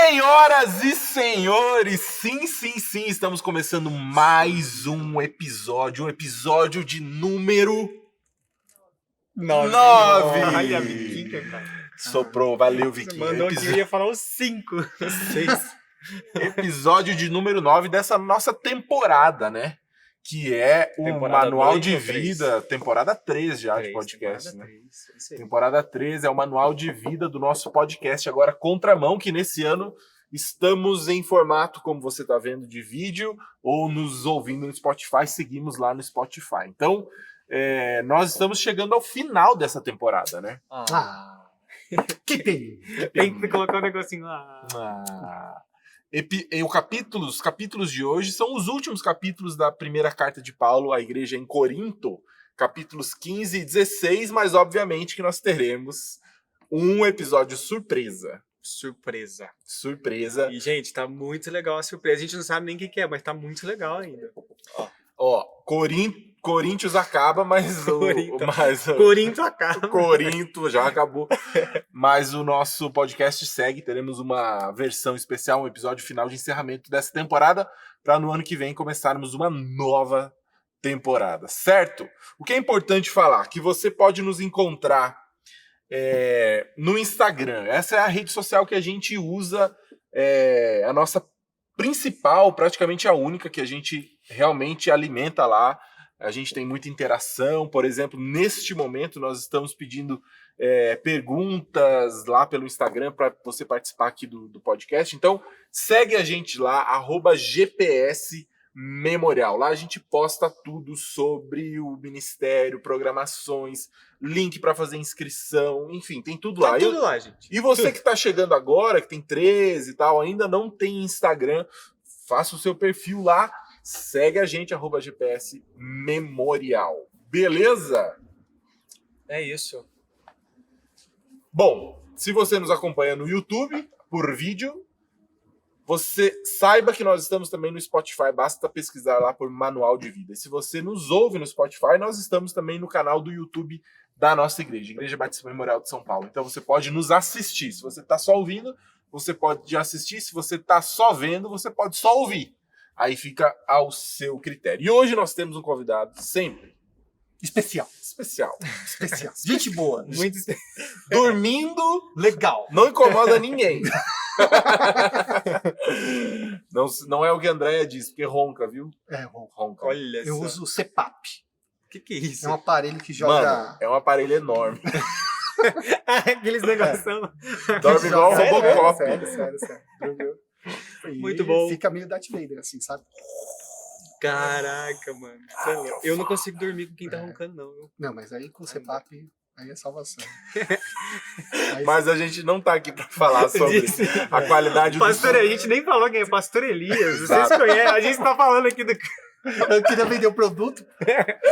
Senhoras e senhores, sim, estamos começando mais um episódio de número 9. Olha, Viquinha, cara. Soprou, valeu, Você Viquinha. mandou que eu ia falar os 5, 6. Episódio de número 9 dessa nossa temporada, né? Que é o Temporada Manual 2 de ou 3? Vida, temporada 3 já de podcast, né? Temporada 3 é o manual de vida do nosso podcast, agora Contramão, que nesse ano estamos em formato, como você está vendo, de vídeo, ou nos ouvindo no Spotify, seguimos lá no Spotify. Então, nós estamos chegando ao final dessa temporada, né? Que tem. Tem que colocar um negocinho lá. Os capítulos de hoje são os últimos capítulos da primeira carta de Paulo à igreja em Corinto, capítulos 15 e 16, mas obviamente que nós teremos um episódio surpresa. Surpresa. E, gente, tá muito legal a surpresa. A gente não sabe nem o que é, mas tá muito legal ainda. Corinthians acaba, mas Corinto acaba. Corinto já acabou. Mas o nosso podcast segue. Teremos uma versão especial, um episódio final de encerramento dessa temporada, para no ano que vem começarmos uma nova temporada, certo? O que é importante falar, que você pode nos encontrar no Instagram. Essa é a rede social que a gente usa, a nossa principal, praticamente a única que a gente realmente alimenta lá. A gente tem muita interação. Por exemplo, neste momento nós estamos pedindo perguntas lá pelo Instagram para você participar aqui do podcast. Então, segue a gente lá, @GPS Memorial. Lá a gente posta tudo sobre o ministério, programações, link para fazer inscrição, enfim, tem tudo lá. Tá tudo lá, gente. E você que está chegando agora, que tem 13 e tal, ainda não tem Instagram, faça o seu perfil lá, segue a gente, @GPS Memorial. Beleza? É isso. Bom, se você nos acompanha no YouTube, por vídeo, você saiba que nós estamos também no Spotify, basta pesquisar lá por Manual de Vida. E se você nos ouve no Spotify, nós estamos também no canal do YouTube da nossa igreja, Igreja Batista Memorial de São Paulo. Então você pode nos assistir. Se você está só ouvindo, você pode assistir. Se você está só vendo, você pode só ouvir. Aí fica ao seu critério. E hoje nós temos um convidado sempre Especial. Gente boa. Muito dormindo, Legal. não incomoda ninguém. Não é o que a Andréia disse, porque ronca, viu? Ronca. Olha Eu só. uso o CPAP. O que é isso? É um aparelho que joga... Mano, é um aparelho enorme. Aqueles negocinhos. Dorme igual um Sério, Robocop. Sério. Muito E bom. Fica meio Darth Vader, assim, sabe? Caraca, mano. Eu não consigo dormir com quem tá roncando, não. Não, mas aí com o CPAP, aí é salvação. Mas a gente não tá aqui pra falar sobre a qualidade do Pastor, som. a gente nem falou quem é Pastor Elias. Vocês Exato. conhecem? A gente tá falando aqui do... Eu queria vender o produto.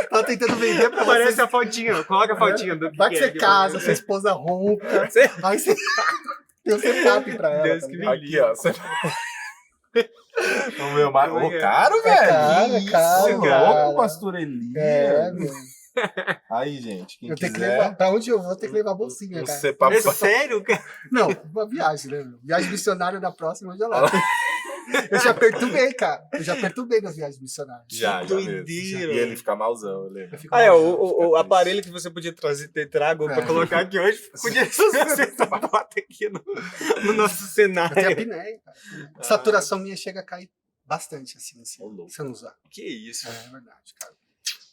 Tava tentando vender pra Aparece vocês. a fotinha. Coloca a fotinha do Vai que você é. casa, sua esposa ronca. Aí você tem o CPAP pra ela. Deus tá que ligado? Aqui, ó. Vamos ver o mais. Como é que é? Caro, velho. caro, Isso, caro, louco, cara. Pastor Elias. Meu. Aí, gente, quem Eu tenho que quiser, levar. Pra onde eu vou, ter que levar a bolsinha, um cara. CPAP. É sério, cara? Não, uma viagem, né? Meu? Viagem missionária da próxima, já lá. Eu já perturbei, cara. Eu já perturbei nas viagens missionárias. Já doideira. mesmo. E ele fica malzão, eu lembro. Eu fico Ah, mal, o aparelho que você podia ter trago pra colocar aqui hoje, podia ser essa bota aqui no nosso Eu cenário. tenho apneia, cara. A saturação minha chega a cair bastante, assim, Ô, louco. se eu não usar. Que isso. É verdade, cara.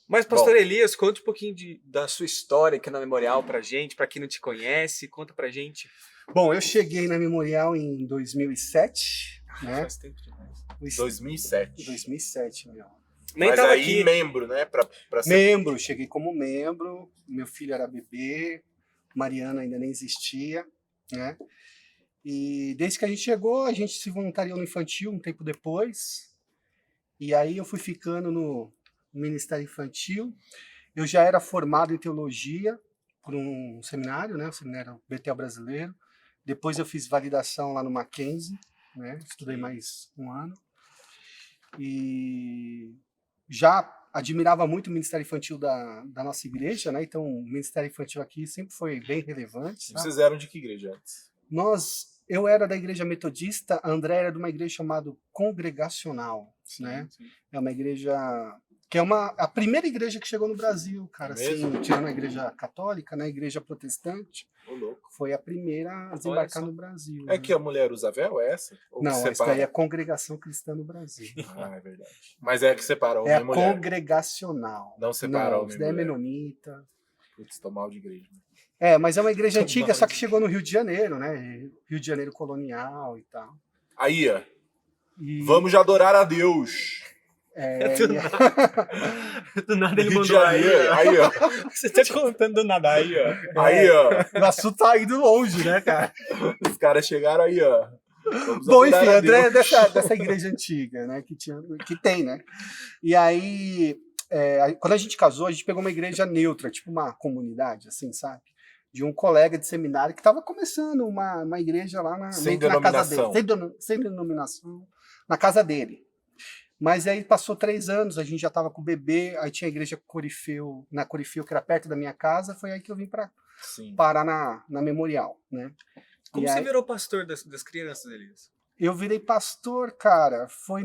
Mas, Pastor Elias, conta um pouquinho da sua história aqui na Memorial pra gente, pra quem não te conhece, conta pra gente. Bom, eu cheguei na Memorial em 2007, né? Faz tempo demais. 2007. 2007, meu. Nem Mas tava aí, aqui. membro, né? Pra ser... Membro, cheguei como membro, meu filho era bebê, Mariana ainda nem existia, né? E desde que a gente chegou, a gente se voluntariou no infantil um tempo depois, e aí eu fui ficando no Ministério Infantil. Eu já era formado em teologia por um seminário, né? O seminário Betel Brasileiro. Depois eu fiz validação lá no Mackenzie, né? Estudei mais um ano. E já admirava muito o Ministério Infantil da nossa igreja, né? Então o Ministério Infantil aqui sempre foi bem relevante. Sabe? Vocês eram de que igreja antes? Nós eu era da igreja metodista, a André era de uma igreja chamada Congregacional, né? Sim. É uma igreja que é a primeira igreja que chegou no Brasil, cara, É mesmo? assim, tirando a igreja católica, né? A igreja protestante, Ô, louco. foi a primeira a desembarcar só. no Brasil. É né? que a mulher usa véu, é essa? Ou que Não, essa separa? daí é a Congregação Cristã no Brasil. Ah, é verdade. Mas é a que separa homem É e a mulher. Congregacional. Não separa Não, homem isso e daí é mulher. menonita. Putz, tô mal de igreja. É, mas é uma igreja Tô antiga, mal só que de- chegou no Rio de Janeiro, né? Rio de Janeiro colonial e tal. Aí, ó. E, Vamos já adorar a Deus. Do e- Do nada ele Rio de mandou aí, Janeiro. ó. Aí, ó. Você tá contando do nada aí, ó. Aí, ó. o assunto tá indo longe, né, cara? Os caras chegaram aí, ó. Vamos Bom, adorar enfim, a André é Deus. dessa igreja antiga, né? Que tem, né? E aí, quando a gente casou, a gente pegou uma igreja neutra, tipo uma comunidade, assim, sabe? De um colega de seminário que estava começando uma igreja lá Sem meio que na casa denominação. dele. Sem denominação, na casa dele. Mas aí passou 3 anos, a gente já estava com o bebê, aí tinha a igreja Corifeu, na Corifeu, que era perto da minha casa, foi aí que eu vim para Sim. parar na Memorial, né? Como E você aí, virou pastor das crianças, Elias? eu virei pastor, cara. Foi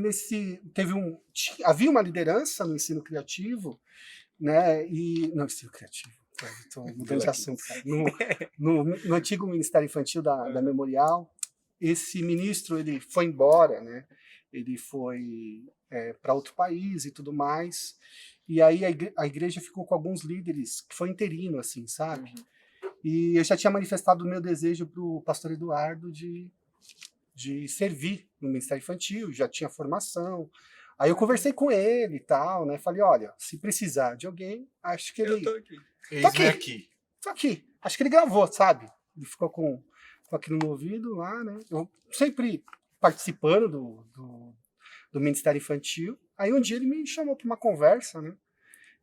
havia uma liderança no ensino criativo, né? Não, ensino criativo. Estou mudando de assunto, cara. No antigo Ministério Infantil da Memorial, esse ministro ele foi embora, né? Ele foi para outro país e tudo mais. E aí a igreja ficou com alguns líderes que foi interino, assim, sabe? E eu já tinha manifestado o meu desejo para o pastor Eduardo de servir no Ministério Infantil, já tinha formação. Aí eu conversei com ele e tal, né? Falei, olha, se precisar de alguém, acho que Eu ele... tô aqui. Eis-me aqui. Tô aqui. Acho que ele gravou, sabe? Ele ficou com aquilo no ouvido lá, né? Eu sempre participando do Ministério Infantil. Aí um dia ele me chamou para uma conversa, né?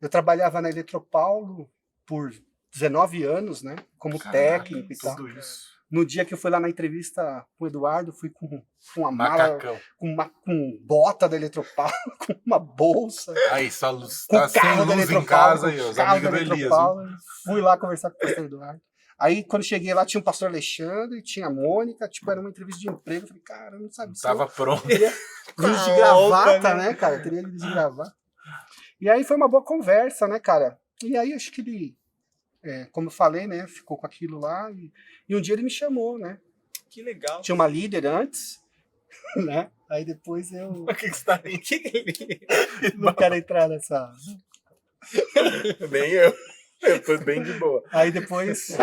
Eu trabalhava na Eletropaulo por 19 anos, né? Como Caraca, técnico e tal. tudo isso. No dia que eu fui lá na entrevista com o Eduardo, fui com uma mala, Macacão. com bota da Eletropaulo, com uma bolsa, Aí, só com tá o sem carro da luz em Eletropaulo, casa com aí, o os carro amigos da do Elias. Viu? Eletropaulo. Fui lá conversar com o pastor Eduardo. Aí, quando cheguei lá, tinha o pastor Alexandre, tinha a Mônica, tipo, era uma entrevista de emprego. Eu falei, cara, eu não sabia se eu Tava pronto. teria vindo de gravata, né, cara? Eu teria vindo de gravata. E aí foi uma boa conversa, né, cara? E aí acho que ele, como eu falei, né, ficou com aquilo lá. E um dia ele me chamou, né? Que legal. Tinha uma líder antes, né? Aí depois eu O que você tá rindo? não quero entrar nessa. Nem eu. Eu tô bem de boa. Aí depois.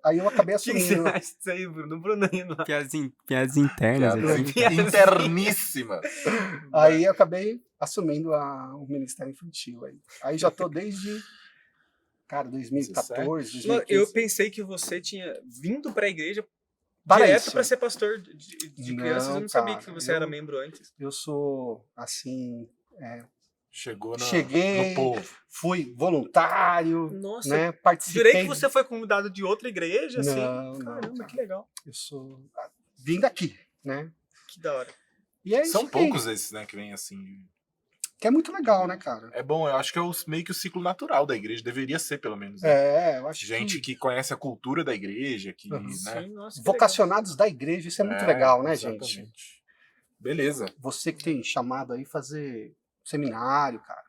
Aí eu acabei O que você assumindo. acha disso aí, Bruno? Bruno indo lá. Piadas internas. Piada assim. interníssima. Aí eu acabei assumindo o Ministério Infantil. Aí já tô desde, cara, 2014, 2015. Eu pensei que você tinha vindo pra igreja Para direto isso. pra ser pastor de crianças. Eu não sabia cara, que você era membro antes. Eu sou, assim, Chegou cheguei, no povo. fui voluntário, Nossa, né? Participei. jurei que você foi convidado de outra igreja, assim. Não, Caramba, cara. que legal. Eu sou vim daqui, né? Que da hora. E é São isso aí, poucos esses, né, que vêm assim. que é muito legal, né, cara? É bom, eu acho que é meio que o ciclo natural da igreja. Deveria ser, pelo menos. Né? Eu acho Gente que conhece a cultura da igreja, que, Uhum. né? Sim, nossa, que vocacionados da igreja, isso é muito legal, né, gente? exatamente. Beleza. Você que tem chamado aí fazer seminário, cara,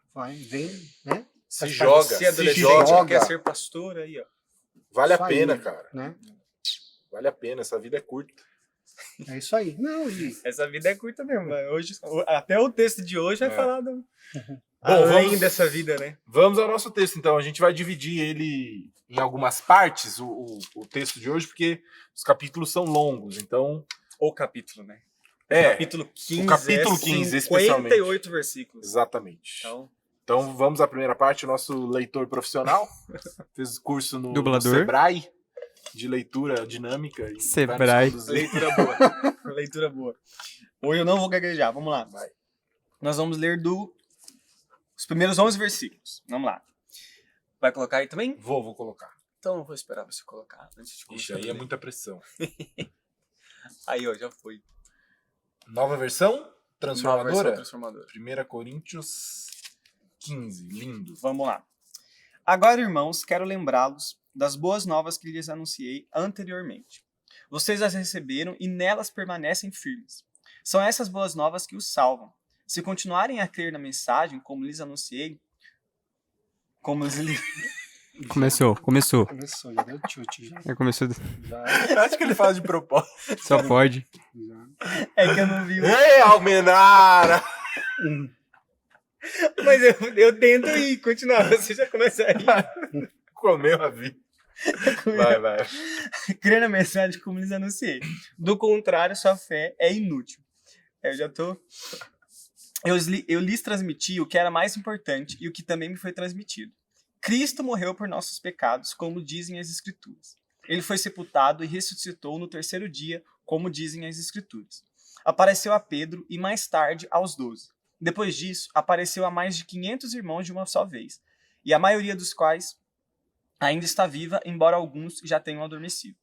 vem, né? Se Faz joga, parte Você se adolescente joga. que quer ser pastor aí, ó. Vale Isso a aí, pena, cara. né? Vale a pena, essa vida é curta. É isso aí. Não, e Essa vida é curta mesmo. Mas hoje, até o texto de hoje vai falar Bom, além dessa vida, né? Vamos ao nosso texto, então. A gente vai dividir ele em algumas partes, o texto de hoje, porque os capítulos são longos. Então, O capítulo, né? Capítulo 15. o capítulo 15, especialmente. 58 versículos. Exatamente. Então, vamos à primeira parte. O nosso leitor profissional fez curso no Dublador. Sebrae de leitura dinâmica. E Sebrae. vai nos conduzir. leitura boa. Leitura boa. Hoje eu não vou gaguejar. Vamos lá. Vai. Nós vamos ler os primeiros 11 versículos. Vamos lá. Vai colocar aí também? Vou colocar. Então eu vou esperar você colocar antes de Ixi, começar. aí é muita pressão. Aí, ó, já foi. Nova versão? Nova Transformadora? versão transformadora. 1 Coríntios 15. Lindo. Vamos lá. Agora, irmãos, quero lembrá-los das boas novas que lhes anunciei anteriormente. Vocês as receberam e nelas permanecem firmes. São essas boas novas que os salvam. Se continuarem a crer na mensagem, como lhes anunciei, Começou. Começou, já deu chute. Já. Começou. Acho que ele faz de propósito. Só pode. já. É que eu não vi. Ei, Almenara! Mas eu tento ir, continuar. Você já começa aí. Comeu a vida. Vai. Crer na mensagem como lhes anunciei. Do contrário, sua fé é inútil. Eu já tô... Eu lhes transmiti o que era mais importante e o que também me foi transmitido. Cristo morreu por nossos pecados, como dizem as Escrituras. Ele foi sepultado e ressuscitou no terceiro dia, como dizem as Escrituras. Apareceu a Pedro e mais tarde aos 12. Depois disso, apareceu a mais de 500 irmãos de uma só vez, e a maioria dos quais ainda está viva, embora alguns já tenham adormecido.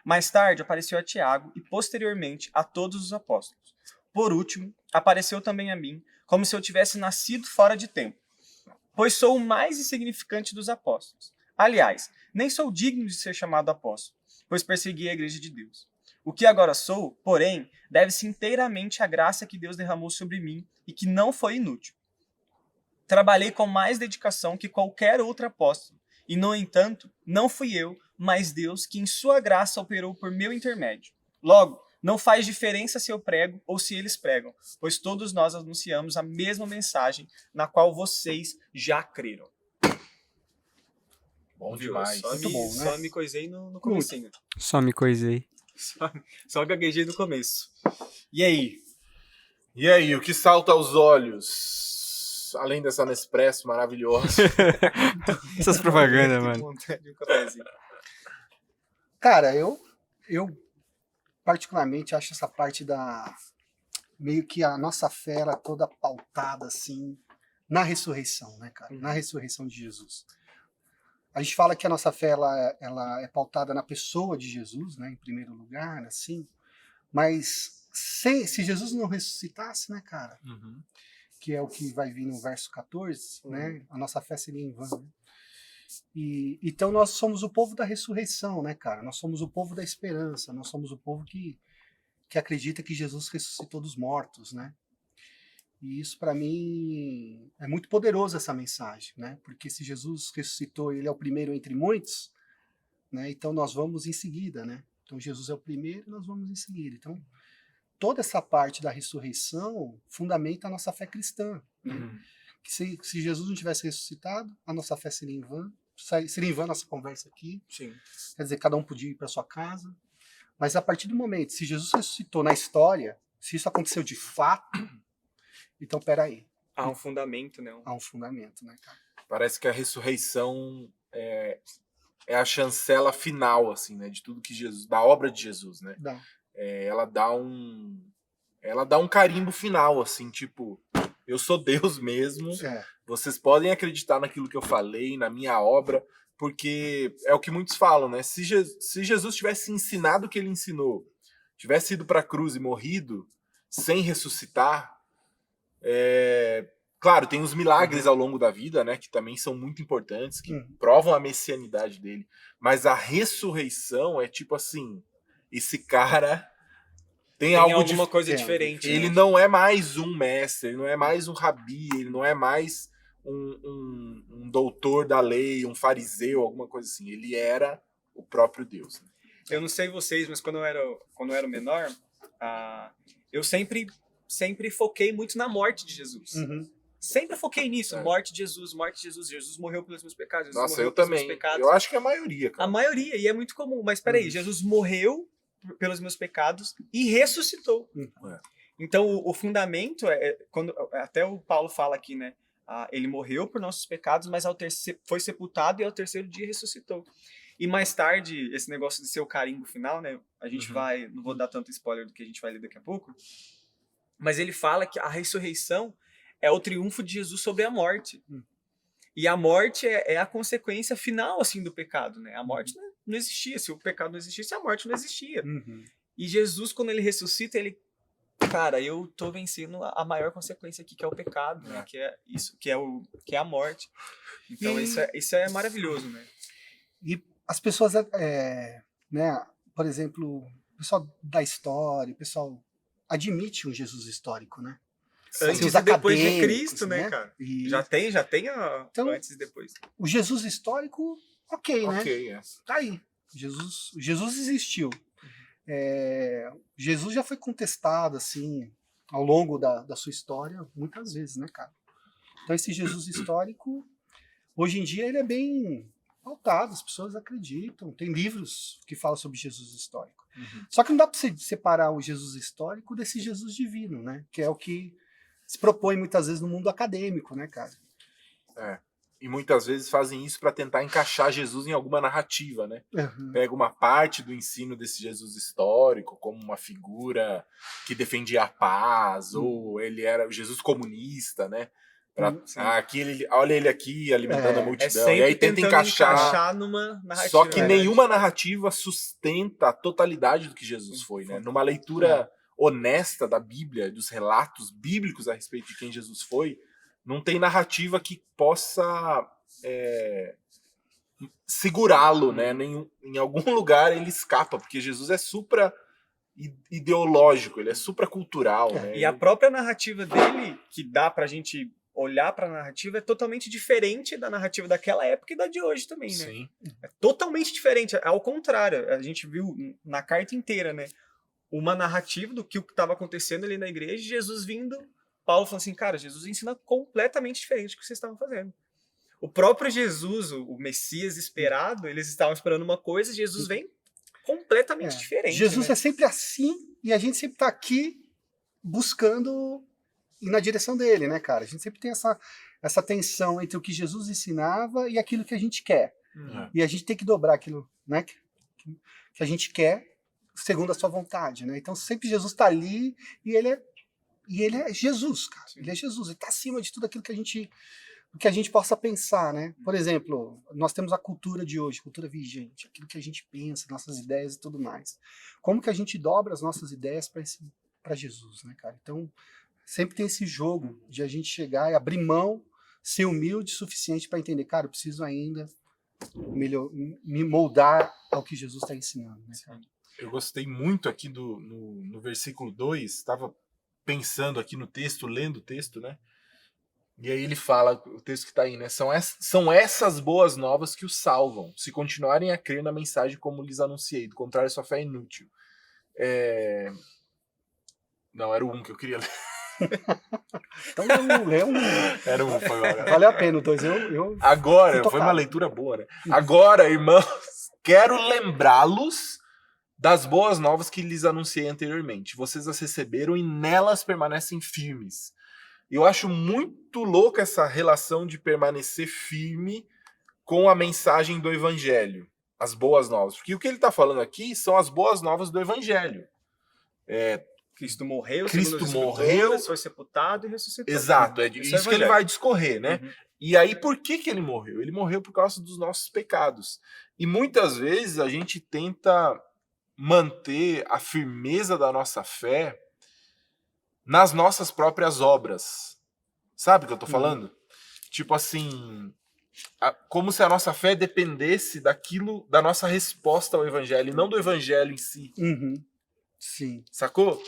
Mais tarde, apareceu a Tiago e, posteriormente, a todos os apóstolos. Por último, apareceu também a mim, como se eu tivesse nascido fora de tempo, pois sou o mais insignificante dos apóstolos. Aliás, nem sou digno de ser chamado apóstolo, pois persegui a igreja de Deus. O que agora sou, porém, deve-se inteiramente à graça que Deus derramou sobre mim e que não foi inútil. Trabalhei com mais dedicação que qualquer outro apóstolo, e, no entanto, não fui eu, mas Deus, que em sua graça operou por meu intermédio. Logo, não faz diferença se eu prego ou se eles pregam, pois todos nós anunciamos a mesma mensagem na qual vocês já creram. Bom Viu? demais. Muito bom, né? Só me coisei no comecinho. Só me coisei. Só gaguejei no começo. E aí? E aí, o que salta aos olhos? Além dessa Nespresso maravilhosa. Essas propagandas, Tenho mano. vontade de um cafezinho. Cara, eu particularmente acho essa parte da... Meio que a nossa fé era toda pautada, assim, na ressurreição, né, cara? Na ressurreição de Jesus. A gente fala que a nossa fé ela é pautada na pessoa de Jesus, né, em primeiro lugar, assim. Mas se Jesus não ressuscitasse, né, cara? Uhum. Que é o que vai vir no verso 14, né? A nossa fé seria em vão, né? E então nós somos o povo da ressurreição, né, cara? Nós somos o povo da esperança, nós somos o povo que acredita que Jesus ressuscitou dos mortos, né? E isso para mim é muito poderoso, essa mensagem, né? Porque se Jesus ressuscitou, ele é o primeiro entre muitos, né? Então nós vamos em seguida, né? Então Jesus é o primeiro, nós vamos em seguida. Então toda essa parte da ressurreição fundamenta a nossa fé cristã, né? Uhum. Que se Jesus não tivesse ressuscitado, a nossa fé seria em vão. Seria em vão a nossa conversa aqui. Sim. Quer dizer, cada um podia ir para sua casa. Mas a partir do momento, se Jesus ressuscitou na história, se isso aconteceu de fato, então peraí, Há um fundamento, né? há um fundamento, né, cara? Parece que a ressurreição é a chancela final, assim, né? De tudo que Jesus... Da obra de Jesus, né? Dá. Ela dá um carimbo final, assim, tipo... Eu sou Deus mesmo. É. Vocês podem acreditar naquilo que eu falei, na minha obra, porque é o que muitos falam, né? Se Jesus tivesse ensinado o que ele ensinou, tivesse ido para a cruz e morrido sem ressuscitar, claro, tem os milagres ao longo da vida, né? Que também são muito importantes, que provam a messianidade dele. Mas a ressurreição é tipo assim, esse cara tem algo alguma coisa diferente. Ele né? não é mais um mestre, ele não é mais um rabi, ele não é mais um doutor da lei, um fariseu, alguma coisa assim. Ele era o próprio Deus. Eu não sei vocês, mas quando eu era menor, eu sempre foquei muito na morte de Jesus. Uhum. Sempre foquei nisso, morte de Jesus, morte de Jesus. Jesus morreu pelos meus pecados. Jesus Nossa, morreu eu pelos também. meus pecados. Eu acho que é a maioria, cara. A maioria, e é muito comum. Mas peraí, Jesus morreu pelos meus pecados e ressuscitou. É. Então, o fundamento quando até o Paulo fala aqui, né? Ele morreu por nossos pecados, mas foi sepultado e ao terceiro dia ressuscitou. E mais tarde, esse negócio de ser o carimbo final, né? A gente não vou dar tanto spoiler do que a gente vai ler daqui a pouco, mas ele fala que a ressurreição é o triunfo de Jesus sobre a morte. E a morte é a consequência final, assim, do pecado, né? A morte não existia. Se o pecado não existisse, a morte não existia. Uhum. E Jesus, quando ele ressuscita, ele... Cara, eu tô vencendo a maior consequência aqui, que é o pecado, né? Que é isso, que é a morte. Então, isso é maravilhoso, né? E as pessoas, né, por exemplo, o pessoal da história, o pessoal admite um Jesus histórico, né? Antes os e depois de acadêmicos, Cristo, né, cara? E Já tem Então, antes e depois. o Jesus histórico, ok, né? Ok, é. Tá aí. Jesus existiu. Jesus já foi contestado, assim, ao longo da sua história, muitas vezes, né, cara? Então, esse Jesus histórico, hoje em dia, ele é bem pautado, as pessoas acreditam. Tem livros que falam sobre Jesus histórico. Só que não dá para você separar o Jesus histórico desse Jesus divino, né? Que é o que se propõe muitas vezes no mundo acadêmico, né, cara? E muitas vezes fazem isso para tentar encaixar Jesus em alguma narrativa, né? Uhum. Pega uma parte do ensino desse Jesus histórico, como uma figura que defendia a paz, ou ele era o Jesus comunista, né? Olha ele aqui alimentando a multidão. E aí tenta encaixar numa narrativa. Só que nenhuma narrativa sustenta a totalidade do que Jesus foi, né? Numa leitura honesta da Bíblia, dos relatos bíblicos a respeito de quem Jesus foi, não tem narrativa que possa segurá-lo, né? Em algum lugar ele escapa, porque Jesus é supra ideológico, ele é supracultural, né? E a própria narrativa dele, que dá pra gente olhar pra narrativa, é totalmente diferente da narrativa daquela época e da de hoje também, né? Sim. É totalmente diferente, ao contrário, a gente viu na carta inteira, né? Uma narrativa do que estava acontecendo ali na igreja, Jesus vindo, Paulo falando assim, cara, Jesus ensina completamente diferente do que vocês estavam fazendo. O próprio Jesus, o Messias esperado, eles estavam esperando uma coisa, Jesus vem completamente diferente. Jesus né? é sempre assim e a gente sempre tá aqui buscando ir na direção dele, né, cara? A gente sempre tem essa tensão entre o que Jesus ensinava e aquilo que a gente quer. E a gente tem que dobrar aquilo, né, que a gente quer segundo a sua vontade, né? Então sempre Jesus está ali e ele é Jesus, cara. Ele é Jesus, ele está acima de tudo aquilo que a gente possa pensar, né? Por exemplo, nós temos a cultura de hoje, cultura vigente, aquilo que a gente pensa, nossas ideias e tudo mais. Como que a gente dobra as nossas ideias para Jesus, né, cara? Então sempre tem esse jogo de a gente chegar e abrir mão, ser humilde o suficiente para entender, cara, eu preciso ainda me moldar ao que Jesus está ensinando, né, cara? Eu gostei muito aqui no versículo 2, estava pensando aqui no texto, lendo o texto, né? E aí ele fala, o texto que está aí, né? São essas boas novas que os salvam, se continuarem a crer na mensagem como lhes anunciei, do contrário sua fé é inútil. Não, era o 1 que eu queria ler. Então lê um. Era o 1, foi agora. Valeu a pena o 2. Agora, foi uma leitura boa, né? Agora, irmãos, quero lembrá-los das boas novas que lhes anunciei anteriormente. Vocês as receberam e nelas permanecem firmes. Eu acho muito louca essa relação de permanecer firme com a mensagem do evangelho, as boas novas. Porque o que ele está falando aqui são as boas novas do evangelho. Cristo morreu, foi sepultado e ressuscitou. Exato, é isso que ele vai discorrer, né? Uhum. E aí, por que ele morreu? Ele morreu por causa dos nossos pecados. E muitas vezes a gente tenta manter a firmeza da nossa fé nas nossas próprias obras. Sabe o que eu tô falando? Tipo assim, como se a nossa fé dependesse da nossa resposta ao evangelho, e não do evangelho em si. Sim. Sacou?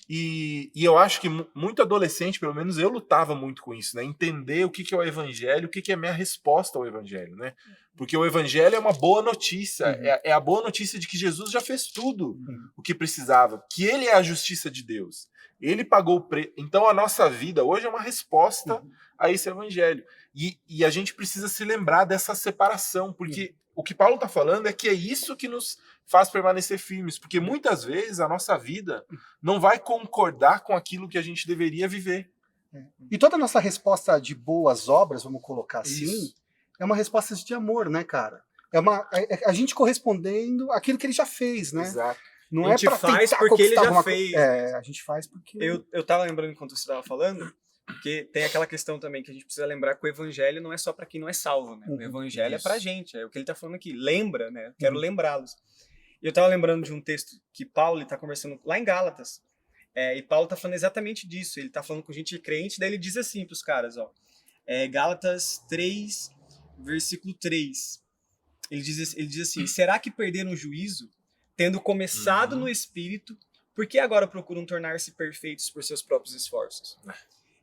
E eu acho que muito adolescente, pelo menos eu lutava muito com isso, né? Entender o que é o evangelho, o que é a minha resposta ao evangelho, né? Porque o evangelho é uma boa notícia, é a boa notícia de que Jesus já fez tudo o que precisava, que ele é a justiça de Deus. Ele pagou o preço. Então a nossa vida hoje é uma resposta a esse evangelho. E a gente precisa se lembrar dessa separação, porque o que Paulo está falando é que é isso que nos faz permanecer firmes, porque muitas vezes a nossa vida não vai concordar com aquilo que a gente deveria viver. E toda a nossa resposta de boas obras, vamos colocar assim, é uma resposta de amor, né, cara? É a gente correspondendo àquilo que ele já fez, né? Exato. Não a gente faz porque ele já fez. A gente faz porque... Eu tava lembrando enquanto você estava falando, porque tem aquela questão também que a gente precisa lembrar que o evangelho não é só para quem não é salvo, né? O evangelho é pra gente, é o que ele tá falando aqui. Lembra, né? Eu quero lembrá-los. E eu tava lembrando de um texto que Paulo está conversando lá em Gálatas, e Paulo tá falando exatamente disso. Ele tá falando com gente crente, daí ele diz assim pros caras, ó, Gálatas 3, versículo 3. Ele diz assim, será que perderam o juízo? tendo começado no Espírito, por que agora procuram tornar-se perfeitos por seus próprios esforços?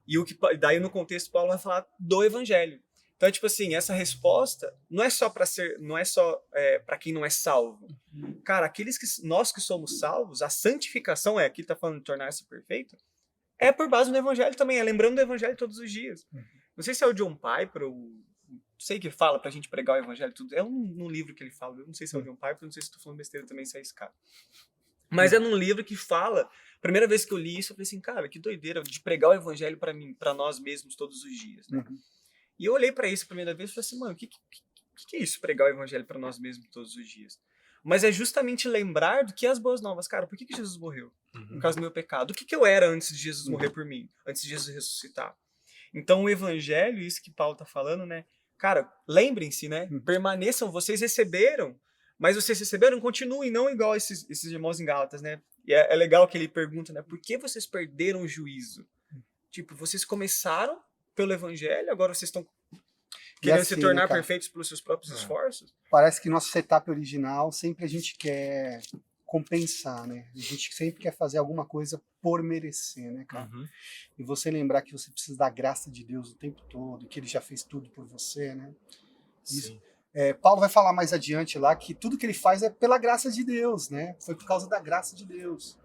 E daí no contexto Paulo vai falar do Evangelho. Então, tipo assim, essa resposta não é só para para quem não é salvo. Cara, nós que somos salvos, a santificação aqui tá falando de tornar-se perfeito, é por base do Evangelho também, é lembrando do Evangelho todos os dias. Não sei se é o John Piper, não sei que fala pra gente pregar o Evangelho tudo. É num livro que ele fala, eu não sei se é o John Piper, não sei se tô falando besteira também, se é esse cara. Mas é num livro que fala, primeira vez que eu li isso, eu falei assim, cara, que doideira de pregar o Evangelho pra mim, pra nós mesmos todos os dias, né? E eu olhei pra isso a primeira vez e falei assim, mano, o que é isso, pregar o Evangelho pra nós mesmos todos os dias? Mas é justamente lembrar do que as boas novas. Cara, por que Jesus morreu? Por causa do meu pecado. O que eu era antes de Jesus morrer por mim? Antes de Jesus ressuscitar? Então o Evangelho, isso que Paulo tá falando, né? Cara, lembrem-se, né? Permaneçam, vocês receberam, mas vocês receberam, continuem, não igual esses irmãos em Gálatas, né? E é legal que ele pergunta, né? Por que vocês perderam o juízo? Tipo, vocês começaram pelo Evangelho, agora vocês estão querendo assim, se tornar né, cara? perfeitos pelos seus próprios esforços? Parece que nosso setup original sempre a gente quer compensar, né? A gente sempre quer fazer alguma coisa por merecer, né, cara? E você lembrar que você precisa da graça de Deus o tempo todo, que ele já fez tudo por você, né? Isso. Paulo vai falar mais adiante lá que tudo que ele faz é pela graça de Deus, né? Foi por causa da graça de Deus.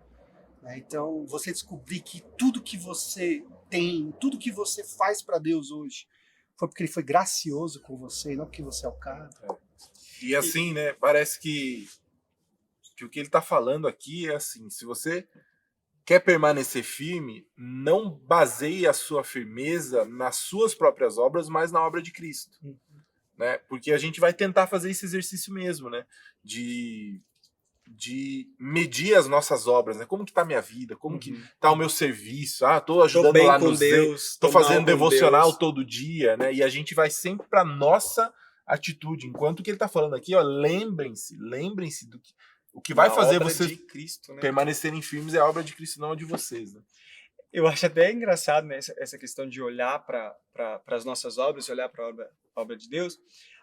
Então, você descobrir que tudo que você tem, tudo que você faz para Deus hoje, foi porque ele foi gracioso com você, e não porque você é o cara. E assim, né, parece que o que ele tá falando aqui é assim, se você quer permanecer firme, não baseie a sua firmeza nas suas próprias obras, mas na obra de Cristo. Né? Porque a gente vai tentar fazer esse exercício mesmo, né? De medir as nossas obras, né? Como que tá a minha vida? Como que tá o meu serviço? Tô ajudando bem lá com no Deus, tô tô mal fazendo com devocional Deus. todo dia, né? E a gente vai sempre para nossa atitude. Enquanto que ele tá falando aqui, ó, lembrem-se do que o que vai Na fazer obra vocês de Cristo, né? permanecerem firmes é a obra de Cristo, não a de vocês, né? Eu acho até engraçado, né, essa questão de olhar para as nossas obras, olhar para a obra de Deus,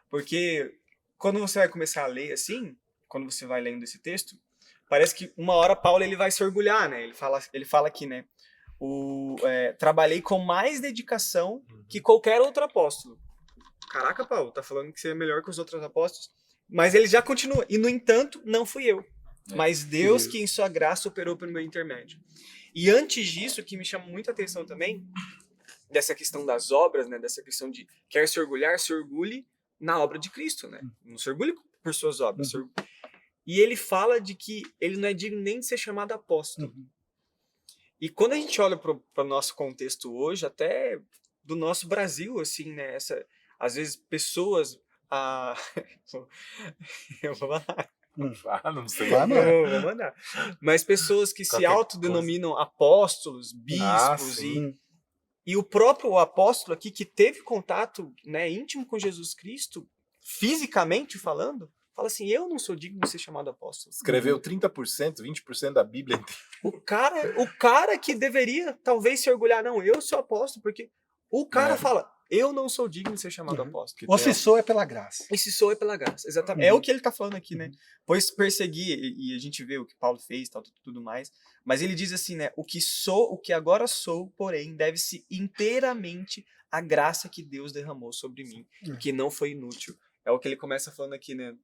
porque quando você vai começar a ler assim, quando você vai lendo esse texto, parece que uma hora Paulo ele vai se orgulhar, né? Ele fala aqui, né? Trabalhei com mais dedicação que qualquer outro apóstolo. Caraca, Paulo, tá falando que você é melhor que os outros apóstolos? Mas ele já continua. E, no entanto, não fui eu. Mas Deus que em sua graça operou pelo meu intermédio. E antes disso, o que me chama muita atenção também, dessa questão das obras, né? Dessa questão de quer se orgulhar, se orgulhe na obra de Cristo, né? Não se orgulhe por suas obras. E ele fala de que ele não é digno nem de ser chamado apóstolo. E quando a gente olha para o nosso contexto hoje, até do nosso Brasil, assim, né? Às vezes pessoas... eu vou mandar. Não sei. Vou mandar. Mas pessoas que se autodenominam apóstolos, bispos, e o próprio apóstolo aqui, que teve contato, né, íntimo com Jesus Cristo, fisicamente falando, fala assim, eu não sou digno de ser chamado apóstolo. Escreveu 30%, 20% da Bíblia inteira. O cara que deveria talvez se orgulhar, não, eu sou apóstolo, porque o cara fala, eu não sou digno de ser chamado apóstolo. Ou se sou é pela graça. E se sou é pela graça, exatamente. É o que ele tá falando aqui, né? Pois persegui, e a gente vê o que Paulo fez, tal, tudo mais, mas ele diz assim, né? O que agora sou, porém, deve-se inteiramente à graça que Deus derramou sobre mim, que não foi inútil. É o que ele começa falando aqui, né?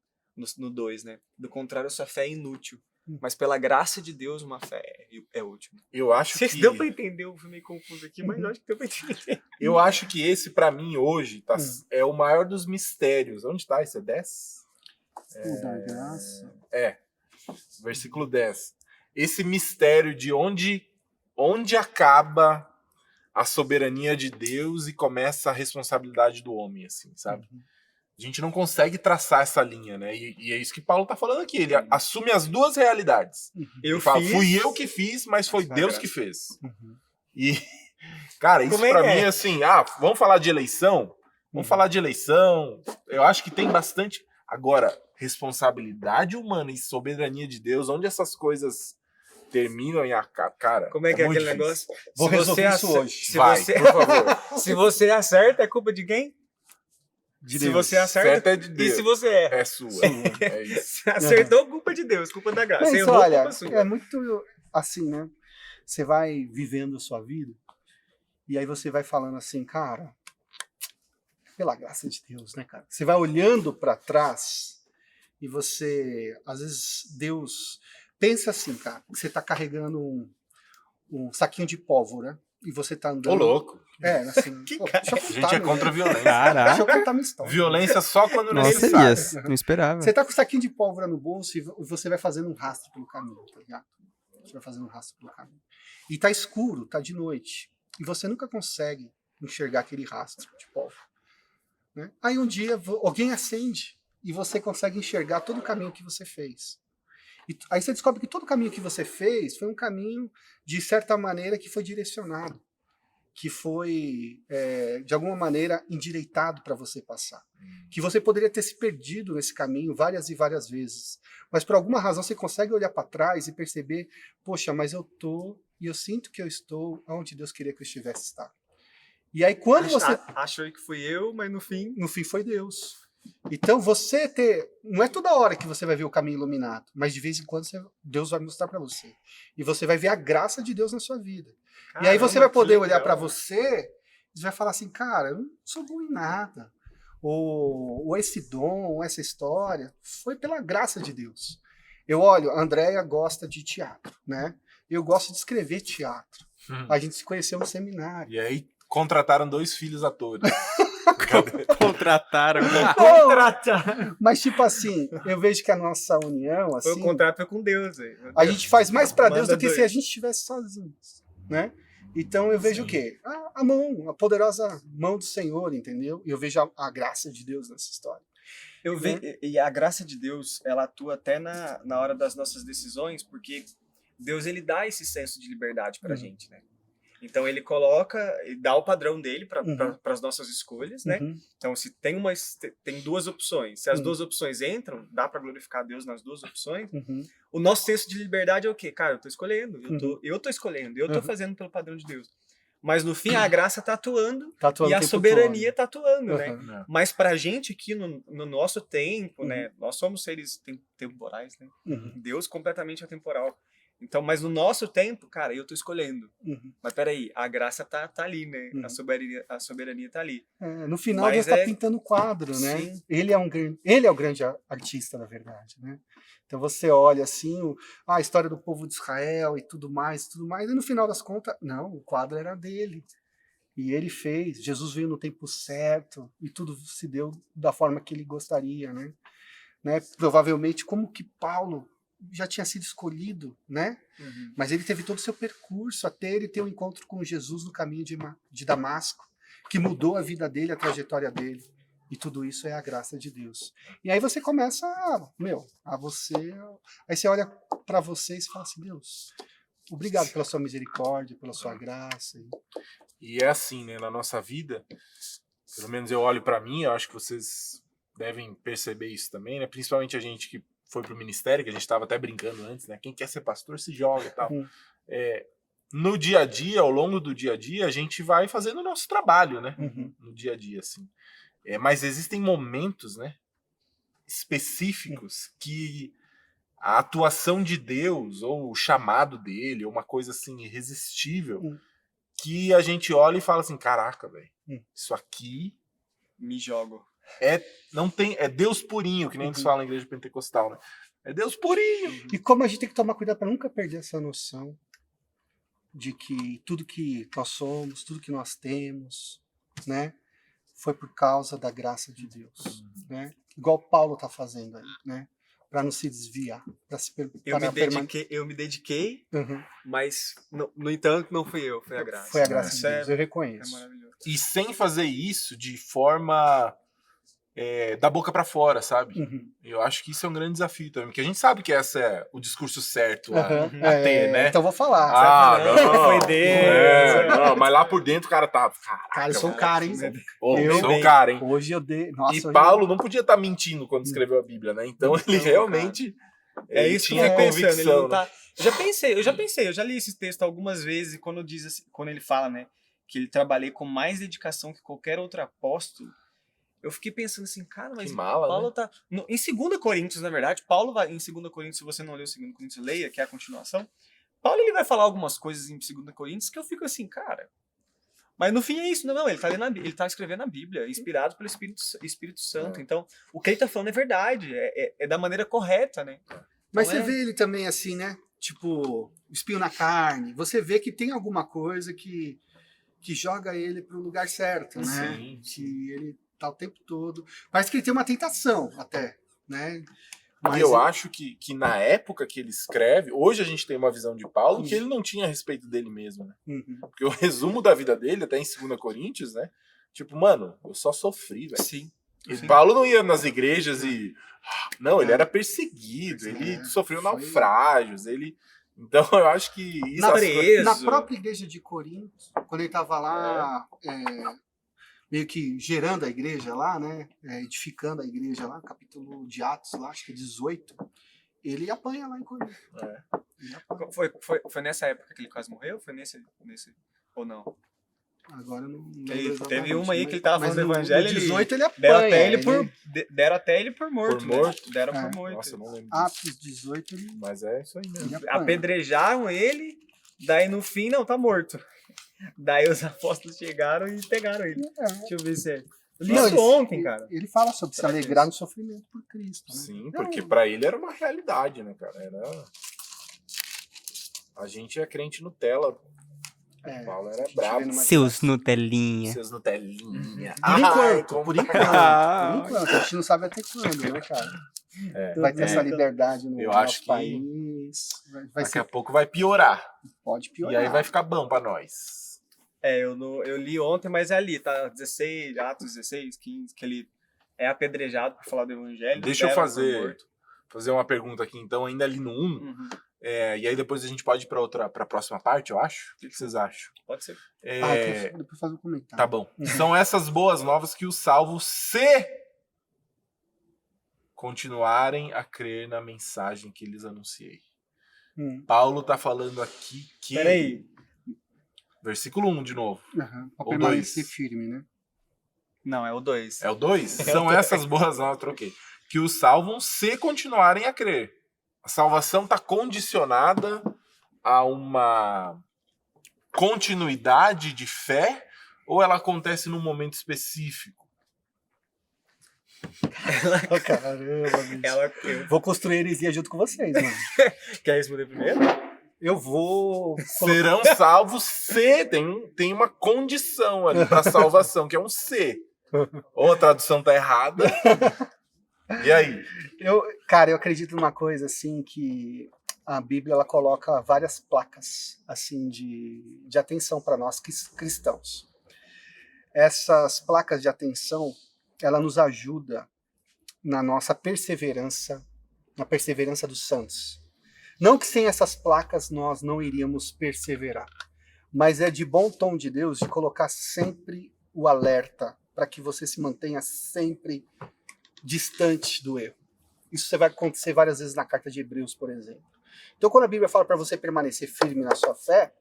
No 2, né? Do contrário, a sua fé é inútil. Mas pela graça de Deus, uma fé é útil. Eu acho que... Deu pra entender, eu fui meio confuso aqui, mas acho que deu pra entender. Eu acho que esse, pra mim, hoje, é o maior dos mistérios. Onde tá? Esse é 10? Da graça. Versículo 10. Esse mistério de onde acaba a soberania de Deus e começa a responsabilidade do homem, assim, sabe? A gente não consegue traçar essa linha, né? E é isso que Paulo tá falando aqui. Ele assume as duas realidades. Ele fala, fui eu que fiz, mas foi Deus que fez. E, cara, isso pra mim é assim, vamos falar de eleição? Vamos falar de eleição. Eu acho que tem bastante... Agora, responsabilidade humana e soberania de Deus, onde essas coisas terminam e acabam, cara... Como é que é aquele negócio? Vou resolver isso hoje. Vai, por favor. Se você acerta, é culpa de quem? De Se Deus. você acerta, Certo é de e Deus. se você erra? É sua. É isso. Se acertou, culpa de Deus, culpa da graça. Mas, Você errou, olha, culpa sua. é muito assim, né? Você vai vivendo a sua vida e aí você vai falando assim, cara, pela graça de Deus, né, cara? Você vai olhando para trás e você, às vezes, Deus pensa assim, cara, que você tá carregando um saquinho de pólvora e você tá andando. Ô, louco. É, assim. Que pô, cara. deixa eu A contar, gente é meu. contra a violência. Deixa Caraca. eu contar minha história. Violência só quando Nossa, necessário. Elias. Não esperava. Você tá com o saquinho de pólvora no bolso e você vai fazendo um rastro pelo caminho, tá ligado? Você vai fazendo um rastro pelo caminho. E tá escuro, tá de noite. E você nunca consegue enxergar aquele rastro de pólvora. Né? Aí um dia alguém acende e você consegue enxergar todo o caminho que você fez. E aí você descobre que todo o caminho que você fez foi um caminho, de certa maneira, que foi direcionado. Que foi, de alguma maneira, endireitado para você passar. Que você poderia ter se perdido nesse caminho várias e várias vezes. Mas por alguma razão você consegue olhar para trás e perceber, poxa, mas eu tô, e eu sinto que eu estou onde Deus queria que eu estivesse estar. E aí quando você... Achou que fui eu, mas no fim... No fim foi Deus. Então você ter... Não é toda hora que você vai ver o caminho iluminado, mas de vez em quando Deus vai mostrar para você. E você vai ver a graça de Deus na sua vida. E aí você vai poder olhar para você e vai falar assim, cara, eu não sou bom em nada. Ou esse dom, ou essa história, foi pela graça de Deus. Eu olho, a Andréia gosta de teatro, né? Eu gosto de escrever teatro. A gente se conheceu no seminário. E aí contrataram 2 filhos atores. Contrataram. Contratar. Mas tipo assim, eu vejo que a nossa união, Foi o assim, contrato foi com Deus, velho. a gente faz mais para Deus Manda do que se dois. a gente estivesse sozinhos, né? Então eu vejo o quê? A mão, a poderosa mão do Senhor, entendeu? E eu vejo a graça de Deus nessa história. Eu vejo, e a graça de Deus, ela atua até na hora das nossas decisões, porque Deus, ele dá esse senso de liberdade pra gente, né? Então ele coloca, e dá o padrão dele para as nossas escolhas, né? Uhum. Então se tem 2 opções, se as 2 opções entram, dá para glorificar Deus nas 2 opções. Uhum. O nosso senso de liberdade é o quê? Cara, eu tô escolhendo, eu tô escolhendo, eu tô fazendo pelo padrão de Deus. Mas no fim a graça tá atuando, Tá atuando e o a tempo soberania todo. tá atuando, né? Uhum. Mas pra gente aqui no nosso tempo, né? Nós somos seres temporais, né? Uhum. Deus completamente atemporal. Então, mas no nosso tempo, cara, eu tô escolhendo. Uhum. Mas peraí, a graça tá ali, né? Uhum. A soberania tá ali. No final, Mas Deus está pintando o quadro, né? Sim. Ele é o grande artista, na verdade, né? Então você olha assim, a história do povo de Israel e tudo mais, e no final das contas, não, o quadro era dele. E ele fez, Jesus veio no tempo certo, e tudo se deu da forma que ele gostaria, né? Provavelmente, como que Paulo já tinha sido escolhido, né? Uhum. Mas ele teve todo o seu percurso até ele ter um encontro com Jesus no caminho de Damasco, que mudou a vida dele, a trajetória dele. E tudo isso é a graça de Deus. E aí você começa aí você olha para você e fala assim, Deus, obrigado pela sua misericórdia, pela sua graça. E é assim, né, na nossa vida, pelo menos eu olho pra mim, eu acho que vocês devem perceber isso também, né? Principalmente a gente que foi pro ministério, que a gente estava até brincando antes, né? Quem quer ser pastor se joga e tal. No dia a dia, ao longo do dia a dia, a gente vai fazendo o nosso trabalho, né? No dia a dia, assim. Mas existem momentos, né, específicos que a atuação de Deus, ou o chamado dele, ou uma coisa assim irresistível, que a gente olha e fala assim, caraca, velho, isso aqui Me jogo. não tem, é Deus purinho, que nem eles falam na igreja pentecostal, né? É Deus purinho. E como a gente tem que tomar cuidado para nunca perder essa noção de que tudo que nós somos, tudo que nós temos, né, foi por causa da graça de Deus, né? Igual Paulo está fazendo aí, né? Para não se desviar, para se Eu me dediquei, mas no entanto não fui eu, foi a graça. Foi a graça de Isso Deus, eu é reconheço. maravilhoso. E sem fazer isso de forma da boca pra fora, sabe? Eu acho que isso é um grande desafio também, porque a gente sabe que esse é o discurso certo a ter, né? Então eu vou falar. Não, foi Deus. não, mas lá por dentro o cara tá... Cara, eu sou um cara, hein? Eu sou um cara, hein? Hoje eu dei... Nossa, E hoje Paulo não podia estar mentindo quando escreveu a Bíblia, né? Então ele realmente Isso que eu tinha fico pensando, ele convicção. não tá... Eu já li esse texto algumas vezes, e quando ele fala, né, que ele trabalhei com mais dedicação que qualquer outro apóstolo, eu fiquei pensando assim, cara, mas Que mala, Paulo né? tá... Em 2 Coríntios, na verdade, Paulo vai... Em 2 Coríntios, se você não leu 2 Coríntios, leia, que é a continuação. Paulo, ele vai falar algumas coisas em 2 Coríntios que eu fico assim, cara... Mas no fim é isso, não, ele tá lendo ele tá escrevendo a Bíblia, inspirado pelo Espírito Santo. Então, o que ele tá falando é verdade, é da maneira correta, né? Mas Então você vê ele também assim, né? Tipo, espinho na carne. Você vê que tem alguma coisa que joga ele pro lugar certo, né? Sim, Que ele tá o tempo todo. Parece que ele tem uma tentação até, né? E eu acho que na época que ele escreve, hoje a gente tem uma visão de Paulo que ele não tinha a respeito dele mesmo, né? Uhum. Porque o resumo da vida dele, até em 2 Coríntios, né? Tipo, mano, eu só sofri, velho. Sim. E Paulo não ia nas igrejas e... Não, ele era perseguido, ele sofreu foi- naufrágios, ele... Então eu acho que isso... Na, preso. na própria igreja de Corinto, quando ele estava lá, meio que gerando a igreja lá, né? Edificando a igreja lá, capítulo de Atos lá, acho que é 18, ele apanha lá em Corinto. É. Ele apanha. Foi nessa época que ele quase morreu? Foi nesse ou não? Agora eu não lembro Teve exatamente, uma aí mas- que ele tava mas falando do no evangelho, 18 ele apanha. Deram até ele por morto. Por né? morto? Deram É. por morto. Nossa, eu não lembro disso. Atos 18 ele, Mas é isso aí mesmo. ele apanha. Apedrejaram ele, daí no fim, não, tá morto. Daí os apóstolos chegaram e pegaram ele. Deixa eu ver se é. Eu li Não, isso ontem, cara. Ele fala sobre se Será alegrar que no sofrimento por Cristo. Né? Sim, porque pra ele era uma realidade, né, cara? A gente é crente Nutella. É, Paulo a era gente brabo. vê numa- Seus Nutelinha. Seus Nutelinha. Por enquanto, como- por enquanto. Ah. Por enquanto. A gente não sabe até quando, né, cara? É, Vai ter essa liberdade no Eu nosso acho que país. Vai daqui ser, a pouco vai piorar. pode E piorar. aí vai ficar bom pra nós. Eu li ontem, mas é ali, tá? 16, Atos 16, 15, que ele é apedrejado por falar do evangelho. Deixa eu deram por fazer morto. uma pergunta aqui, então, ainda ali no 1. Uhum. E aí depois a gente pode ir pra próxima parte, eu acho. O que vocês acham? Pode ser. Depois faz um comentário. Tá bom. São essas boas novas que os salvos, se continuarem a crer na mensagem que lhes anunciei. Paulo tá falando aqui que... Peraí. Versículo 1 de novo. Pra Ou permanecer 2. firme, né? Não, é o 2. É o 2? São essas boas novas, troquei. Que os salvam se continuarem a crer. A salvação está condicionada a uma continuidade de fé ou ela acontece num momento específico? Caramba, bicho. Eu Vou construir heresia junto com vocês, mano. quer responder primeiro? Eu vou... Serão salvos se tem uma condição ali para salvação, que é um se. Ou a tradução tá errada. E aí? Cara, eu acredito numa coisa assim que a Bíblia ela coloca várias placas assim de atenção para nós cristãos. Essas placas de atenção, ela nos ajuda na nossa perseverança, na perseverança dos santos. Não que sem essas placas nós não iríamos perseverar, mas é de bom tom de Deus de colocar sempre o alerta para que você se mantenha sempre distante do erro. Isso vai acontecer várias vezes na carta de Hebreus, por exemplo. Então, quando a Bíblia fala para você permanecer firme na sua fé,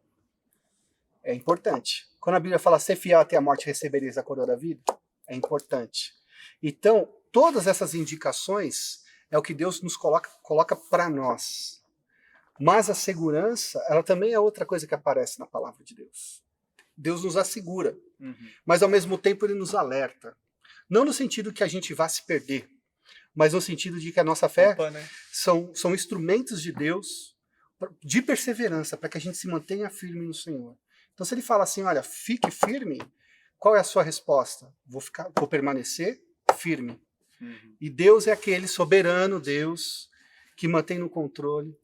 é importante. Quando a Bíblia fala ser fiel até a morte, recebereis a coroa da vida, é importante. Então, todas essas indicações é o que Deus nos coloca para nós. Mas a segurança, ela também é outra coisa que aparece na palavra de Deus. Deus nos assegura, mas ao mesmo tempo ele nos alerta. Não no sentido que a gente vá se perder, mas no sentido de que a nossa fé são instrumentos de Deus de perseverança, para que a gente se mantenha firme no Senhor. Então se ele fala assim, olha, fique firme, qual é a sua resposta? Vou permanecer firme. E Deus é aquele soberano Deus que mantém no controle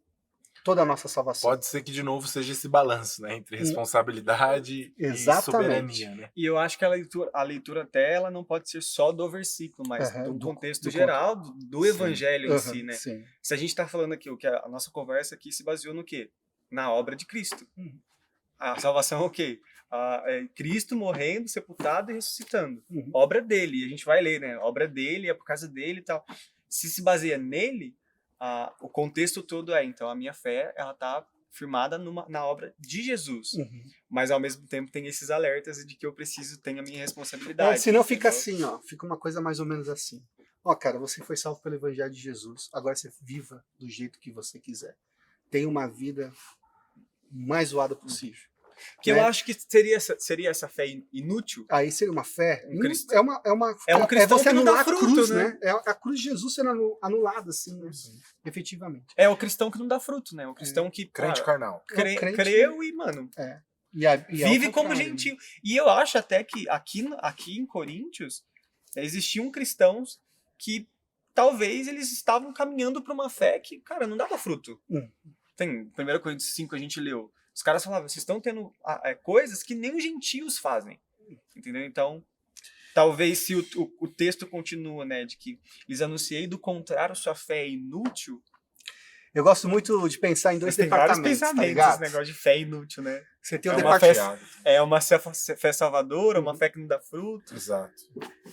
toda a nossa salvação. Pode ser que de novo seja esse balanço, né, entre responsabilidade e soberania, né? E eu acho que a leitura até ela não pode ser só do versículo, mas do contexto geral do evangelho em si, né? Sim. Se a gente está falando aqui, a nossa conversa aqui se baseou no quê? Na obra de Cristo. A salvação é o quê? É Cristo morrendo, sepultado e ressuscitando. Obra dele. E a gente vai ler, né? Obra dele, é por causa dele e tal. Se baseia nele, o contexto todo então a minha fé, ela tá firmada na obra de Jesus. Uhum. Mas ao mesmo tempo tem esses alertas de que eu preciso ter a minha responsabilidade. Senão fica entendeu? assim, ó. Fica uma coisa mais ou menos assim. Ó, cara, você foi salvo pelo Evangelho de Jesus. Agora você viva do jeito que você quiser. Tenha uma vida mais zoada possível. Que eu né? acho que seria essa fé inútil. Aí seria uma fé. Um crist- É um É cristão você que não dá anular a fruto, cruz, né? É a cruz de Jesus sendo anulada, assim, né? Efetivamente. É o cristão que não dá fruto, né? O cristão que Crente cara, carnal. É o crente- creu e, mano, E ao vive como contrário, gentil. E eu acho até que aqui em Coríntios existiam cristãos que talvez eles estavam caminhando para uma fé que, cara, não dava fruto. Tem 1 Coríntios 5 a gente leu. Os caras falavam, vocês estão tendo coisas que nem os gentios fazem. Entendeu? Então, talvez se o texto continua, né, de que lhes anunciei do contrário sua fé é inútil. Eu gosto muito de pensar em dois Tem vários departamentos, tá pensamentos ligado? esse negócio de fé inútil, né? Você tem o É uma departamento. É uma fé salvadora, uma fé que não dá fruto. Exato.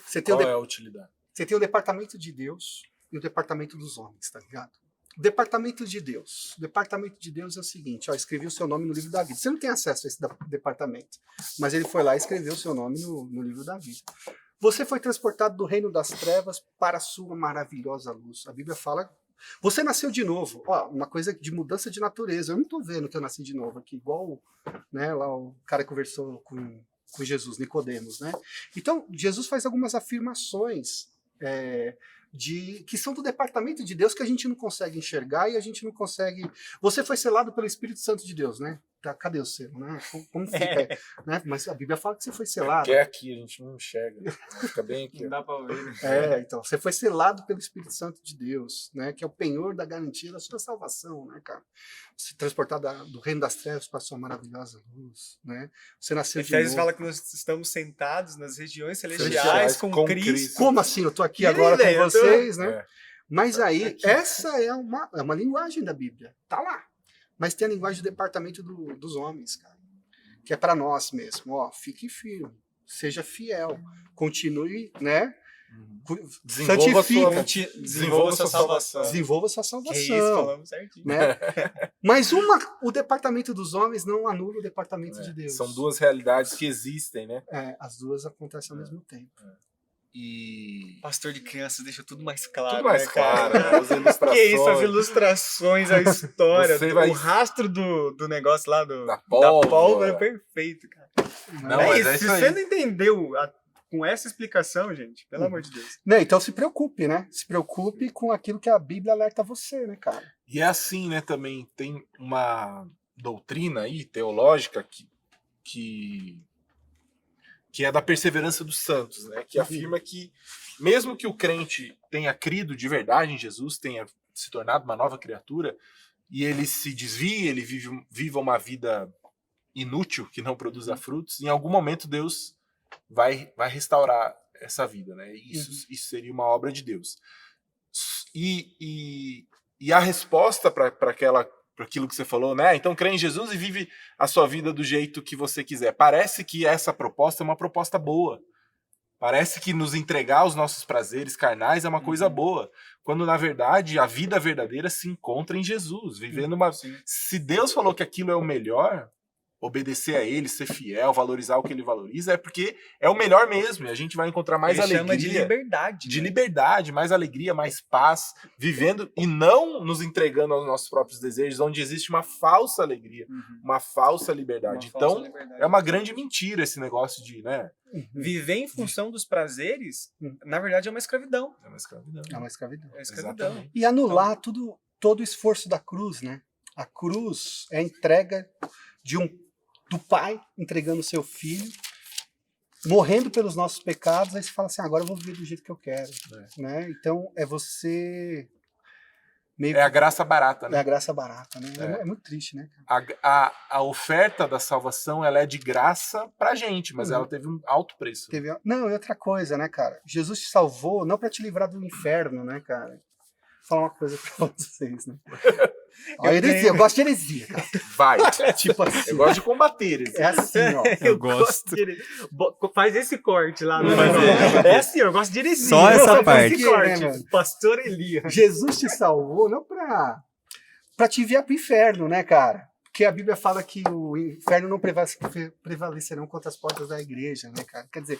Você tem o Qual é a utilidade? Você tem o departamento de Deus e o departamento dos homens, tá ligado? O departamento de Deus. O departamento de Deus é o seguinte, ó, escrevi o seu nome no livro da vida. Você não tem acesso a esse departamento, mas ele foi lá e escreveu o seu nome no livro da vida. Você foi transportado do reino das trevas para a sua maravilhosa luz. A Bíblia fala, você nasceu de novo. Ó, uma coisa de mudança de natureza. Eu não estou vendo que eu nasci de novo aqui, igual, né, lá o cara conversou com Jesus, Nicodemos, né? Então, Jesus faz algumas afirmações que são do departamento de Deus que a gente não consegue enxergar e a gente não consegue... Você foi selado pelo Espírito Santo de Deus, né? Cadê o selo, né? Como fica? Né? Mas a Bíblia fala que você foi selado. Que é aqui, a gente não enxerga. Fica bem aqui. Não dá pra ver. Então, você foi selado pelo Espírito Santo de Deus, né? Que é o penhor da garantia da sua salvação, né, cara? Você transportado do reino das trevas para a sua maravilhosa luz, né? Você nasceu de Efésios novo. fala que nós estamos sentados nas regiões celestiais Celestiais com com Cristo. Cristo. Como assim? Eu tô aqui E aí, agora velho, com eu tô- vocês, né? É. Mas aí, Aqui. essa é uma linguagem da Bíblia. Tá lá. Mas tem a linguagem do departamento dos homens, cara. Que é para nós mesmo. Ó, fique firme. Seja fiel. Continue, né? Desenvolva a sua, Santifica. Desenvolva sua salvação. Desenvolva sua Que salvação. é isso, falamos certinho. Né? Mas o departamento dos homens não anula o departamento de Deus. São duas realidades que existem, né? As duas acontecem ao mesmo tempo. E Pastor de crianças deixa tudo mais claro. tudo mais né, cara? claro, né? As ilustrações Que isso, as ilustrações, a história, Você vai- o rastro do negócio lá da da pólvora. pólvora é perfeito, cara. Não, é mas isso, é se isso você aí. não entendeu com essa explicação, gente, pelo amor de Deus. Né? Então se preocupe, né? Se preocupe com aquilo que a Bíblia alerta você, né, cara? E é assim, né, também tem uma doutrina aí, teológica, que é da perseverança dos santos, né? Que afirma que mesmo que o crente tenha crido de verdade em Jesus, tenha se tornado uma nova criatura, e ele se desvie, ele viva uma vida inútil, que não produza frutos, em algum momento Deus vai restaurar essa vida, né? Isso seria uma obra de Deus. E a resposta para aquilo que você falou, né? Então crê em Jesus e vive a sua vida do jeito que você quiser. Parece que essa proposta é uma proposta boa. Parece que nos entregar os nossos prazeres carnais é uma coisa boa. Quando, na verdade, a vida verdadeira se encontra em Jesus. Vivendo uma... Se Deus falou que aquilo é o melhor, obedecer a Ele, ser fiel, valorizar o que Ele valoriza, é porque é o melhor mesmo. E a gente vai encontrar mais Ele alegria. chama de liberdade. De né? liberdade, mais alegria, mais paz, vivendo e não nos entregando aos nossos próprios desejos, onde existe uma falsa alegria, uma falsa liberdade. Uma falsa Então, liberdade. é uma grande mentira esse negócio de, né? Viver em função dos prazeres, na verdade, é uma escravidão. É uma escravidão. É uma escravidão. É escravidão. Exatamente. E anular todo o esforço da cruz, né? A cruz é a entrega do Pai entregando o seu Filho, morrendo pelos nossos pecados, aí você fala assim, agora eu vou viver do jeito que eu quero. Né? Então, é você... meio É a graça barata, é a né? graça barata, né? É muito triste, né? A oferta da salvação, ela é de graça pra gente, mas ela teve um alto preço. Não, e outra coisa, né, cara? Jesus te salvou não para te livrar do inferno, né, cara? Vou falar uma coisa pra vocês, né? Ó, heresia, eu gosto de heresia, cara. Vai. Tipo assim, Eu gosto de combater eles. é assim, ó. Eu gosto. Faz esse corte lá. No fazer. É assim, eu gosto de heresia. Só essa Faz parte. Esse corte. Né, mano? Pastor Elias. Jesus te salvou não pra te enviar pro inferno, né, cara? Porque a Bíblia fala que o inferno não prevalecerão contra as portas da igreja, né, cara? Quer dizer,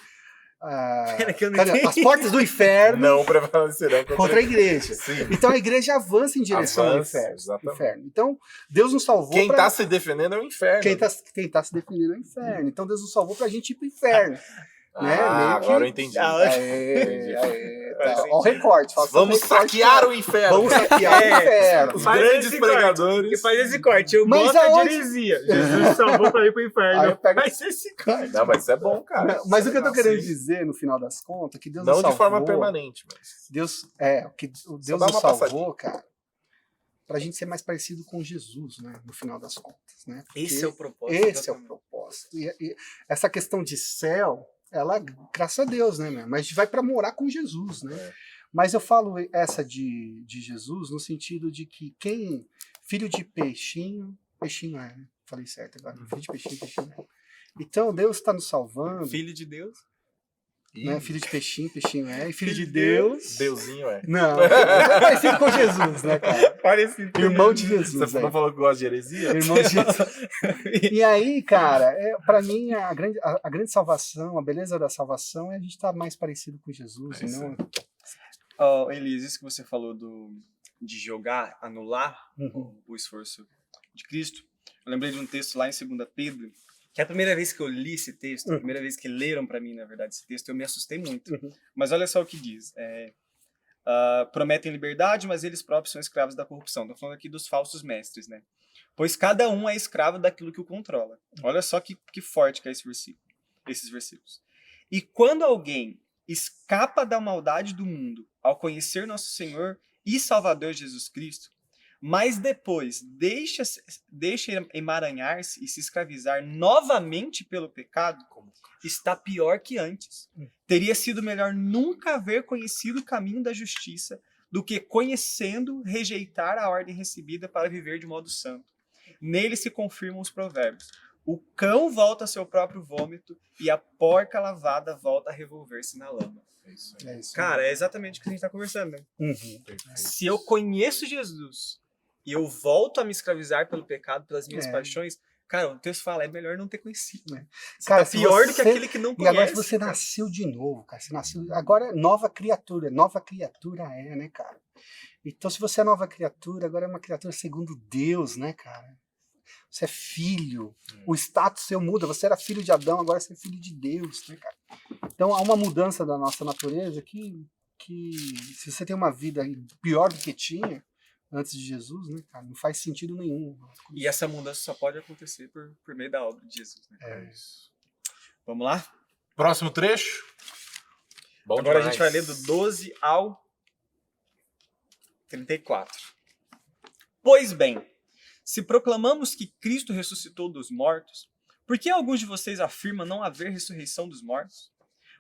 Pera que eu não cara, entendi. as portas do inferno Não prevalecerão contra a igreja. Sim. Então a igreja avança em direção Avança, ao exatamente. inferno. Então Deus nos salvou Quem pra... tá se defendendo é o inferno. Quem tá se defendendo é o inferno. Então Deus nos salvou pra gente ir pro inferno. Né? Meio que- Agora eu entendi. Ó o recorte. Faça Vamos o recorte, saquear cara. o inferno. Vamos saquear o inferno. Os Faz grandes esse corte. pregadores. E faz esse corte. Eu Mas gosto aonde- de heresia. Jesus salvou pra ir pro Aí inferno. eu pego- Faz esse corte. Não, mas isso é bom, cara. Mas o que eu tô Sim. querendo dizer, no final das contas, é que Deus Não nos de salvou. forma permanente, mas. Deus Só Deus dá nos uma salvou, cara, pra gente ser mais parecido com Jesus, né? No final das contas, né? Porque Esse é o propósito. esse é o propósito. E essa questão de céu, ela, graças a Deus, né, meu? Mas a gente vai pra morar com Jesus, né? É. Mas eu falo essa de Jesus no sentido de que filho de peixinho é, né? Falei certo agora. Filho de peixinho é. Então Deus está nos salvando, Filho de Deus. né? Filho de peixinho é, e filho de Deus. Deusinho é. Não, é parecido com Jesus, né, cara? Parecido. Irmão de Jesus. Você é. não falou que gosta de heresia? Irmão de Jesus. E aí, cara, pra mim, a grande salvação, a beleza da salvação é a gente estar mais parecido com Jesus. É E isso não... Elias, isso que você falou de jogar, anular o esforço de Cristo, eu lembrei de um texto lá em 2 Pedro, que é a primeira vez que eu li esse texto, a primeira vez que leram para mim, na verdade, esse texto, eu me assustei muito. Mas olha só o que diz. Prometem liberdade, mas eles próprios são escravos da corrupção. Estou falando aqui dos falsos mestres, né? Pois cada um é escravo daquilo que o controla. Olha só que forte que é esses versículos. E quando alguém escapa da maldade do mundo ao conhecer nosso Senhor e Salvador Jesus Cristo, mas depois deixa emaranhar-se e se escravizar novamente pelo pecado, está pior que antes. Teria sido melhor nunca haver conhecido o caminho da justiça do que, conhecendo, rejeitar a ordem recebida para viver de modo santo. Nele se confirmam os provérbios. O cão volta ao seu próprio vômito e a porca lavada volta a revolver-se na lama. É isso. É isso. Cara, é exatamente o que a gente tá conversando, né? Se eu conheço Jesus e eu volto a me escravizar pelo pecado, pelas minhas paixões, cara, o texto fala, é melhor não ter conhecido. Você Cara, tá se pior você- do que aquele que não E conhece. agora se você cara. nasceu de novo, cara. Você nasceu... Agora é nova criatura é, né, cara? Então se você é nova criatura, agora é uma criatura segundo Deus, né, cara? Você é filho. O status seu muda. Você era filho de Adão, agora você é filho de Deus, né, cara? Então há uma mudança da nossa natureza que se você tem uma vida pior do que tinha antes de Jesus, né, cara, não faz sentido nenhum. E essa mudança só pode acontecer por meio da obra de Jesus. Né? É isso. Vamos lá? Próximo trecho. Bom Agora demais. a gente vai ler do 12 ao 34. Pois bem, se proclamamos que Cristo ressuscitou dos mortos, por que alguns de vocês afirmam não haver ressurreição dos mortos?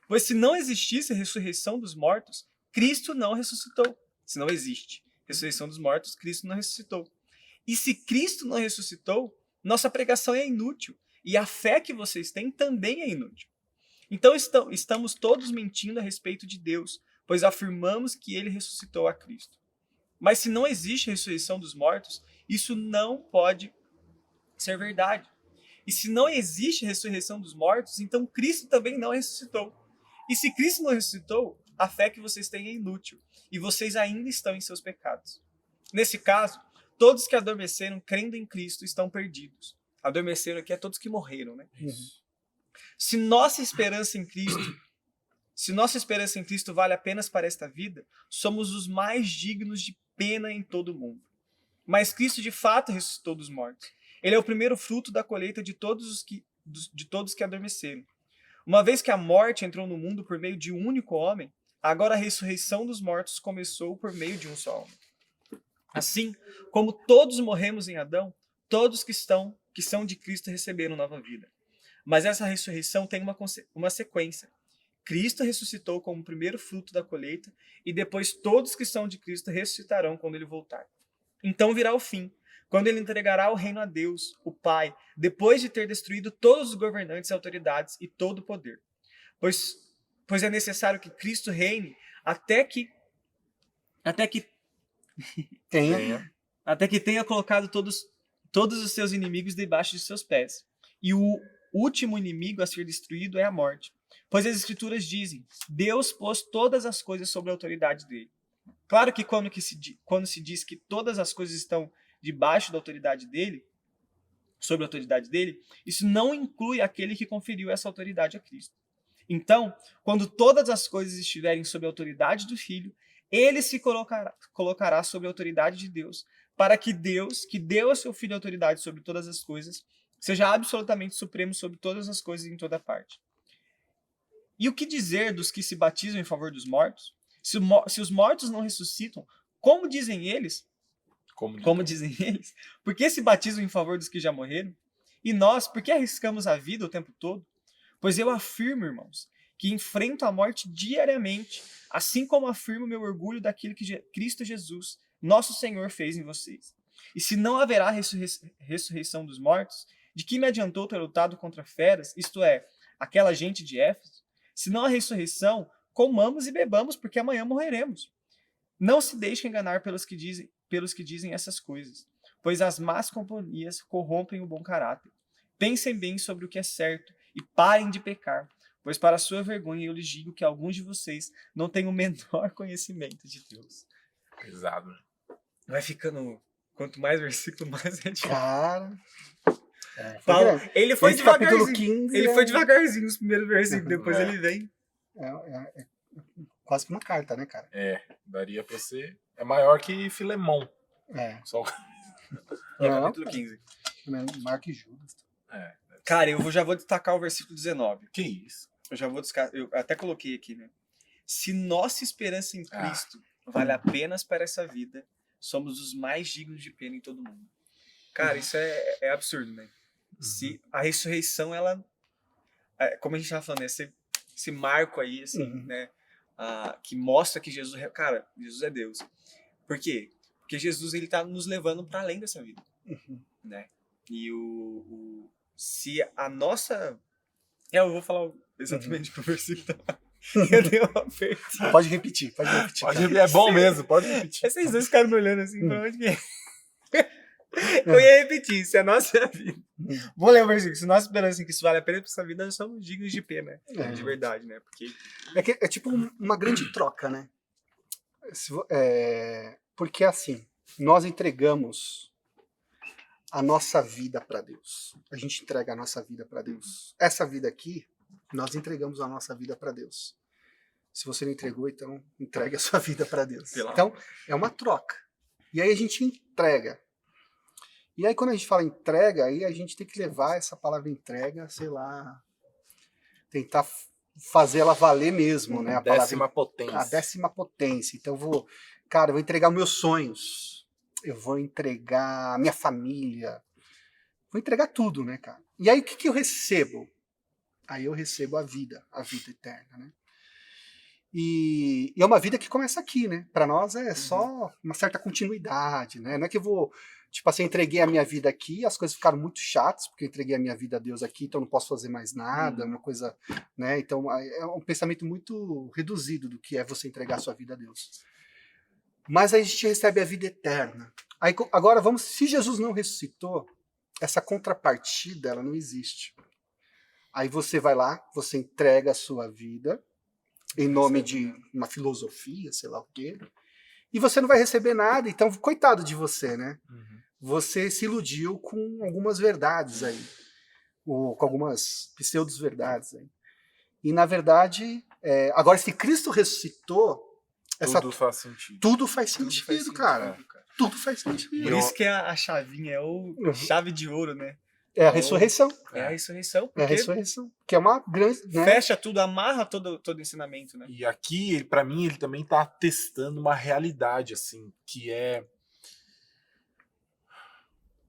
Pois se não existisse ressurreição dos mortos, Cristo não ressuscitou. Se não existe ressurreição dos mortos, Cristo não ressuscitou. E se Cristo não ressuscitou, nossa pregação é inútil, e a fé que vocês têm também é inútil. Então estamos todos mentindo a respeito de Deus, pois afirmamos que ele ressuscitou a Cristo. Mas se não existe ressurreição dos mortos, isso não pode ser verdade. E se não existe ressurreição dos mortos, então Cristo também não ressuscitou. E se Cristo não ressuscitou, a fé que vocês têm é inútil, e vocês ainda estão em seus pecados. Nesse caso, todos que adormeceram crendo em Cristo estão perdidos. Adormeceram aqui é todos que morreram, né? Se nossa esperança em Cristo vale apenas para esta vida, somos os mais dignos de pena em todo o mundo. Mas Cristo de fato ressuscitou dos mortos. Ele é o primeiro fruto da colheita de todos que adormeceram. Uma vez que a morte entrou no mundo por meio de um único homem, agora a ressurreição dos mortos começou por meio de um só homem. Assim, como todos morremos em Adão, todos que são de Cristo receberam nova vida. Mas essa ressurreição tem uma sequência. Cristo ressuscitou como o primeiro fruto da colheita, e depois todos que são de Cristo ressuscitarão quando ele voltar. Então virá o fim, quando ele entregará o reino a Deus, o Pai, depois de ter destruído todos os governantes, autoridades e todo o poder. Pois é necessário que Cristo reine até que Tenha. tenha colocado todos todos os seus inimigos debaixo de seus pés. E o último inimigo a ser destruído é a morte. Pois as Escrituras dizem, Deus pôs todas as coisas sob a autoridade dele. Claro que quando se diz que todas as coisas estão debaixo da autoridade dele, sob a autoridade dele, isso não inclui aquele que conferiu essa autoridade a Cristo. Então, quando todas as coisas estiverem sob a autoridade do Filho, ele se colocará sob a autoridade de Deus, para que Deus, que deu ao seu Filho a autoridade sobre todas as coisas, seja absolutamente supremo sobre todas as coisas em toda parte. E o que dizer dos que se batizam em favor dos mortos? Se os mortos não ressuscitam, como dizem eles? Como dizem eles? Por que se batizam em favor dos que já morreram? E nós, por que arriscamos a vida o tempo todo? Pois eu afirmo, irmãos, que enfrento a morte diariamente, assim como afirmo meu orgulho daquilo que Cristo Jesus, nosso Senhor, fez em vocês. E se não haverá ressurreição dos mortos, de que me adiantou ter lutado contra feras, isto é, aquela gente de Éfeso? Se não há ressurreição, comamos e bebamos, porque amanhã morreremos. Não se deixe enganar pelos que dizem essas coisas, pois as más companhias corrompem o bom caráter. Pensem bem sobre o que é certo e parem de pecar, pois para sua vergonha eu lhes digo que alguns de vocês não têm o menor conhecimento de Deus. Pesado, né? Vai ficando... Quanto mais versículo, mais é difícil. Cara. Paulo, ele foi Esse capítulo devagarzinho. 15 Ele foi devagarzinho nos primeiros versículos, depois ele vem. é quase que uma carta, né, cara? Daria pra ser. É maior que Filemon. Só... Capítulo 15. Marco e Judas. Cara, eu já vou destacar o versículo 19. Que isso? Eu até coloquei aqui, né? Se nossa esperança em Cristo vale apenas para essa vida, somos os mais dignos de pena em todo mundo. Cara, isso é absurdo, né? Se a ressurreição, ela... como a gente estava falando, esse marco aí, assim, né? Que mostra que Jesus... Cara, Jesus é Deus. Por quê? Porque Jesus, ele tá nos levando para além dessa vida. Né? E se a nossa... eu vou falar exatamente o versículo. Eu dei uma aperto. Pode repetir. É bom mesmo, pode repetir. Esses dois caras me olhando assim, pra onde que é? Eu ia repetir, se a nossa vida... Vou ler o versículo. Se nossa esperança em que isso vale a pena pra essa vida, nós somos dignos de pena. De verdade, né? Porque... É tipo uma grande troca, né? Porque assim, nós entregamos a nossa vida para Deus. A gente entrega a nossa vida para Deus. Essa vida aqui, nós entregamos a nossa vida para Deus. Se você não entregou, então entregue a sua vida para Deus. Então, é uma troca. E aí a gente entrega. E aí quando a gente fala entrega, aí a gente tem que levar essa palavra entrega, sei lá, tentar fazer ela valer mesmo, né? A décima potência. A décima potência. Então eu vou entregar os meus sonhos. Eu vou entregar a minha família. Vou entregar tudo, né, cara? E aí o que eu recebo? Aí eu recebo a vida eterna, né? E é uma vida que começa aqui, né? Para nós é só uma certa continuidade, né? Não é que eu vou, tipo assim, entreguei a minha vida aqui, as coisas ficaram muito chatas, porque eu entreguei a minha vida a Deus aqui, então eu não posso fazer mais nada, uma coisa, né? Então é um pensamento muito reduzido do que é você entregar a sua vida a Deus. Mas aí a gente recebe a vida eterna. Aí, agora se Jesus não ressuscitou, essa contrapartida, ela não existe. Aí você vai lá, você entrega a sua vida em nome de uma filosofia, sei lá o quê, e você não vai receber nada, então coitado de você, né? Você se iludiu com algumas verdades aí, ou com algumas pseudo-verdades aí. E na verdade, agora se Cristo ressuscitou, Tudo faz sentido. Tudo faz sentido, cara. Tudo faz sentido. Por isso que a chavinha é chave de ouro, né? É a ressurreição. É a ressurreição. É a ressurreição. Que é uma grande... Né? Fecha tudo, amarra todo ensinamento, né? E aqui, pra mim, ele também tá testando uma realidade, assim, que é...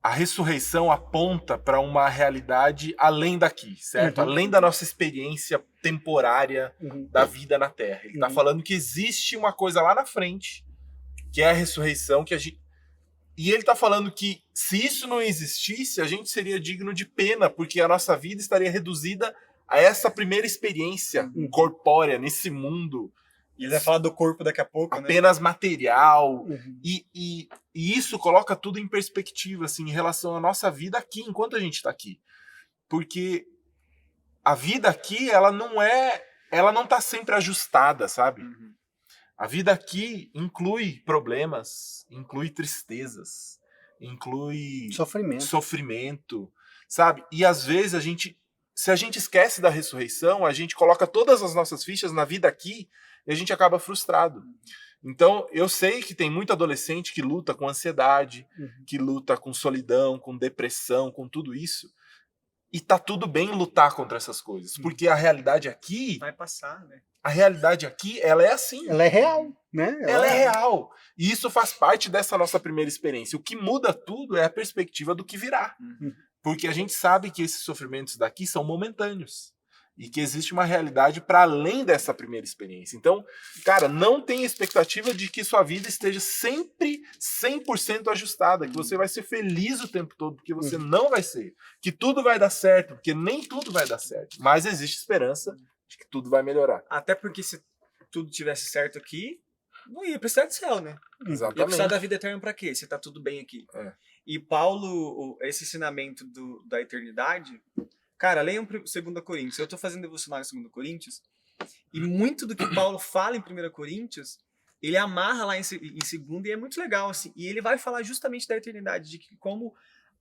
A ressurreição aponta para uma realidade além daqui, certo? Além da nossa experiência temporária da vida na Terra. Ele tá falando que existe uma coisa lá na frente, que é a ressurreição, que a gente... E ele tá falando que se isso não existisse, a gente seria digno de pena, porque a nossa vida estaria reduzida a essa primeira experiência corpórea, nesse mundo E ele vai falar do corpo daqui a pouco, né? apenas material. Uhum. E isso coloca tudo em perspectiva, assim, em relação à nossa vida aqui, enquanto a gente está aqui. Porque a vida aqui, ela não tá sempre ajustada, sabe? Uhum. A vida aqui inclui problemas, inclui tristezas, inclui sofrimento, sabe? E às vezes se a gente esquece da ressurreição, a gente coloca todas as nossas fichas na vida aqui e a gente acaba frustrado. Então, eu sei que tem muito adolescente que luta com ansiedade, que luta com solidão, com depressão, com tudo isso. E tá tudo bem lutar contra essas coisas, porque a realidade aqui, Vai passar, né? a realidade aqui, ela é assim. Ela é real, né? Ela é real. E isso faz parte dessa nossa primeira experiência. O que muda tudo é a perspectiva do que virá. Uhum. Porque a gente sabe que esses sofrimentos daqui são momentâneos. E que existe uma realidade para além dessa primeira experiência. Então, cara, não tenha expectativa de que sua vida esteja sempre 100% ajustada, que você vai ser feliz o tempo todo, porque você não vai ser. Que tudo vai dar certo, porque nem tudo vai dar certo. Mas existe esperança de que tudo vai melhorar. Até porque se tudo tivesse certo aqui, não ia precisar de céu, né? Ia precisar Exatamente. da vida eterna pra quê? Se tá tudo bem aqui. É. E Paulo, esse ensinamento da eternidade, cara, leiam 2 Coríntios. Eu tô fazendo devocionário em 2 Coríntios, e muito do que Paulo fala em 1 Coríntios, ele amarra lá em 2, e é muito legal, assim. E ele vai falar justamente da eternidade, de que como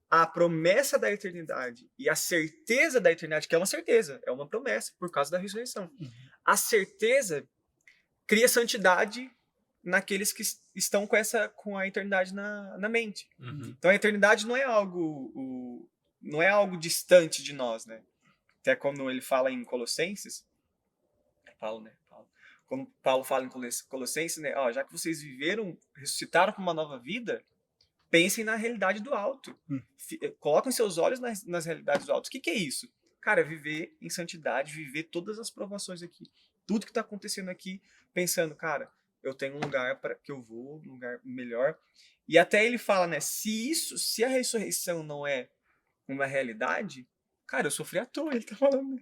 a promessa da eternidade e a certeza da eternidade, que é uma certeza, é uma promessa, por causa da ressurreição. A certeza cria santidade naqueles que estão com a eternidade na mente. Uhum. Então a eternidade não é algo distante de nós, né? Até como ele fala em Colossenses, quando Paulo fala em Colossenses, né? Ó, já que vocês ressuscitaram para uma nova vida, pensem na realidade do alto. Coloquem seus olhos nas realidades do alto. O que é isso? Cara, viver em santidade, viver todas as provações aqui. Tudo que está acontecendo aqui, pensando, cara, eu tenho um lugar para que eu vou, um lugar melhor. E até ele fala, né? Se a ressurreição não é uma realidade, cara, eu sofri à toa, ele tá falando.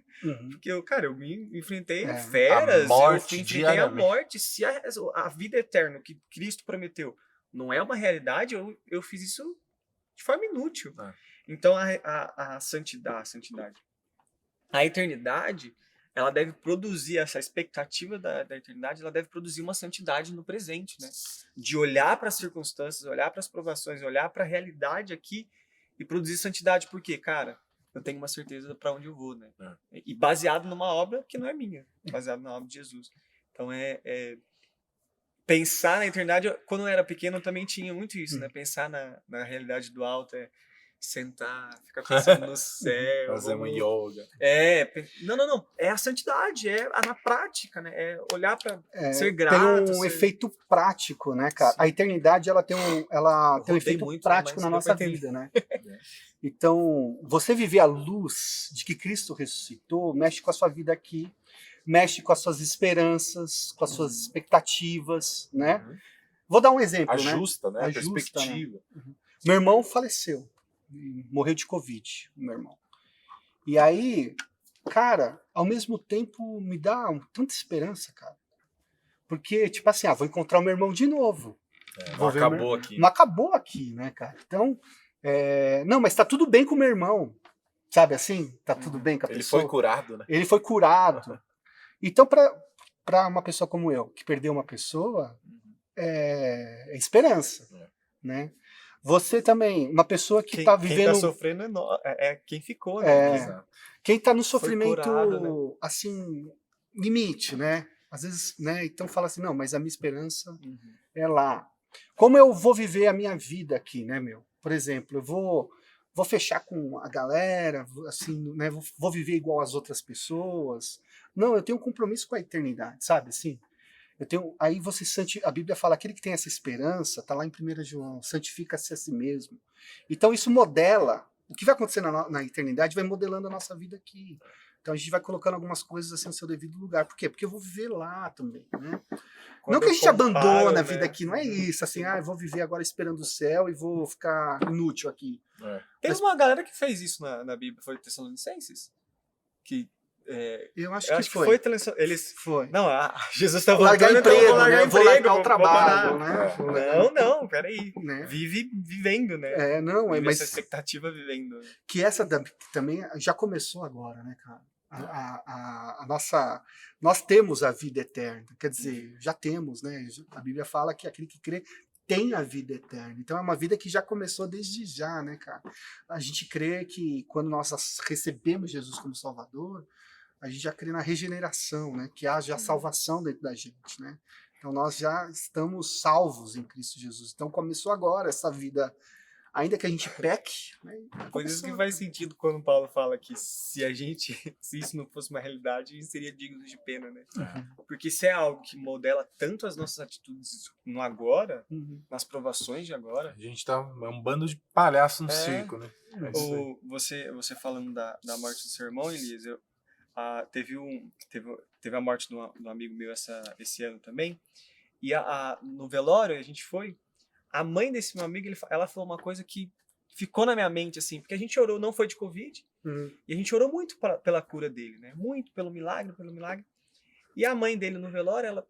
Porque eu me enfrentei a feras, A morte, eu enfrentei a diariamente. morte. Se a vida eterna que Cristo prometeu não é uma realidade, eu fiz isso de forma inútil. Então a santidade, a eternidade, ela deve produzir essa expectativa da eternidade, ela deve produzir uma santidade no presente, né? De olhar para as circunstâncias, olhar para as provações, olhar para a realidade aqui e produzir santidade. Por quê? Cara, eu tenho uma certeza para onde eu vou, né? E baseado numa obra que não é minha, baseado na obra de Jesus. Então pensar na eternidade, quando eu era pequeno eu também tinha muito isso, né? Pensar na realidade do alto, sentar, ficar pensando no céu. Fazer uma yoga. Não. É a santidade, na prática, né? É olhar para ser Tem grato. um efeito prático, né, cara? Sim. A eternidade, ela tem um rodei efeito muito, prático mas na deu nossa pra entender. vida, né? Então, você viver à luz de que Cristo ressuscitou, mexe com a sua vida aqui, mexe com as suas esperanças, com as suas expectativas, né? Vou dar um exemplo, Ajusta, né? A Ajusta, perspectiva. Meu irmão faleceu, morreu de Covid, meu irmão. E aí, cara, ao mesmo tempo me dá tanta esperança, cara. Porque, tipo assim, vou encontrar o meu irmão de novo. Não acabou aqui. Não acabou aqui, né, cara? Então, não, mas tá tudo bem com o meu irmão. Sabe assim? Tá tudo bem com a Ele pessoa. foi curado, né? Ele foi curado. Então, para uma pessoa como eu, que perdeu uma pessoa, é esperança, né? Você também, uma pessoa que tá vivendo... Quem tá sofrendo é quem ficou, né? Exato. Quem tá no sofrimento, curado, né? assim, limite, né? Às vezes, né? Então fala assim, não, mas a minha esperança é lá. Como eu vou viver a minha vida aqui, né, meu? Por exemplo, eu vou fechar com a galera, assim, né? Vou viver igual as outras pessoas. Não, eu tenho um compromisso com a eternidade, sabe, assim? Aí você a Bíblia fala, aquele que tem essa esperança, tá lá em 1 João, santifica-se a si mesmo. Então isso modela, o que vai acontecer na eternidade vai modelando a nossa vida aqui. Então a gente vai colocando algumas coisas assim no seu devido lugar. Por quê? Porque eu vou viver lá também, né? Não que a gente abandona a vida aqui, não é isso, assim, eu vou viver agora esperando o céu e vou ficar inútil aqui. Tem uma galera que fez isso na Bíblia, foi Tessalonicenses, que Eu acho Eu que acho que foi. foi transformado. Eles. Foi. Não, Jesus tá Largar voltando, então eu emprego, vou largar né? Vou emprego, largar o vou trabalho, parar. né? Vou largar- Não, peraí. né? Vive vivendo, né? Não, Vive mas essa expectativa vivendo. que essa também já começou agora, né, cara? A nossa, nós temos a vida eterna, quer dizer, já temos, né? A Bíblia fala que aquele que crê tem a vida eterna. Então é uma vida que já começou desde já, né, cara? A gente crê que quando nós recebemos Jesus como Salvador, a gente já crê na regeneração, né? Que haja a salvação dentro da gente, né? Então nós já estamos salvos em Cristo Jesus. Então começou agora essa vida, ainda que a gente peque, né? Por isso que Começou. faz sentido quando o Paulo fala que se isso não fosse uma realidade, a gente seria digno de pena, né? Porque se é algo que modela tanto as nossas atitudes no agora, Uhum. nas provações de agora. A gente tá. É um bando de palhaço no É. circo, né? É isso aí. Você falando da morte do seu irmão, Elias, teve a morte de um amigo meu esse ano também. E no velório a gente foi. A mãe desse meu amigo, ela falou uma coisa que ficou na minha mente, assim, porque a gente orou, não foi de Covid, Uhum. e a gente orou muito pela cura dele, né? Muito pelo milagre. E a mãe dele no velório, ela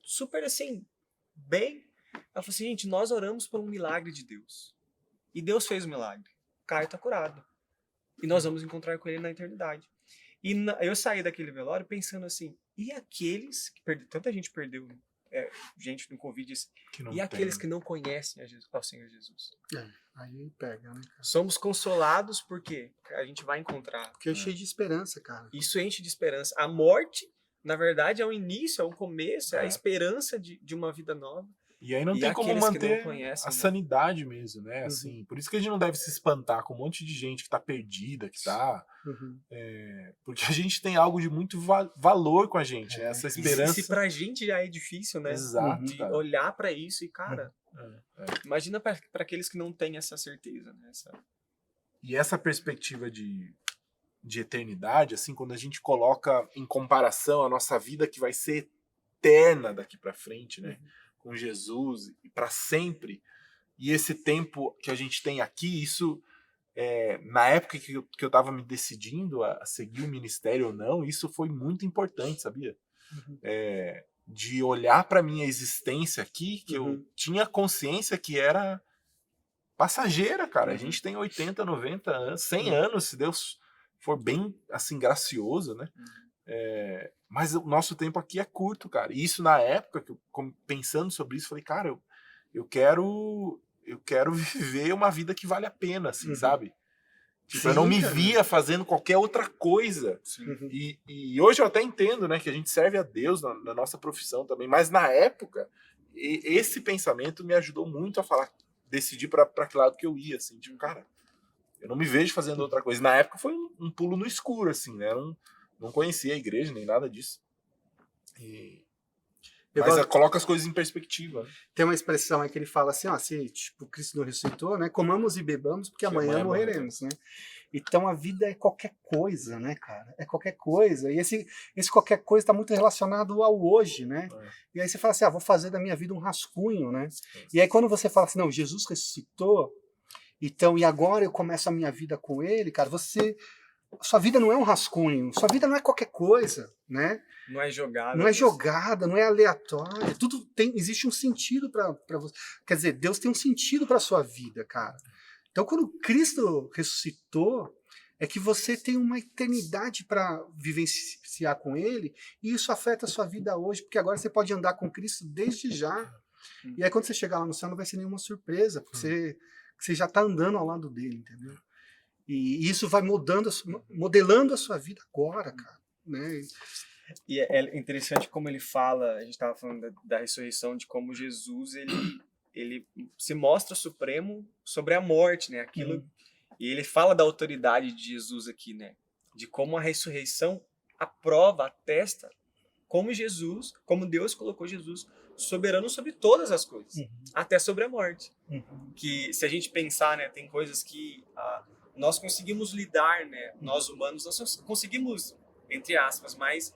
super assim, bem, ela falou assim, gente, nós oramos por um milagre de Deus. E Deus fez o milagre. O Caio tá curado. E nós vamos encontrar com ele na eternidade. E eu saí daquele velório pensando assim, e aqueles que tanta gente perdeu gente no Covid, Que não e aqueles tem. que não conhecem ao Senhor Jesus? Aí pega, né, cara? Somos consolados porque a gente vai encontrar. Porque eu cheio de esperança, cara. Isso enche de esperança. A morte, na verdade, é o início, é o começo, é a É. esperança de uma vida nova. E aí não E tem como aqueles que manter não conhecem, a né? sanidade mesmo, né? Assim, por isso que a gente não deve se espantar com um monte de gente que tá perdida, que tá. Uhum. Porque a gente tem algo de muito valor com a gente, né? Essa E esperança. se pra gente já é difícil, né? Exato, De cara. olhar pra isso e, cara, É. imagina pra aqueles que não têm essa certeza, né? E essa perspectiva de eternidade, assim, quando a gente coloca em comparação a nossa vida que vai ser eterna daqui pra frente, né? Com Jesus e para sempre. E esse tempo que a gente tem aqui, isso na época que eu tava me decidindo a seguir o ministério ou não, isso foi muito importante, sabia? De olhar para minha existência aqui, que eu tinha consciência que era passageira, cara. A gente tem 80, 90 anos, 100 anos, se Deus for bem, assim, gracioso, né? Mas o nosso tempo aqui é curto, cara. E isso na época, que eu, pensando sobre isso, falei, cara, eu quero viver uma vida que vale a pena, assim, sabe? Tipo, eu não me via fazendo qualquer outra coisa. E hoje eu até entendo, né, que a gente serve a Deus na nossa profissão também. Mas na época, esse pensamento me ajudou muito a falar, decidir para que lado que eu ia, assim. Tipo, cara, eu não me vejo fazendo outra coisa. Na época foi um pulo no escuro, assim, né? Não conhecia a igreja, nem nada disso. Mas coloca as coisas em perspectiva. Né? Tem uma expressão aí que ele fala assim, ó, se tipo, Cristo não ressuscitou, né? Comamos e bebamos, porque amanhã morreremos, né? Então a vida é qualquer coisa, né, cara? É qualquer coisa. E esse qualquer coisa está muito relacionado ao hoje, né? E aí você fala assim, vou fazer da minha vida um rascunho, né? E aí quando você fala assim, não, Jesus ressuscitou, então, e agora eu começo a minha vida com ele, cara, sua vida não é um rascunho, sua vida não é qualquer coisa, né? Não é jogada. Não é jogada, não é aleatória. Tudo existe um sentido para você. Quer dizer, Deus tem um sentido para sua vida, cara. Então, quando Cristo ressuscitou, é que você tem uma eternidade para vivenciar com Ele, e isso afeta a sua vida hoje, porque agora você pode andar com Cristo desde já. E aí, quando você chegar lá no céu, não vai ser nenhuma surpresa, porque você já está andando ao lado dele, entendeu? E isso vai modelando a sua vida agora, cara, né? E é interessante como ele fala, a gente estava falando da ressurreição, de como Jesus, ele se mostra supremo sobre a morte, né? Aquilo, e ele fala da autoridade de Jesus aqui, né? De como a ressurreição aprova, atesta como Jesus, como Deus colocou Jesus soberano sobre todas as coisas, até sobre a morte. Que se a gente pensar, né, tem coisas que nós conseguimos lidar, né? Nós humanos, nós conseguimos, entre aspas, mas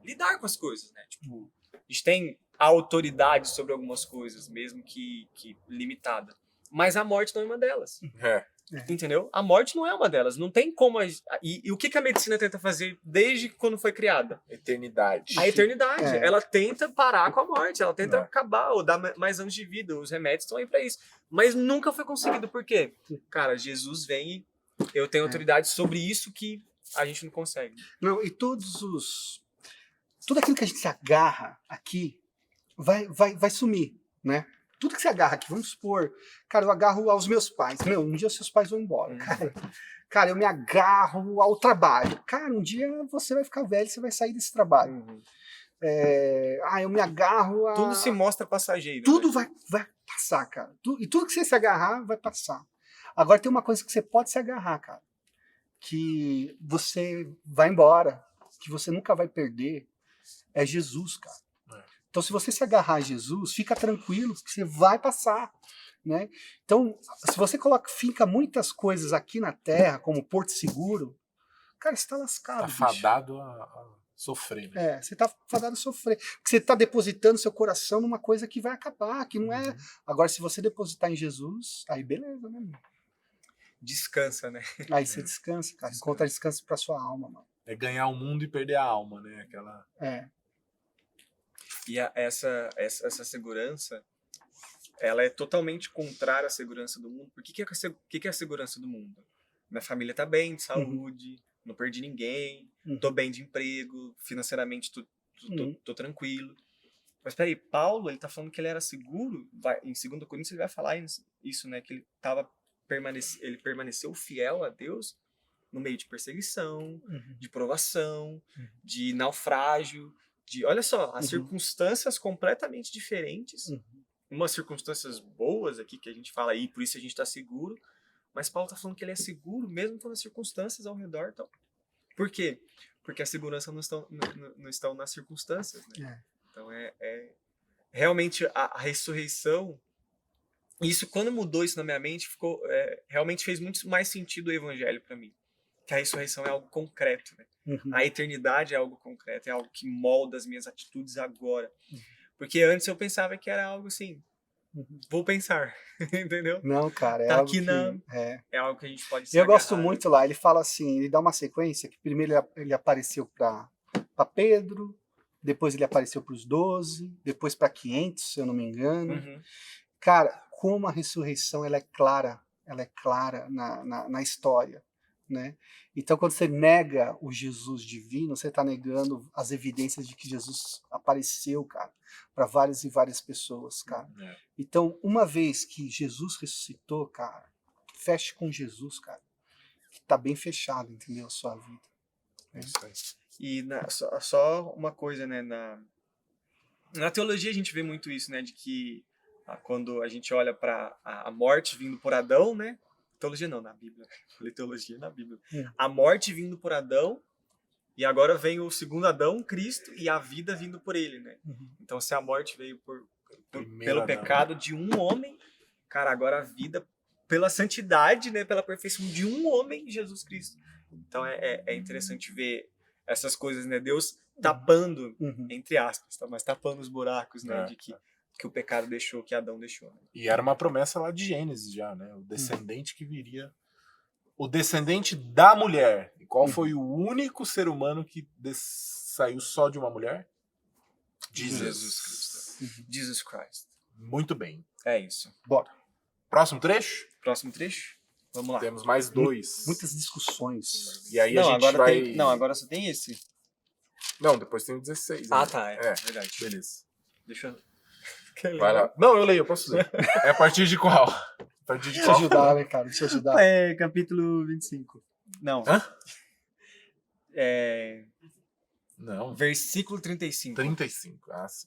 lidar com as coisas, né? Tipo, a gente tem autoridade sobre algumas coisas, mesmo que limitada. Mas a morte não é uma delas. Entendeu? A morte não é uma delas. Não tem como... E o que a medicina tenta fazer desde quando foi criada? Eternidade. A eternidade. É. Ela tenta parar com a morte, ela tenta É. acabar ou dar mais anos de vida. Os remédios estão aí pra isso. Mas nunca foi conseguido. Por quê? Cara, Jesus vem e eu tenho autoridade sobre isso que a gente não consegue. Não, e tudo aquilo que a gente se agarra aqui vai sumir, né? Tudo que você agarra aqui, vamos supor, cara, eu agarro aos meus pais. Meu, um dia os seus pais vão embora, cara. Cara, eu me agarro ao trabalho. Cara, um dia você vai ficar velho, você vai sair desse trabalho. Eu me agarro a... Tudo se mostra passageiro. Tudo né? vai passar, cara. E tudo que você se agarrar, vai passar. Agora tem uma coisa que você pode se agarrar, cara. Que você vai embora, que você nunca vai perder, é Jesus, cara. Então, se você se agarrar a Jesus, fica tranquilo, que você vai passar, né? Então, se você fica muitas coisas aqui na Terra, como Porto Seguro, cara, você tá lascado, Tá bicho. fadado a sofrer. Né? Você tá fadado a sofrer. Porque você tá depositando seu coração numa coisa que vai acabar, que não é... Agora, se você depositar em Jesus, aí beleza, né, meu? Descansa, né? Aí você descansa, cara. Encontra descanso pra sua alma, mano. É ganhar o mundo e perder a alma, né? Aquela... E essa segurança, ela é totalmente contrária à segurança do mundo. Por que é a segurança do mundo? Minha família tá bem, de saúde, não perdi ninguém, tô bem de emprego, financeiramente tô tranquilo. Mas peraí, Paulo, ele tá falando que ele era seguro, em 2 Coríntios ele vai falar isso, né? Que ele permaneceu fiel a Deus no meio de perseguição, de provação, de naufrágio, olha só, as circunstâncias completamente diferentes, umas circunstâncias boas aqui que a gente fala aí, por isso a gente está seguro, mas Paulo está falando que ele é seguro mesmo quando as circunstâncias ao redor estão. Por quê? Porque a segurança não estão nas circunstâncias, né? Então realmente a ressurreição, isso quando mudou isso na minha mente, realmente fez muito mais sentido o evangelho para mim, que a ressurreição é algo concreto, né? A eternidade é algo concreto, é algo que molda as minhas atitudes agora. Porque antes eu pensava que era algo assim, vou pensar, entendeu? Não, cara, é Tá algo aqui que... É algo que a gente pode se Eu gosto agarrar, muito lá, ele fala assim, ele dá uma sequência, que primeiro ele apareceu para Pedro, depois ele apareceu para os 12, depois para 500, se eu não me engano. Cara, como a ressurreição ela é clara na história, né? Então, quando você nega o Jesus divino, você está negando as evidências de que Jesus apareceu, cara, para várias e várias pessoas, cara. Então, uma vez que Jesus ressuscitou, cara, feche com Jesus, cara, que tá bem fechado, entendeu? A sua vida. É isso aí. E só uma coisa, né? Na teologia a gente vê muito isso, né? De que quando a gente olha para a morte vindo por Adão, né? Teologia não, na Bíblia. Falei teologia na Bíblia. A morte vindo por Adão, e agora vem o segundo Adão, Cristo, e a vida vindo por ele, né? Então, se a morte veio pelo Adão. pecado de um homem, cara, agora a vida pela santidade, né? Pela perfeição de um homem, Jesus Cristo. Então, é interessante ver essas coisas, né? Deus tapando, entre aspas, mas tapando os buracos, né? De que o pecado deixou, que Adão deixou. Né? E era uma promessa lá de Gênesis já, né? O descendente que viria. O descendente da mulher. E qual foi o único ser humano que saiu só de uma mulher? Jesus Cristo. Jesus Christ. Muito bem. É isso. Bora. Próximo trecho? Próximo trecho? Vamos lá. Temos mais 2. Muitas discussões. E aí não, a gente agora vai... não, agora só tem esse. Não, depois tem o 16. Ah, né? tá. É verdade. Beleza. Deixa eu... Vai lá. Não, eu leio, eu posso ler. É a partir de qual? A partir de Deixa eu qual? ajudar, né, cara? Deixa eu ajudar. É, capítulo 25. Não. Hã? Não. Versículo 35. 35. Ah, sim.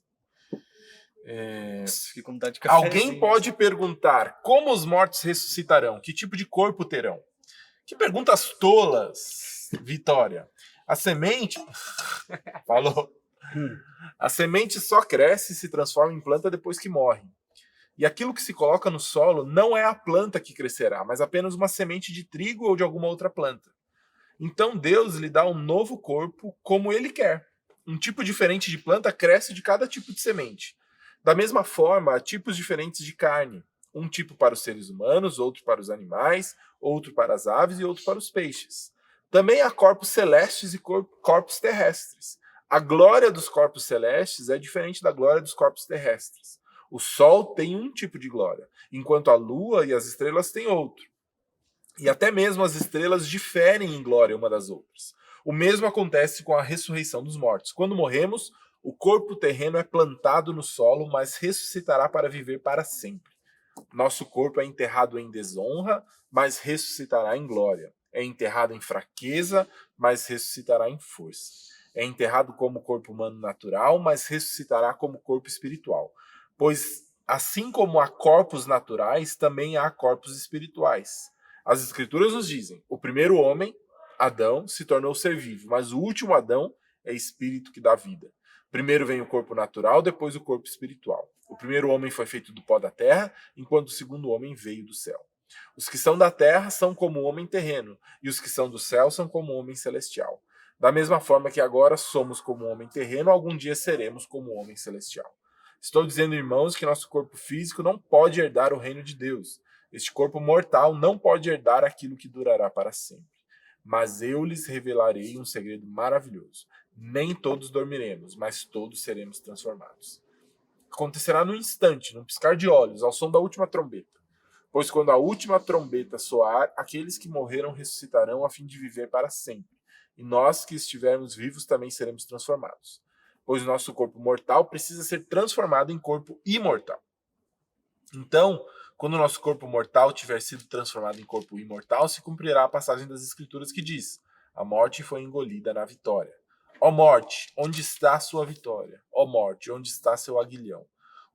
Fiquei com vontade de café. Alguém pode perguntar como os mortos ressuscitarão? Que tipo de corpo terão? Que perguntas tolas, Vitória. A semente... Falou. A semente só cresce e se transforma em planta depois que morre. E aquilo que se coloca no solo não é a planta que crescerá, mas apenas uma semente de trigo ou de alguma outra planta. Então Deus lhe dá um novo corpo como ele quer. Um tipo diferente de planta cresce de cada tipo de semente. Da mesma forma, há tipos diferentes de carne. Um tipo para os seres humanos, outro para os animais, outro para as aves e outro para os peixes. Também há corpos celestes e corpos terrestres. A glória dos corpos celestes é diferente da glória dos corpos terrestres. O Sol tem um tipo de glória, enquanto a Lua e as estrelas têm outro. E até mesmo as estrelas diferem em glória uma das outras. O mesmo acontece com a ressurreição dos mortos. Quando morremos, o corpo terreno é plantado no solo, mas ressuscitará para viver para sempre. Nosso corpo é enterrado em desonra, mas ressuscitará em glória. É enterrado em fraqueza, mas ressuscitará em força. É enterrado como corpo humano natural, mas ressuscitará como corpo espiritual. Pois, assim como há corpos naturais, também há corpos espirituais. As Escrituras nos dizem: o primeiro homem, Adão, se tornou ser vivo, mas o último Adão é espírito que dá vida. Primeiro vem o corpo natural, depois o corpo espiritual. O primeiro homem foi feito do pó da terra, enquanto o segundo homem veio do céu. Os que são da terra são como o homem terreno, e os que são do céu são como o homem celestial. Da mesma forma que agora somos como o homem terreno, algum dia seremos como o homem celestial. Estou dizendo, irmãos, que nosso corpo físico não pode herdar o reino de Deus. Este corpo mortal não pode herdar aquilo que durará para sempre. Mas eu lhes revelarei um segredo maravilhoso. Nem todos dormiremos, mas todos seremos transformados. Acontecerá num instante, num piscar de olhos, ao som da última trombeta. Pois quando a última trombeta soar, aqueles que morreram ressuscitarão a fim de viver para sempre. E nós que estivermos vivos também seremos transformados. Pois o nosso corpo mortal precisa ser transformado em corpo imortal. Então, quando o nosso corpo mortal tiver sido transformado em corpo imortal, se cumprirá a passagem das Escrituras que diz: a morte foi engolida na vitória. Ó morte, onde está a sua vitória? Ó morte, onde está seu aguilhão?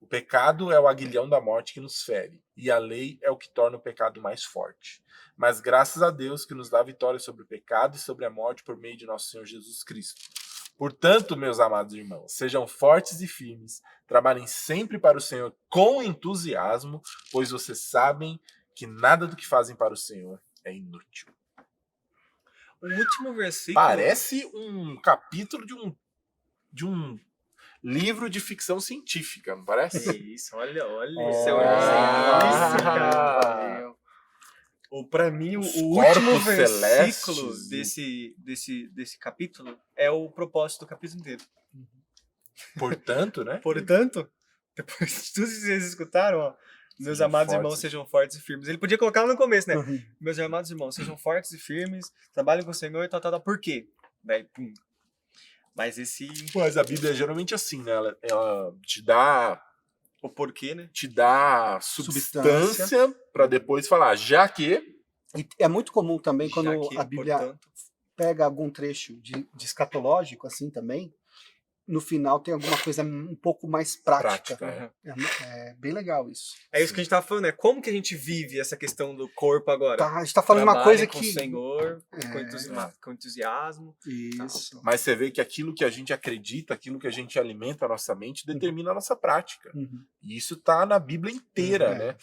O pecado é o aguilhão da morte que nos fere, e a lei é o que torna o pecado mais forte. Mas graças a Deus que nos dá vitória sobre o pecado e sobre a morte por meio de nosso Senhor Jesus Cristo. Portanto, meus amados irmãos, sejam fortes e firmes, trabalhem sempre para o Senhor com entusiasmo, pois vocês sabem que nada do que fazem para o Senhor é inútil. O último versículo. Parece um capítulo de um livro de ficção científica, não parece? Isso, olha. Ah, Isso, cara. Valeu. Pra mim, Os o último corpos versículo celestes desse capítulo é o propósito do capítulo inteiro. Portanto, né? Portanto, depois de tudo que vocês escutaram, ó, meus Sejam amados fortes. irmãos, sejam fortes e firmes. Ele podia colocar lá no começo, né? Uhum. Meus amados irmãos, sejam fortes e firmes, trabalhem com o Senhor e tal. Por quê? Daí, pum. Mas esse... Mas a Bíblia é geralmente assim, né? Ela te dá O porquê, né? substância para depois falar, já que... E é muito comum também quando Já que, a Bíblia portanto, pega algum trecho de escatológico, assim também, no final tem alguma coisa um pouco mais prática. Prática, É bem legal isso. é isso que a gente tava falando, né? Como que a gente vive essa questão do corpo agora? Tá, a gente tá falando uma Trabalhem coisa com que... o Senhor, É. com entusiasmo. Isso. Mas você vê que aquilo que a gente acredita, aquilo que a gente alimenta a nossa mente, determina a nossa prática. Uhum. E isso tá na Bíblia inteira, É. né?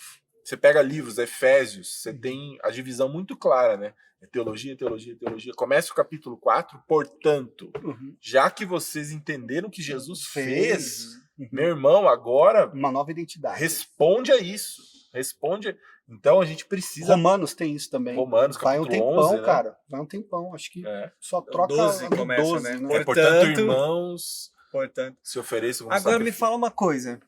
Você pega livros, Efésios, você tem a divisão muito clara, né? É teologia, teologia, teologia. Começa o capítulo 4, portanto, Uhum. já que vocês entenderam o que Jesus fez, Uhum. meu irmão, agora Uma nova identidade. responde a isso. Responde. Então a gente precisa... Romanos tem isso também. Romanos, Vai um capítulo tempão, 11, né? cara. Vai um tempão. Acho que É. só troca 12 no começa, 12, né? né? Portanto, Portanto, irmãos, Portanto. se ofereçam como Agora me sacrifício. fala uma coisa.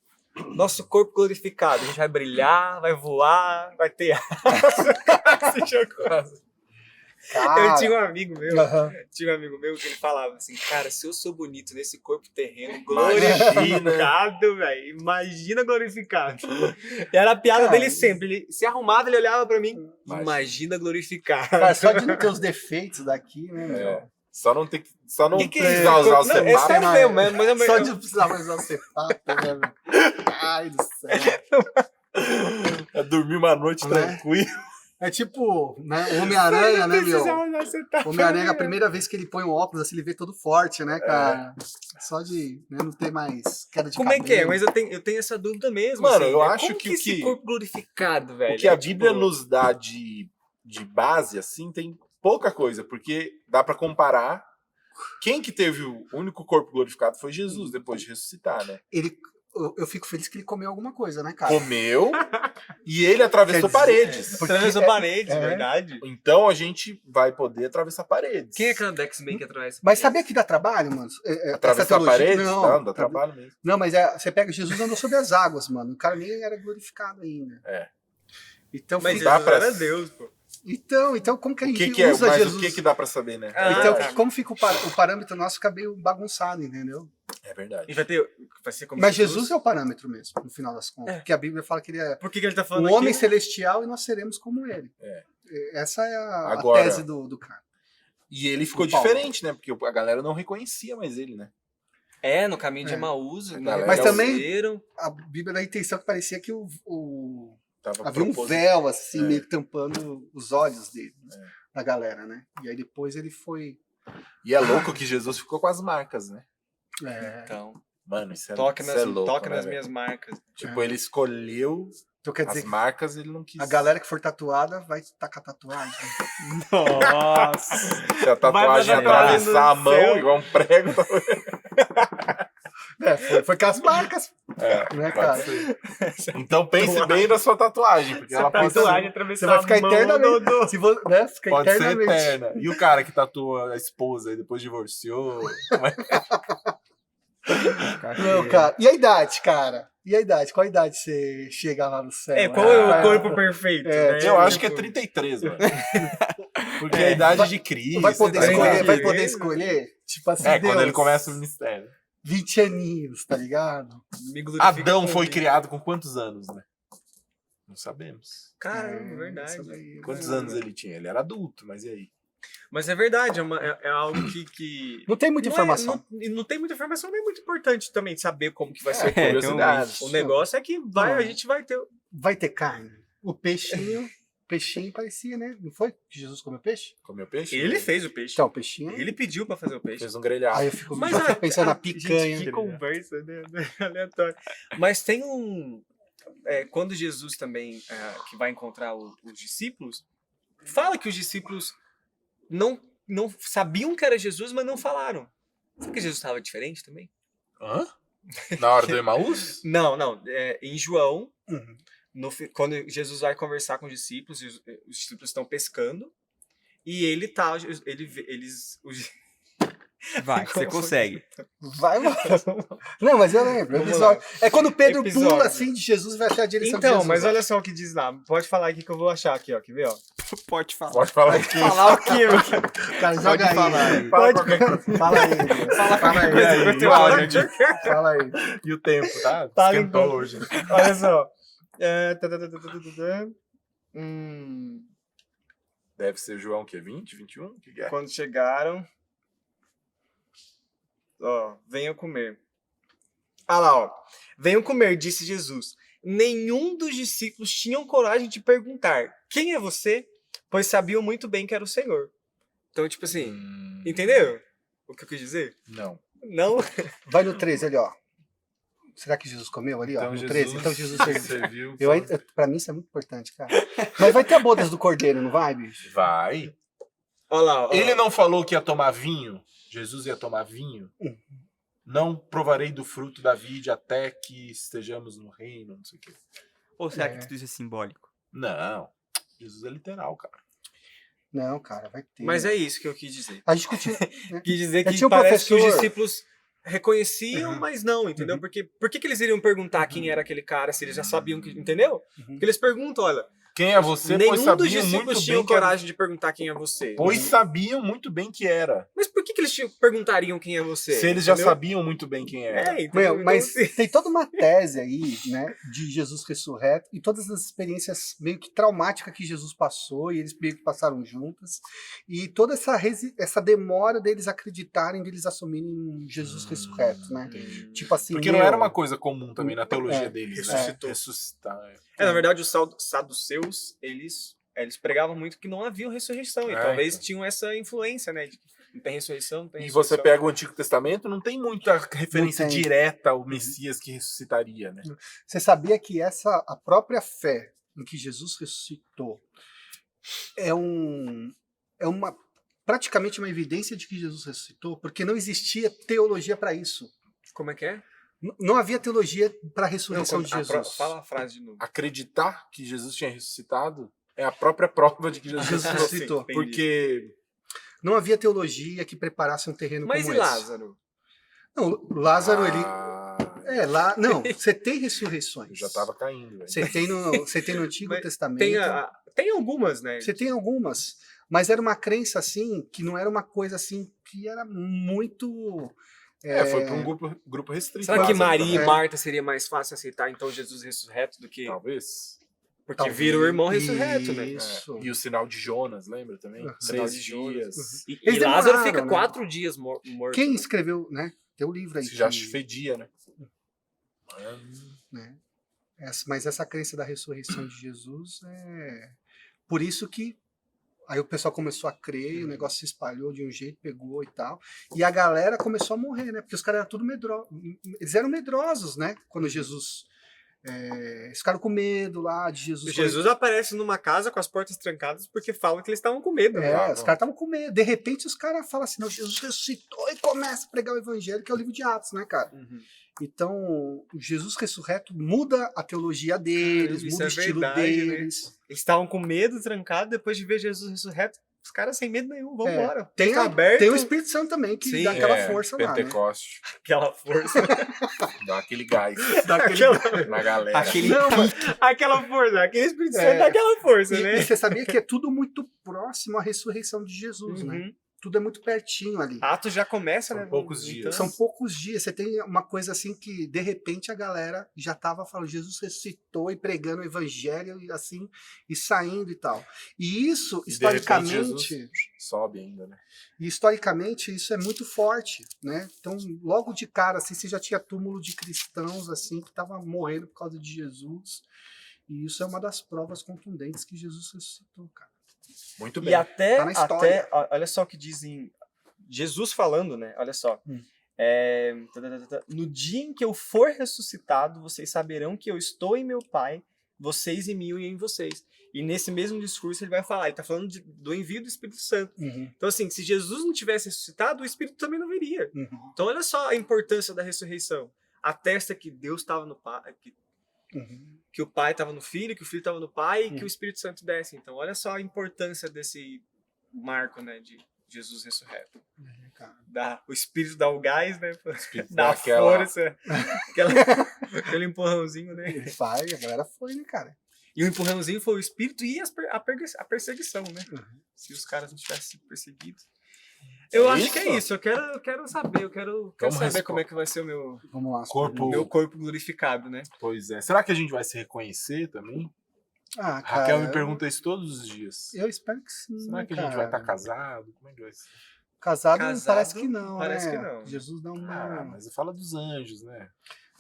Nosso corpo glorificado, a gente vai brilhar, vai voar, vai ter asa. Você jogou. Cara, Eu tinha um amigo meu, aham. que ele falava assim, cara, se eu sou bonito nesse corpo terreno, Imagina. glorificado, velho, imagina glorificado. E era a piada Cara, dele sempre, ele se arrumava, ele olhava pra mim, Imagina. imagina glorificado. Cara, só de não ter os defeitos daqui, né, meu? É. Só não Que é precisar isso? usar o Não, é CPAP. sério mesmo, mas Só de não precisar mais usar o CPAP, né, meu? Ai do céu. É dormir uma noite Né? tranquila. É tipo, né, o Homem-Aranha, né, meu? Tá O Homem-Aranha, a primeira vez que ele põe o óculos, assim, ele vê todo forte, né, cara? Só de não ter mais queda de Como é que é? cabelo. Mas eu tenho essa dúvida mesmo. Mano, assim, eu né? acho Como que que o que- esse corpo glorificado, velho. O que a é, Bíblia tipo, nos dá de base, assim, tem pouca coisa, porque dá pra comparar. Quem que teve o único corpo glorificado foi Jesus, depois de ressuscitar, né? Eu fico feliz que ele comeu alguma coisa, né, cara? Comeu, E ele atravessou Quer dizer, paredes. porque Atravessou é- paredes, é. verdade. Então a gente vai poder atravessar paredes. Quem é aquela do X-Men que atravessa? Mas sabia que dá trabalho, mano? Essa Atravessar teologia- paredes? Não, Dá trabalho mesmo. Não, mas você pega Jesus andou sobre as águas, mano. O cara nem era glorificado ainda. É. Então, Mas dá Jesus pra- era Deus, pô. então como que a O gente que é? usa Mas Jesus? o que dá pra saber, né? Ah, Então, tá. como fica o parâmetro nosso fica meio bagunçado, entendeu? É verdade. E vai ser como Mas Jesus é o parâmetro mesmo, no final das contas. É. Porque a Bíblia fala que ele é Por que ele tá o falando homem aqui? celestial e nós seremos como ele. É. Essa é a Agora- tese do cara. E ele ficou O Paulo. diferente, né? Porque a galera não reconhecia mais ele, né? É, no caminho de É. Emaús. Galera, Mas também- reconheceram. A Bíblia dá a intenção que parecia que Tava havia um proposto. véu, assim, É. meio que tampando os olhos dele, da galera, né? E aí depois ele foi... E é louco que Jesus ficou com as marcas, né? Então, Mano, isso é, toca isso nas, é louco, toca né, nas velho? minhas marcas. Tipo, ele escolheu Então quer as dizer que marcas, ele não quis. a galera que for tatuada vai tacar tatuagem. Nossa. Se a tatuagem Vai pra atravessar a no mão, céu. igual um prego. Foi com as marcas, É, né, pode cara? ser. Então pense bem na sua tatuagem, porque ela pode Tatuagem ser, atravessar Você vai ficar a mão eternamente. do- Se você, né? Fica pode ser eternamente. eterna. E o cara que tatua a esposa e depois divorciou? Não, cara. E a idade, cara? E a idade? Qual a idade você chega lá no céu? É, qual é o Ah, corpo perfeito? é, né? Eu acho que é Tipo, 33, mano. Porque é a idade vai- de Cristo. Vai poder tá escolher, ligado? vai poder escolher? Tipo assim, É, quando Deus, ele começa o ministério. 20 aninhos, tá ligado? me glorifica Adão com foi vida. criado com quantos anos, né? Não sabemos. Caramba, verdade. isso daí, Quantos né? anos ele tinha? Ele era adulto, mas e aí? Mas é verdade, é algo que Não tem muita não informação. não tem muita informação, não é muito importante também saber como que vai ser o corpo. Curiosidade. O negócio é que a gente vai ter. Vai ter carne. O peixinho parecia, né? Não foi que Jesus comeu peixe? Comeu peixe? Ele fez o peixe. Então, o peixinho. Ele pediu pra fazer o peixe. Fez um grelhado. Aí eu fico, Mas já a- fico pensando na a- picanha. Gente, que conversa, né? Aleatório. Mas tem um. Quando Jesus também que vai encontrar os discípulos, fala que os discípulos não sabiam que era Jesus, mas não falaram. Sabe que Jesus estava diferente também? Hã? Na hora do Emaús? Não. Em João, Uhum. quando Jesus vai conversar com os discípulos discípulos estão pescando, e ele tá. Vai, você consegue. Vai, mano. Não, mas eu lembro. Vamos Episódio. É quando Pedro Episódio. pula assim de Jesus e vai até a direção de Então, Jesus. mas olha só o que diz lá. Pode falar aqui que eu vou achar aqui, ó. Quer ver, ó? Pode falar. Pode falar aqui. Falar o quê, meu? Cara, joga aí. Fala Pode. qualquer coisa. Fala aí. Deus. Fala aí, coisa, e o áudio Fala aí. E o tempo, tá? Fala Esquentou então. hoje. Olha só. Deve ser João, o quê? 20, 21? O que que é? Quando chegaram. Ó, venham comer. Ah lá, ó. Venham comer, disse Jesus. Nenhum dos discípulos tinham coragem de perguntar: quem é você? Pois sabiam muito bem que era o Senhor. Então, tipo assim, entendeu o que eu quis dizer? Não. Não. Vai no 13 ali, ó. Será que Jesus comeu ali, ó? Então No Jesus, 13? Então Jesus serviu. serviu. Pra mim isso é muito importante, cara. Mas vai ter a bodas do cordeiro, não vai, bicho? Vai. Olha lá, ó. Ele não falou que ia tomar vinho? Jesus ia tomar vinho? Não provarei do fruto da vide até que estejamos no reino, não sei o quê. Ou será que tudo isso é simbólico? Não. Jesus é literal, cara. Não, cara, vai ter. Mas é isso que eu quis dizer. A gente continua. Quis dizer Eu que tinha um parece que os professor- discípulos reconheciam, mas não, entendeu? Porque por que eles iriam perguntar quem era aquele cara se eles já sabiam que, entendeu? Porque eles perguntam, olha, Quem é você? Pois nenhum dos sabiam discípulos muito tinham bem que era. coragem de perguntar quem é você. Pois sabiam muito bem que era. Mas por que eles perguntariam quem é você? Se eles já entendeu? sabiam muito bem quem era. É, entendeu? Meu, Então, mas assim, tem toda uma tese aí, né, de Jesus ressurreto e todas as experiências meio que traumáticas que Jesus passou e eles meio que passaram juntas e toda essa demora deles acreditarem, deles assumirem um Jesus ressurreto, né? Tipo assim, Porque não meu, era uma coisa comum também na teologia É, deles, ressuscitou. né? Ressuscitar. na verdade, os saduceus, eles pregavam muito que não havia ressurreição. E talvez então. tinham essa influência, né? De que não tem ressurreição, não tem E ressurreição. você pega o Antigo Testamento, não tem muita referência Não tem. direta ao Messias que ressuscitaria, né? Você sabia que a própria fé em que Jesus ressuscitou é uma praticamente uma evidência de que Jesus ressuscitou, porque não existia teologia para isso. Como é que é? Não havia teologia para a Não, ressurreição de Jesus. fala a frase de novo. Acreditar que Jesus tinha ressuscitado é a própria prova de que Jesus Jesus ressuscitou. ressuscitou. Entendi. Porque Não havia teologia que preparasse um terreno Mas como e esse. Lázaro? Não, Lázaro, ele... ele Não, você tem ressurreições. eu já tava caindo, velho. Você tem no Antigo Mas Testamento. Tem algumas, né? Você tem algumas, mas era uma crença assim, que não era uma coisa assim, que era muito... Foi para um grupo restrito. Será que Lázaro Maria também. e Marta seria mais fácil aceitar, então, Jesus ressurreto do que... Talvez. Porque Talvez. vira o irmão ressurreto, né? Isso. E o sinal de Jonas, lembra também? Uhum. 13 Sinal de dias. E Eles Lázaro demoraram, fica né? 4 dias morto. Quem escreveu, né? Tem um livro aí. Se já que- fedia, né? né? Mas essa crença da ressurreição de Jesus é por isso que aí o pessoal começou a crer, o negócio se espalhou de um jeito, pegou e tal, e a galera começou a morrer, né? Porque os caras eram tudo medrosos, eles eram medrosos, né? Quando Jesus eles ficaram com medo lá de Jesus. Jesus aparece numa casa com as portas trancadas porque fala que eles estavam com medo. né? Os caras estavam com medo. De repente os caras falam assim, não, Jesus ressuscitou e começa a pregar o evangelho, que é o livro de Atos, né, cara? Uhum. Então, o Jesus ressurreto muda a teologia deles, Caramba, isso muda o é estilo verdade, né? deles. Eles estavam com medo, trancado, depois de ver Jesus ressurreto, os caras sem medo nenhum, vamos embora. Tem, Tá aberto, tem o Espírito Santo também, que Sim, dá aquela força lá, né? Pentecoste. aquela força. Dá aquele gás Dá aquele- na galera. Aquele Não, mas- aquela força, aquele Espírito Santo É. dá aquela força, e né? você sabia que é tudo muito próximo à ressurreição de Jesus, né? Uhum. Tudo é muito pertinho ali. Atos já começa, São né? poucos dias. São poucos dias. Você tem uma coisa assim que, de repente, a galera já estava falando, Jesus ressuscitou e pregando o evangelho e assim, e saindo e tal. E isso, E, de repente, historicamente, Sobe ainda, né? isso é muito forte, né? Então, logo de cara, assim, você já tinha túmulo de cristãos, assim, que estavam morrendo por causa de Jesus. E isso é uma das provas contundentes que Jesus ressuscitou, cara. Muito E bem. Tá na história. olha só o que dizem, Jesus falando, né? Olha só. No dia em que eu for ressuscitado, vocês saberão que eu estou em meu Pai, vocês em mim e em vocês. E nesse mesmo discurso ele vai falar, ele tá falando do envio do Espírito Santo. Uhum, Então assim, se Jesus não tivesse ressuscitado, o Espírito também não viria. uhum, Então olha só a importância da ressurreição. Atesta que Deus estava no Pai, uhum. que o Pai estava no Filho, que o Filho estava no Pai e que Uhum. o Espírito Santo desce. Então olha só a importância desse marco, né, de Jesus ressurreto. Cara. O Espírito dá o gás, né? Espírito Dá daquela- força. Aquele empurrãozinho, né? Ele vai, a galera foi, né, cara? E o empurrãozinho foi o Espírito e a perseguição, né? Uhum. Se os caras não tivessem sido perseguidos. Eu É acho que é isso? isso. Eu quero saber. Eu quero Vamos saber responder. como é que vai ser o Vamos lá. Corpo- meu corpo glorificado, né? Pois é. Será que a gente vai se reconhecer também? Ah, cara, Raquel me pergunta isso todos os dias. Eu espero que sim. Será que a cara. gente vai estar casado? Como é que vai ser? Casado, Casado, parece que não, parece né? que não. Jesus não. Mas fala dos anjos, né?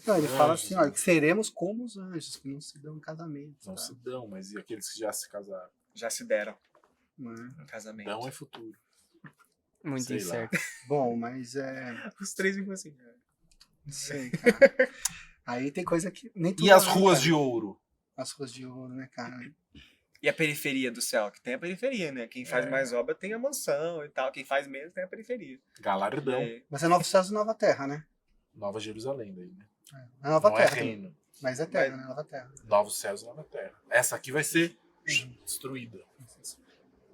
Não, ele fala anjos, assim, né? olha, que seremos como os anjos, que não se dão em casamento. Não tá? se dão, mas e aqueles que já se casaram? Já se deram Né? no casamento. Dão é futuro. Muito Sei lá. incerto. Bom, mas Os três ficam assim. não sei, cara. Aí tem coisa que nem tudo E as é, ruas cara. de ouro? As ruas de ouro, né, cara? E a periferia do céu? Que tem a periferia, né? Quem faz mais obra tem a mansão e tal. Quem faz menos tem a periferia. Galardão. É, Mas é Novos Céus e Nova Terra, né? Nova Jerusalém daí, né? É Nova Não Terra. é também. reino. Mas é terra, né? Nova Terra. Novos céus e nova terra. Essa aqui vai ser destruída.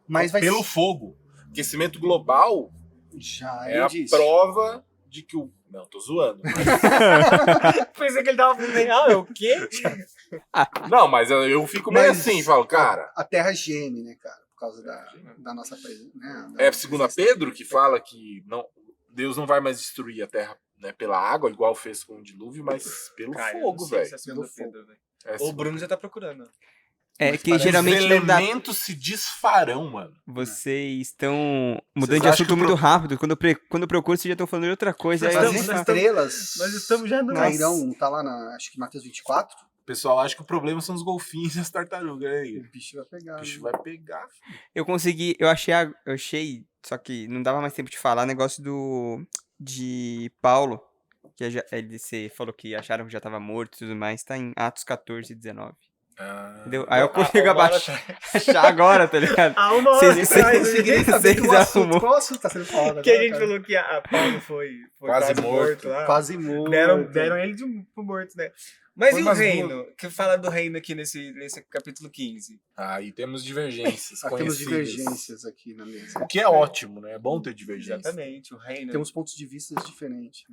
Mas vai Pelo fogo. Aquecimento global Já é ele a disse. prova de que o... Não, tô zoando. Pensei que ele tava falando, é o quê? Não, mas eu fico meio Mas- assim, falo, cara... A Terra geme, né, cara? Por causa da nossa presença. Né? É segundo Pedro que fala que não, Deus não vai mais destruir a terra, né, pela água, igual fez com o dilúvio, mas pelo Cara, eu fogo, não sei velho. se é segunda Pelo fogo. Pedro, velho. É O Bruno já tá procurando. É Mas que parece- geralmente Os não dá. elementos se desfarão, mano. Vocês estão mudando Vocês de acham assunto que o muito rápido. Quando eu procuro, vocês já estão falando de outra coisa. Nós aí eu As estamos- nem nós falo. estrelas Nós estamos já no... cairão, tá lá na, acho que Mateus 24. O pessoal acha que o problema são os golfinhos e as tartarugas. Aí, O bicho vai pegar. o bicho né? vai pegar. Filho. Eu consegui, eu achei, só que não dava mais tempo de falar, negócio de Paulo, que você falou que acharam que já estava morto e tudo mais, tá em Atos 14, 19. Entendeu? Aí eu Há consigo uma hora abaixar agora, tá ligado? Há uma hora Vocês- atrás, vocês- Queria saber que o vocês assunto, arrumou. qual assunto tá sendo falado que a agora, gente cara? falou que a Paulo foi Quase quase morto lá. Quase morto. Deram ele pro morto, né? Mas Foi e o umas reino? Que fala do reino aqui nesse capítulo 15? Aí temos divergências Temos conhecidas. divergências aqui na mesa. O que é ótimo, né? É bom ter divergência. Exatamente, o reino. Temos pontos de vista diferentes.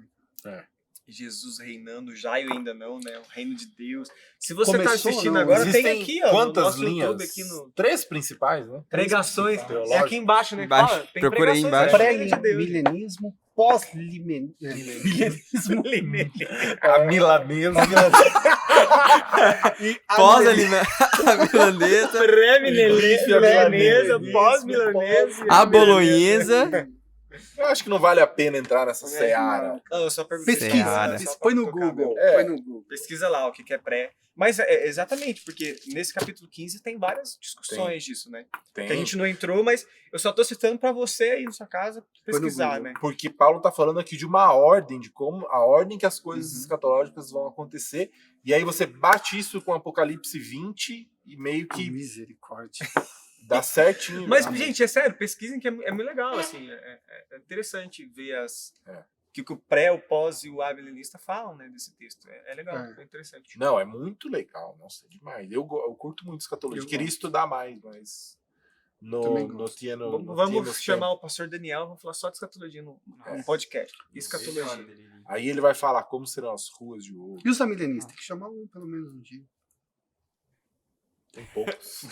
Né? Jesus reinando, já e ainda não, né? O reino de Deus. Se você tá Começou, assistindo não? agora, Existem tem aqui, ó. quantas no nosso linhas? YouTube aqui no... 3 principais, né? Pregações. Teológico. É aqui embaixo, né? Embaixo. Fala, tem Procura aí pregações, embaixo. é o reino de Deus. Pré-milenismo, pós-milenismo. A milanesa. E A milanesa, Pré-milanesa, pós-milanesa. a bolonhesa. Eu acho que não vale a pena entrar nessa seara. Não, eu só perguntei. Seara. Pesquisa, põe no Google. É. Põe no Google. Pesquisa lá o que é pré. Mas exatamente, porque nesse capítulo 15 tem várias discussões disso, né? Tem. Que a gente não entrou, mas eu só tô citando pra você aí na sua casa pesquisar, Google. né? Porque Paulo tá falando aqui de uma ordem, de como a ordem que as coisas escatológicas vão acontecer. E aí você bate isso com Apocalipse 20 e meio que Misericórdia. dá certinho. Mas, né? gente, é sério, pesquisem que é muito legal, assim. É interessante ver que o pré, o pós e o abilista falam, né, desse texto. É legal, é interessante. Não, é muito legal. Nossa, é demais. Eu curto muito escatologia. Eu Queria gosto. estudar mais, mas Também no gosto. Vamos chamar o pastor Daniel, vamos falar só de escatologia no podcast. Escatologia. Aí ele vai falar como serão as ruas de ouro. E os amilenistas? Tem que chamar um pelo menos um dia. Tem poucos.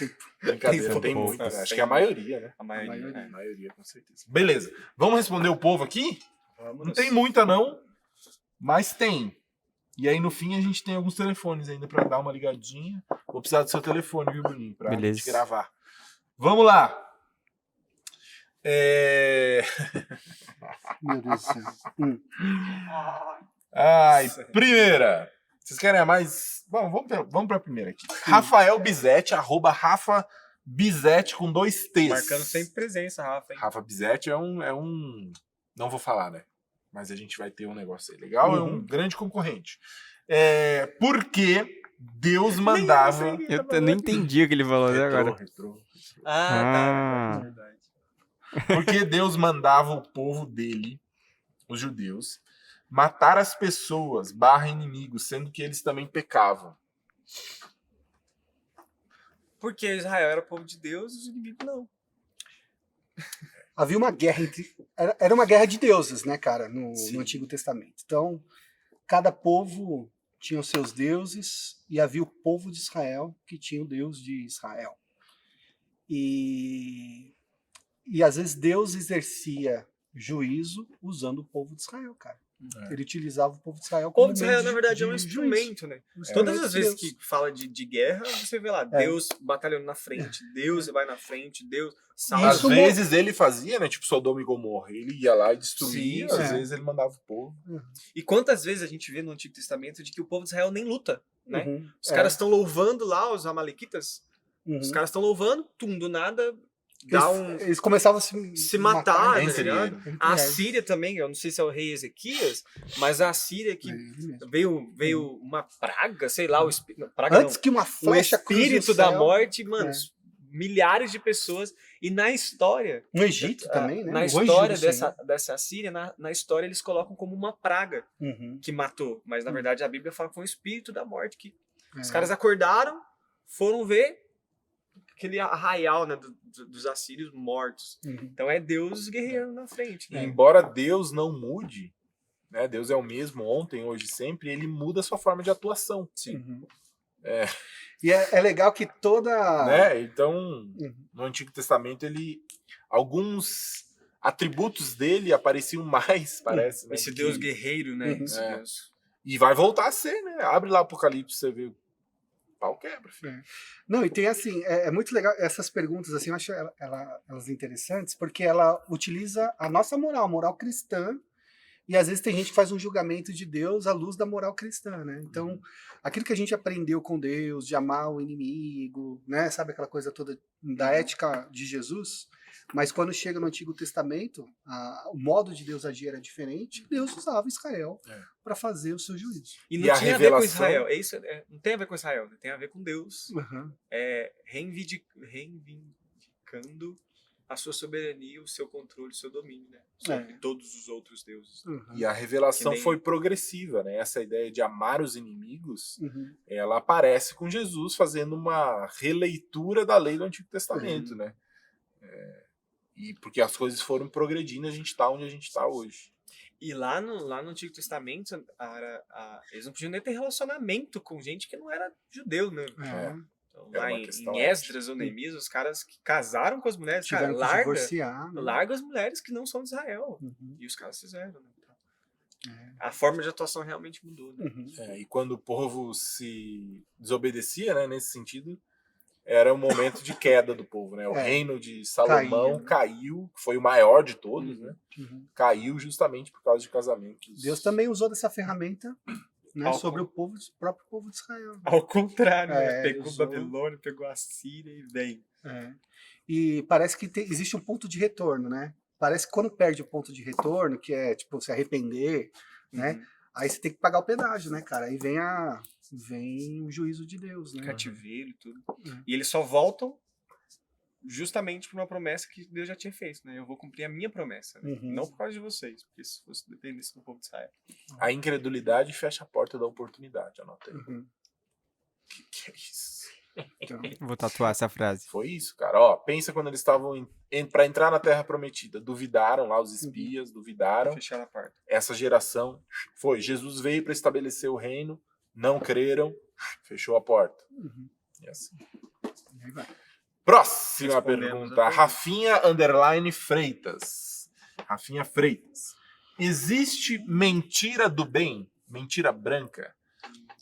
Brincadeira, tem poucos. muitos. Acho que é a maioria, né? A maioria. maioria. A maioria, com certeza. Beleza. Vamos responder o povo aqui? Vamos. Não tem muita, não, mas tem. E aí, no fim, a gente tem alguns telefones ainda pra dar uma ligadinha. Vou precisar do seu telefone, viu, Bruninho? Pra Beleza. gente gravar. Vamos lá. Meu Deus do céu. Ai, primeira. Vocês querem a mais? Bom, vamos pra primeira aqui. Rafael Bizete, @Rafa Bizete com 2 T's. Marcando sempre presença, Rafa, hein? Rafa Bizete é um... Não vou falar, né? Mas a gente vai ter um negócio aí legal. É um grande concorrente. Por que Deus mandava... Eu não entendi o que ele falou até agora. Retrô. Tá. Ah. Verdade. Porque Deus mandava o povo dele, os judeus, matar as pessoas, inimigos, sendo que eles também pecavam. Porque Israel era o povo de Deus e os inimigos não. Havia uma guerra entre. Era uma guerra de deuses, né, cara, Sim. no Antigo Testamento. Então, cada povo tinha os seus deuses e havia o povo de Israel que tinha o Deus de Israel. E às vezes Deus exercia juízo usando o povo de Israel, cara. Ele utilizava o povo de Israel O como povo de Israel, meio na verdade, é um juízo. instrumento, né? Um Todas instrumento as de vezes Deus. que fala de guerra, você vê lá, Deus batalhando na frente, Deus vai na frente, Deus salva. Às Isso vezes ele fazia, né? Tipo Sodoma e Gomorra. Ele ia lá e destruía, Sim, às é. vezes ele mandava o povo. E quantas vezes a gente vê no Antigo Testamento de que o povo de Israel nem luta, né? Uhum. Os caras estão louvando lá, os amalequitas, Uhum. os caras estão louvando, do nada dá Eles começavam a se matar, né? tá ligado? Entre A eles. Síria também, eu não sei se é o rei Ezequias, mas a Síria que É ele mesmo. veio uma praga, sei lá, praga Antes que uma o flecha cruze o espírito da céu, morte, mano, É. milhares de pessoas. E na história, No Egito também, né? na O anjo história do dessa Síria, na história eles colocam como uma praga Senhor. Uhum. que matou. Mas na verdade a Bíblia fala que foi o espírito da morte que os É. caras acordaram, foram ver aquele arraial, né, dos assírios mortos. Uhum. Então é Deus guerreando na frente. E embora Deus não mude, né? Deus é o mesmo ontem, hoje, sempre, ele muda a sua forma de atuação. Sim. Uhum. É. E é legal que toda. Né? Então, no Antigo Testamento, alguns atributos dele apareciam mais, parece. Né, Esse do Deus que- guerreiro, né? Uhum. Esse É. Deus. E vai voltar a ser, né? Abre lá Apocalipse, você vê. Pau quebra, filho. Não, e tem assim, é muito legal essas perguntas, assim, eu acho elas interessantes, porque ela utiliza a nossa moral, moral cristã, e às vezes tem gente que faz um julgamento de Deus à luz da moral cristã, né? Então, aquilo que a gente aprendeu com Deus, de amar o inimigo, né? Sabe aquela coisa toda da ética de Jesus? Mas quando chega no Antigo Testamento, o modo de Deus agir era diferente. Deus usava Israel para fazer o seu juízo. E E não a tinha a ver com revelação- Israel. Não tem a ver com Israel, tem a ver com Deus. Uhum. Reivindicando a sua soberania, o seu controle, o seu domínio, né? Sobre todos os outros deuses. Uhum. E a revelação Que nem- foi progressiva, né? Essa ideia de amar os inimigos, Uhum. ela aparece com Jesus fazendo uma releitura da lei do Antigo Testamento, né? E porque as coisas foram progredindo, a gente está onde a gente está hoje. E lá no Antigo Testamento, eles não podiam nem ter relacionamento com gente que não era judeu, né? Então, Era lá uma em questão Esdras ou Neemias, os caras que casaram com as mulheres, cara, Tiveram que divorciar. né? larga as mulheres que não são de Israel. Uhum. E os caras fizeram, né? É. A forma de atuação realmente mudou, né? Uhum. E quando o povo se desobedecia, né, nesse sentido, era um momento de queda do povo, né? O reino de Salomão caiu, que foi o maior de todos, né? Uhum. Caiu justamente por causa de casamentos. Deus também usou dessa ferramenta, né, Ao sobre o próprio povo de Israel. Ao contrário, né? É, Pegou usou. Babilônia, pegou a Síria e vem. É. E parece que existe um ponto de retorno, né? Parece que quando perde o ponto de retorno, que é tipo se arrepender, né? Uhum. Aí você tem que pagar o pedágio, né, cara? Aí vem o juízo de Deus, né? Cativeiro e tudo. Uhum. E eles só voltam justamente por uma promessa que Deus já tinha feito, né? Eu vou cumprir a minha promessa, né? Uhum. Não por causa de vocês, porque se fosse dependesse do povo de Israel. A incredulidade fecha a porta da oportunidade, anota aí. Uhum. Que é isso? Então, Vou tatuar essa frase. Foi isso, cara. Ó, pensa quando eles estavam para entrar na Terra Prometida. Duvidaram lá, os espias duvidaram. Fecharam a porta. Essa geração foi. Jesus veio para estabelecer o reino, não creram, fechou a porta. uhum. E assim. Aí vai. Próxima Respondemos pergunta. a pergunta. Rafinha Freitas. Rafinha Freitas. Existe mentira do bem? Mentira branca?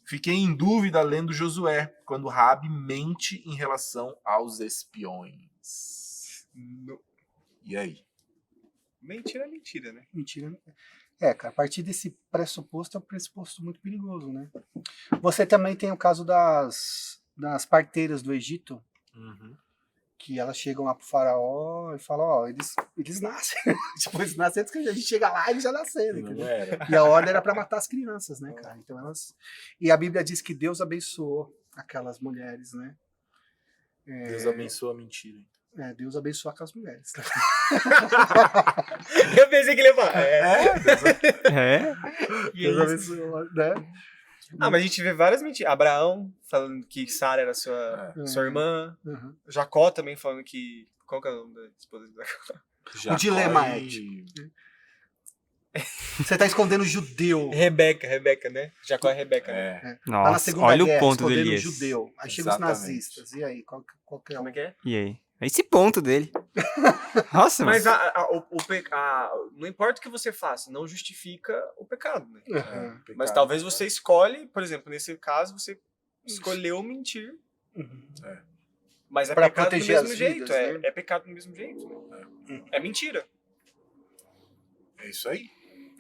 Fiquei em dúvida lendo Josué, quando Rabi mente em relação aos espiões. E aí? Mentira é mentira, né? Mentira. Cara, a partir desse pressuposto é um pressuposto muito perigoso, né? Você também tem o caso das parteiras do Egito, Uhum. que elas chegam lá pro faraó e falam, ó, eles nascem. Tipo, eles nascem antes que a gente chega lá, eles já nasceram, Não entendeu? era? E a ordem era para matar as crianças, né, cara? Então elas... E a Bíblia diz que Deus abençoou aquelas mulheres, né? Deus abençoa a mentira. Deus abençoou aquelas mulheres. Eu pensei que ele ia falar. É? Deus abençoou, né? Mas a gente vê várias mentiras. Abraão falando que Sara era sua irmã. Uhum. Jacó também falando que... Qual que é o nome da esposa de Jacó? Jacó dilema e- ético. Você tá escondendo o judeu. Rebeca, né? Jacó é Rebeca, né? É. Lá na Nossa, Segunda olha Guerra, o ponto do escondendo Elias. o judeu. Aí chegam os Exatamente. nazistas. E aí, qual que é Como o... é que é? E aí? Esse ponto dele. Nossa, Mas mas... não importa o que você faça, não justifica o pecado, né? Uhum. Mas Pecado. talvez você escolhe, por exemplo, nesse caso, você escolheu mentir, Uhum. mas é Pra pecado do proteger mesmo as jeito. vidas, né? É pecado do mesmo jeito. Né? É mentira. É isso aí.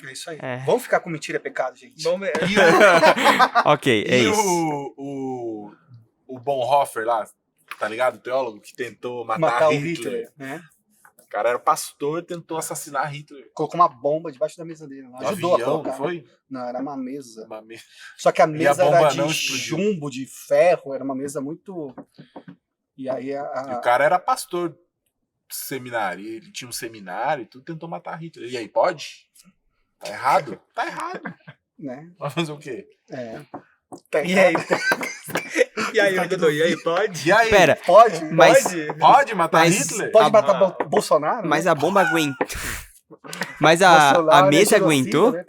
É isso aí. É. Vamos ficar com mentira é pecado, gente. Vamos ver. E Ok, é e isso. o Bonhoeffer lá, tá ligado? O teólogo que tentou matar, Matar o Hitler. Hitler, né? O cara era pastor, tentou assassinar Hitler. Colocou uma bomba debaixo da mesa dele. No Ajudou avião, a colocar. não foi? Não, era uma mesa. Uma me- Só que a a mesa bomba era de não explodiu. chumbo, de ferro. Era uma mesa muito... E aí E o cara era pastor seminário. Ele tinha um seminário e tudo, tentou matar Hitler. E aí, pode? Tá errado? Tá errado. né? Vai fazer o quê? E aí? E aí, Dudu, e aí, pode? E aí? Pera, Pode? mas... Pode matar Mas- Hitler? Pode Ah, matar Bolsonaro? Mas né? a bomba aguentou. Mas a Bolsonaro é mesa genocida, aguentou? né?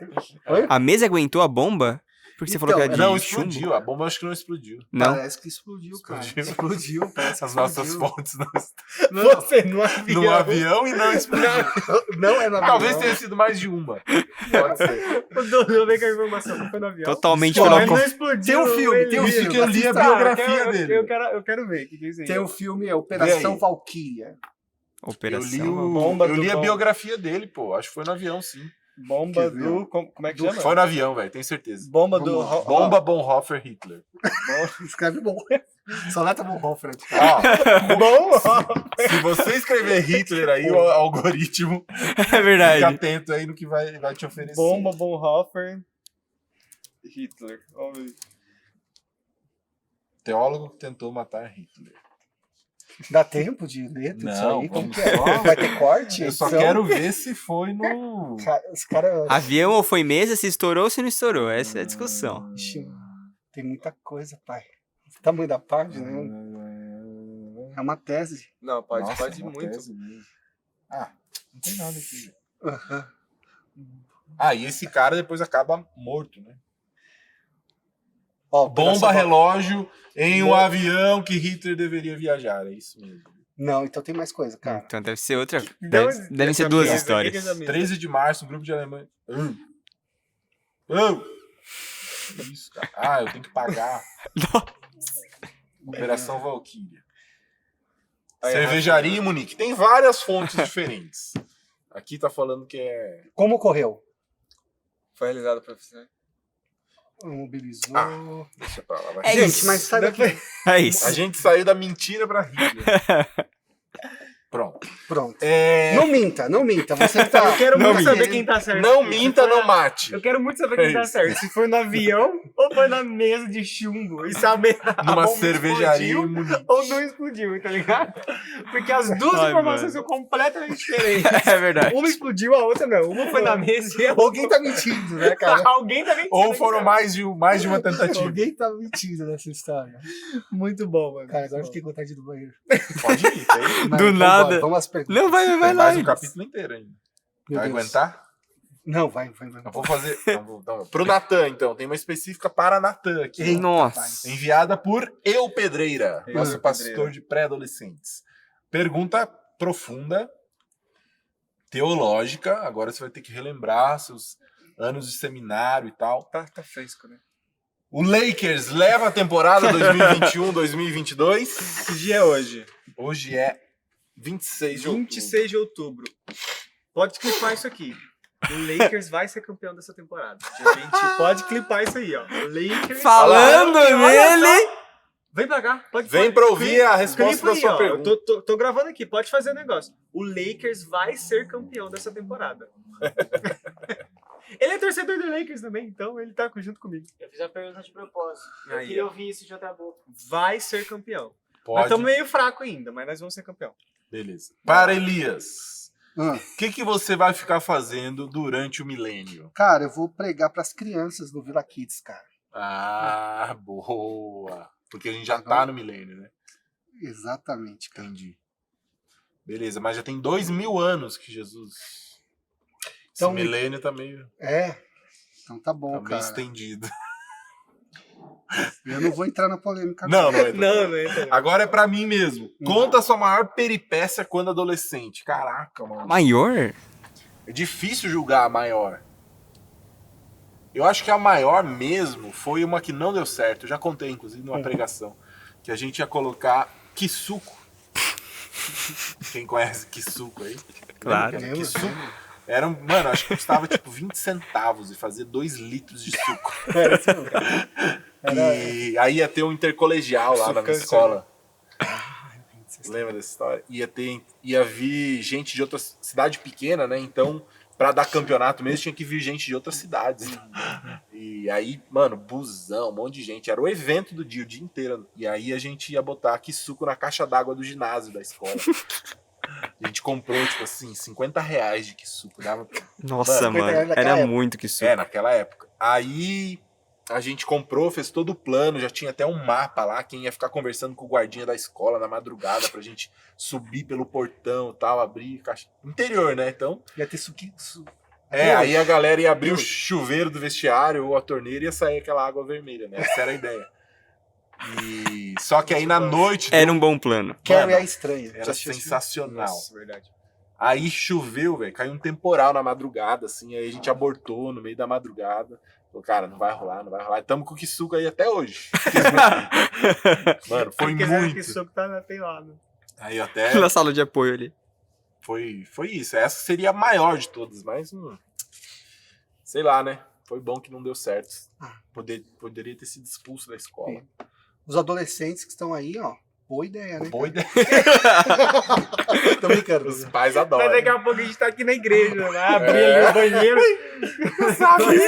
Oi? A mesa aguentou a bomba? Porque você falou que era de Não chumbo? explodiu. A bomba acho que não explodiu. Não. Parece que explodiu, cara. Explodiu. Explodiu. Parece que As nossas explodiu. fontes não Você no avião. no avião e não explodiu. Não é no avião. Talvez tenha sido mais de uma. Pode ser. O Dudu vem com a informação que foi no avião. Totalmente Pô, pela Mas não conf... explodiu. Tem um filme, tem um Isso filme. que eu li a assista. biografia dele. Eu quero ver. O que é isso aí? Tem o filme Vê Operação aí. Valkyria. Eu Operação. Bomba li do a bom. biografia dele, pô. Acho que foi no avião, sim. Bomba Quer ver, do... Como é que chama? Foi no avião, velho. Tenho certeza. Bomba do... Vamos lá. Bomba Bonhoeffer Hitler. Escreve bom. Sonata Bonhoeffer. Ó, Bom, se você escrever Hitler aí, o algoritmo É fica verdade. atento aí no que vai te oferecer. Bomba, Bonhoeffer, Hitler. Vamos ver. Teólogo que tentou matar Hitler. Dá tempo de ler tudo isso Não, aí? Como vamos que é? só- Vai ter corte? Eu só edição? quero ver se foi no... Os caras... Avião ou foi mesa, se estourou ou se não estourou. Essa é a discussão. Ixi, tem muita coisa, pai. O tamanho da página, né? É uma tese. Não, pode Nossa, ir uma muito. tese mesmo. Ah, não tem nada aqui. Aham. Ah, e esse cara depois acaba morto, né? Ó, Bomba Operação- relógio em um avião que Hitler deveria viajar. É isso mesmo. Não, então tem mais coisa, cara. Então deve ser outra. Então, Devem ser essa duas mesa, histórias. o que é essa mesa? 13 de março, um grupo de alemães. Isso, cara. Ah, eu tenho que pagar. Operação Valkyria. Cervejaria em Munique. Tem várias fontes diferentes. Aqui tá falando que é. Como ocorreu? Foi realizado profissional. Mobilizou. Ah. Deixa pra lá. Vai. É Gente, isso. mas sai daqui. É isso. A gente saiu da mentira pra Hitler. Pronto. Pronto. É, Não minta, não minta. Você que tá. Eu quero Não muito minta. saber quem tá certo. Não aqui. minta, Se foi não mate. Eu quero muito saber quem É tá isso. certo. Se foi no avião ou foi na mesa de chumbo. E saber a Numa bomba cervejaria em explodiu Munique. ou não explodiu, tá ligado? Porque as duas Ai, informações mano. são completamente diferentes. É verdade. Uma explodiu, a outra não. Uma foi na mesa e a outra... Alguém tá mentindo, né, cara? Alguém tá mentindo. Ou foram mais de uma tentativa. Alguém tá mentindo nessa história. Muito bom, mano. Cara, agora eu fiquei com vontade de ir no banheiro. Pode ir, tá aí. Mas Do vambora, nada. Vamos às perguntas. Não, vai Tem lá. mais um Igor. capítulo inteiro ainda. Meu Vai Deus. aguentar? Não, vai. Eu vou fazer. Então, pro Natan, então. Tem uma específica para Natan aqui. Eita, Nossa. Enviada por Eu Pedreira, Eu nosso Pedreira. pastor de pré-adolescentes. Pergunta profunda, teológica. Agora você vai ter que relembrar seus anos de seminário e tal. Tá fresco, né? O Lakers leva a temporada 2021-2022. Que dia é hoje? Hoje é 26 de outubro. 26 de outubro. Pode clipar isso aqui. O Lakers vai ser campeão dessa temporada. A gente pode clipar isso aí, ó. O Lakers... Falando Olha nele. só. Vem pra cá. Vem pra ouvir a resposta clipa da aí, sua ó. pergunta. Eu tô gravando aqui, pode fazer o negócio. O Lakers vai ser campeão dessa temporada. Ele é torcedor do Lakers também, então ele tá junto comigo. Eu fiz a pergunta de propósito. Eu Aí, queria ó. ouvir isso de outra boca. Vai ser campeão. Nós Pode. estamos meio fraco ainda, mas nós vamos ser campeão. Beleza. Para Elias, Ah, o que você vai ficar fazendo durante o milênio? cara, eu vou pregar pras crianças no Vila Kids, cara. Ah, boa. Porque a gente já tá no milênio, né? Exatamente, cara. Entendi. Beleza, mas já tem 2000 anos que Jesus... Então, Esse milênio tá meio, É. Então tá bom, tá meio cara. estendido. Eu não vou entrar na polêmica. Não, não entra. Não entra. Agora é pra mim mesmo. Conta a sua maior peripécia quando adolescente. Caraca, mano. Maior? É difícil julgar a maior. Eu acho que a maior mesmo foi uma que não deu certo. Eu já contei, inclusive, numa pregação. Que a gente ia colocar Kisuko. Quem conhece Kisuko aí? Claro. Lembra que era Kisuko? Era, mano, acho que custava tipo 20 centavos e fazia 2 litros de suco. Era isso mesmo, cara. E aí ia ter um intercolegial lá na minha Sucâncer. escola. Lembra dessa história? Ia vir gente de outra cidade pequena, né? Então, pra dar campeonato mesmo, tinha que vir gente de outras cidades. E aí, mano, busão, um monte de gente. Era o evento do dia, o dia inteiro. E aí a gente ia botar suco na caixa d'água do ginásio da escola. A gente comprou, tipo assim, R$50 de suco. Dava pra... Nossa, Mano, mano. naquela Era época. muito que suco. É, naquela época. Aí a gente comprou, fez todo o plano, já tinha até um mapa lá, quem ia ficar conversando com o guardinha da escola na madrugada pra gente subir pelo portão e tal, abrir caixa. Interior, né? Então, Ia ter suquinho. aí a galera ia abrir o chuveiro do vestiário ou a torneira e ia sair aquela água vermelha, né? Essa era a ideia. E só que aí na noite Era um bom plano. Carrie Mano, é estranha. Já era assistiu esse filme? sensacional. Nossa, verdade. Aí choveu, velho, caiu um temporal na madrugada, assim, aí a gente abortou no meio da madrugada. Falou, cara, não vai rolar, não vai rolar. E tamo com o Kisuko aí até hoje. Mano, foi Quem quiser muito. que soco tem lá, né? Aí até Na sala de apoio ali. foi isso. Essa seria a maior de todas, mas sei lá, né? Foi bom que não deu certo. Poderia ter sido expulso da escola. Os adolescentes que estão aí, ó, boa ideia, né? Boa ideia. Tô brincando. Os pais Mas adoram. daqui a pouco a gente tá aqui na igreja, vai abrir É. ali o banheiro.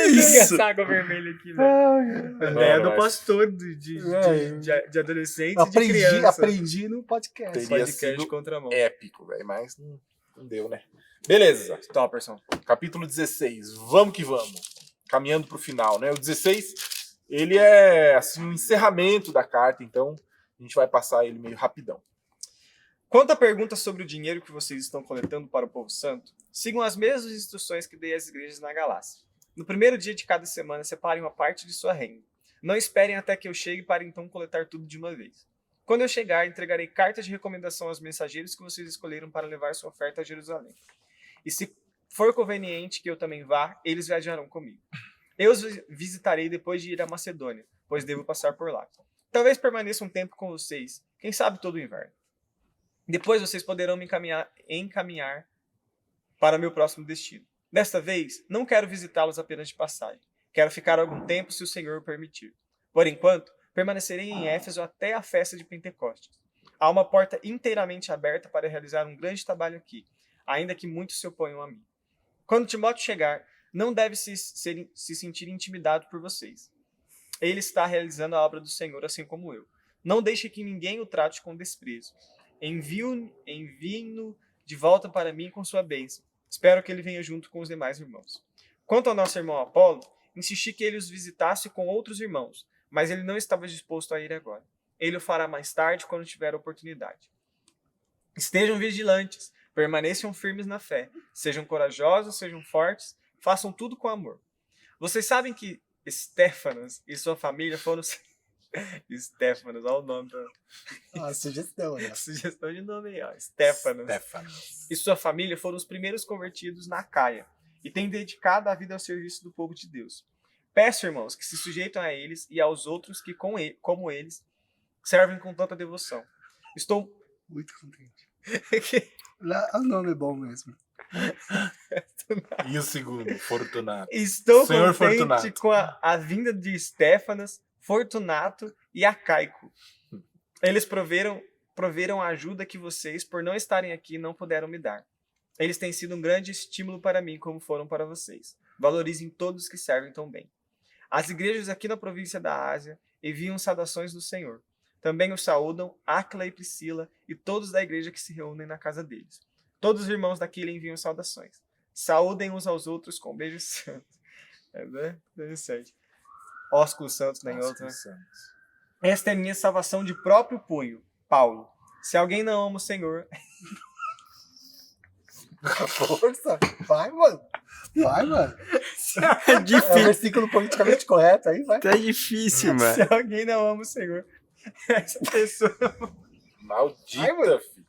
isso? Essa água vermelha aqui, velho. A ideia do mas- pastor de adolescentes e de Aprendi, crianças. aprendi no podcast. Teria Podcast sido contramão. épico, velho, mas não deu, né? Beleza. Topperson. Capítulo 16. Vamos que vamos. Caminhando pro final, né? O 16, ele é assim um encerramento da carta, então a gente vai passar ele meio rapidão. Quanto à pergunta sobre o dinheiro que vocês estão coletando para o povo santo, sigam as mesmas instruções que dei às igrejas na Galácia. No primeiro dia de cada semana, separem uma parte de sua renda. Não esperem até que eu chegue para então coletar tudo de uma vez. Quando eu chegar, entregarei cartas de recomendação aos mensageiros que vocês escolheram para levar sua oferta a Jerusalém. E se for conveniente que eu também vá, eles viajarão comigo. Eu os visitarei depois de ir à Macedônia, pois devo passar por lá. Talvez permaneça um tempo com vocês, quem sabe todo o inverno. Depois vocês poderão me encaminhar para meu próximo destino. Desta vez, não quero visitá-los apenas de passagem. Quero ficar algum tempo se o Senhor o permitir. Por enquanto, permanecerei em Éfeso até a festa de Pentecostes. Há uma porta inteiramente aberta para realizar um grande trabalho aqui, ainda que muitos se oponham a mim. Quando Timóteo chegar, não deve se sentir intimidado por vocês. Ele está realizando a obra do Senhor assim como eu. Não deixe que ninguém o trate com desprezo. Envie-no de volta para mim com sua bênção. Espero que ele venha junto com os demais irmãos. Quanto ao nosso irmão Apolo, insisti que ele os visitasse com outros irmãos, mas ele não estava disposto a ir agora. Ele o fará mais tarde, quando tiver oportunidade. Estejam vigilantes, permaneçam firmes na fé, sejam corajosos, sejam fortes, façam tudo com amor. Vocês sabem que Estéfanas e sua família foram... Estéfanas, olha o nome da... Sugestão, né? Sugestão de nome aí, ó. Estéfanas. Stefanos. E sua família foram os primeiros convertidos na Caia e têm dedicado a vida ao serviço do povo de Deus. Peço, irmãos, que se sujeitem a eles e aos outros que, como eles, servem com tanta devoção. Estou... Muito contente. O nome é bom mesmo. E o segundo, Fortunato. Estou Senhor contente Fortunato. com a vinda de Estéfanas, Fortunato e Acaico. Eles proveram a ajuda que vocês, por não estarem aqui, não puderam me dar. Eles têm sido um grande estímulo para mim, como foram para vocês. Valorizem todos que servem tão bem. As igrejas aqui na província da Ásia enviam saudações do Senhor. Também os saúdam Áquila e Priscila e todos da igreja que se reúnem na casa deles. Todos os irmãos daqui lhe enviam saudações. Saúdem uns aos outros com beijos santos. Né? Interessante. Ósculos santos, nem outra. Esta é minha salvação de próprio punho. Paulo. Se alguém não ama o Senhor... Força! Vai, mano! Vai, mano! É É o difícil. versículo politicamente correto aí, vai. Tá difícil, mano. Se alguém não ama o Senhor... Essa pessoa... Maldita, Ai, mano. filho.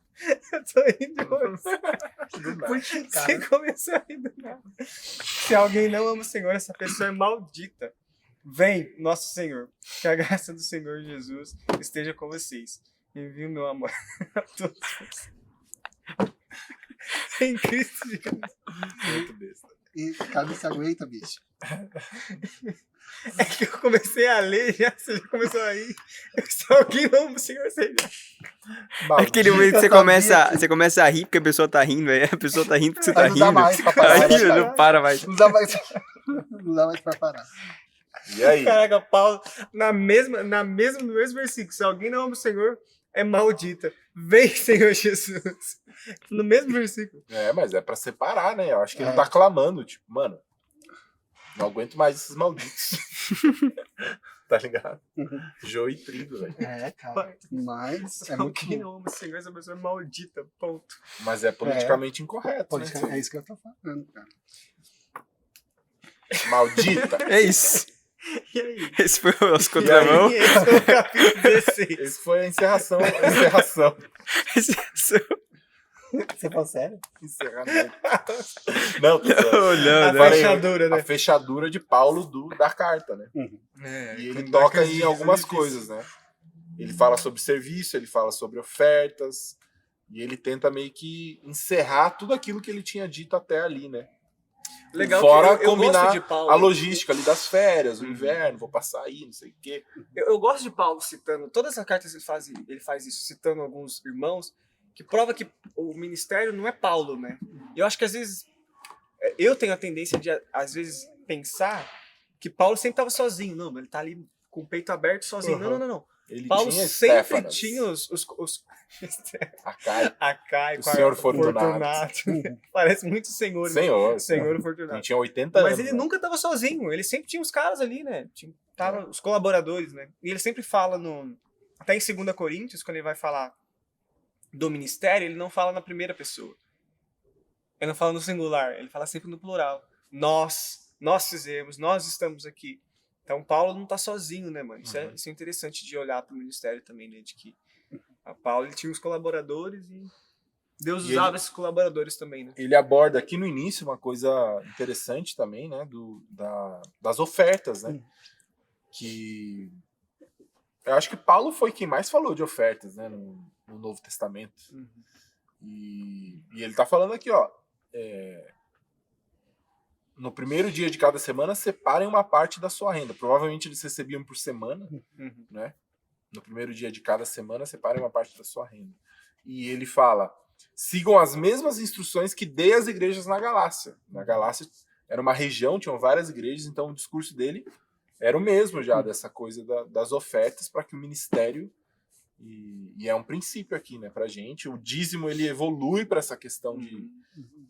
Eu tô rindo de você. Você começou a rir do nada. Se alguém não ama o Senhor, essa pessoa é maldita. Vem, nosso Senhor, que a graça do Senhor Jesus esteja com vocês. Envie o meu amor a todos vocês. Em Cristo Jesus. Muito besta. E cada se aguenta, bicho. É que eu comecei a ler, você já começou a rir. Se alguém não ama o Senhor, seja. É aquele momento que você começa a rir porque a pessoa tá rindo, aí a pessoa tá rindo porque você tá Aí não dá rindo. mais pra parar, Aí né? não para mais. Não dá mais, não dá mais pra parar. E aí? Caraca, Paulo, no mesmo versículo, se alguém não ama o Senhor, é maldita. Vem, Senhor Jesus. No mesmo versículo. É, mas é pra separar, né? Eu acho que ele tá clamando, tipo, mano, não aguento mais esses malditos. Tá ligado? Joio e trigo, velho. É, cara. Mas Se é muito alguém bom. não ama o Senhor, essa pessoa é maldita. Ponto. Mas é politicamente incorreto, né? É isso que eu tô falando, cara. Maldita. É isso. E aí? Esse foi o nosso contramão. E esse foi o capítulo 16. Esse foi a encerração. Encerração. Você falou sério? Encerramento. Não, tô falando. Não, A não, Falei, fechadura, né? A fechadura de Paulo da carta, né? E ele toca em algumas coisas, né? Ele fala sobre serviço, ele fala sobre ofertas, e ele tenta meio que encerrar tudo aquilo que ele tinha dito até ali, né? Legal Fora que eu combinar gosto de Paulo. a logística ali das férias, o inverno, vou passar aí, não sei o quê. Eu gosto de Paulo citando, todas as cartas ele faz isso, citando alguns irmãos, que prova que o ministério não é Paulo, né? Eu acho que às vezes, eu tenho a tendência de, às vezes, pensar que Paulo sempre estava sozinho. Não, ele tá ali com o peito aberto sozinho. Uhum. Não. Ele Paulo tinha sempre Estéfanas, tinha os Acai, Acai, o senhor Fortunato. Parece muito senhor. Senhor Fortunato. Ele tinha 80 anos. Mas ele né? nunca estava sozinho, ele sempre tinha os caras ali, né? Tava os colaboradores, né? E ele sempre fala até em 2 Coríntios, quando ele vai falar do ministério, ele não fala na primeira pessoa. Ele não fala no singular, ele fala sempre no plural. Nós fizemos, nós estamos aqui. Então Paulo não tá sozinho, né, mano? Isso é interessante de olhar pro ministério também, né? De que a Paulo ele tinha os colaboradores e Deus usava esses colaboradores também, né? Ele aborda aqui no início uma coisa interessante também, né? Das ofertas, né? Que eu acho que Paulo foi quem mais falou de ofertas, né? No Novo Testamento. E ele tá falando aqui, ó. No primeiro dia de cada semana, separem uma parte da sua renda. Provavelmente eles recebiam por semana, né? No primeiro dia de cada semana, separem uma parte da sua renda. E ele fala: sigam as mesmas instruções que dei às igrejas na Galácia. Na Galácia era uma região, tinham várias igrejas, então o discurso dele era o mesmo já, dessa coisa das ofertas para que o ministério, e é um princípio aqui, né, pra gente, o dízimo ele evolui para essa questão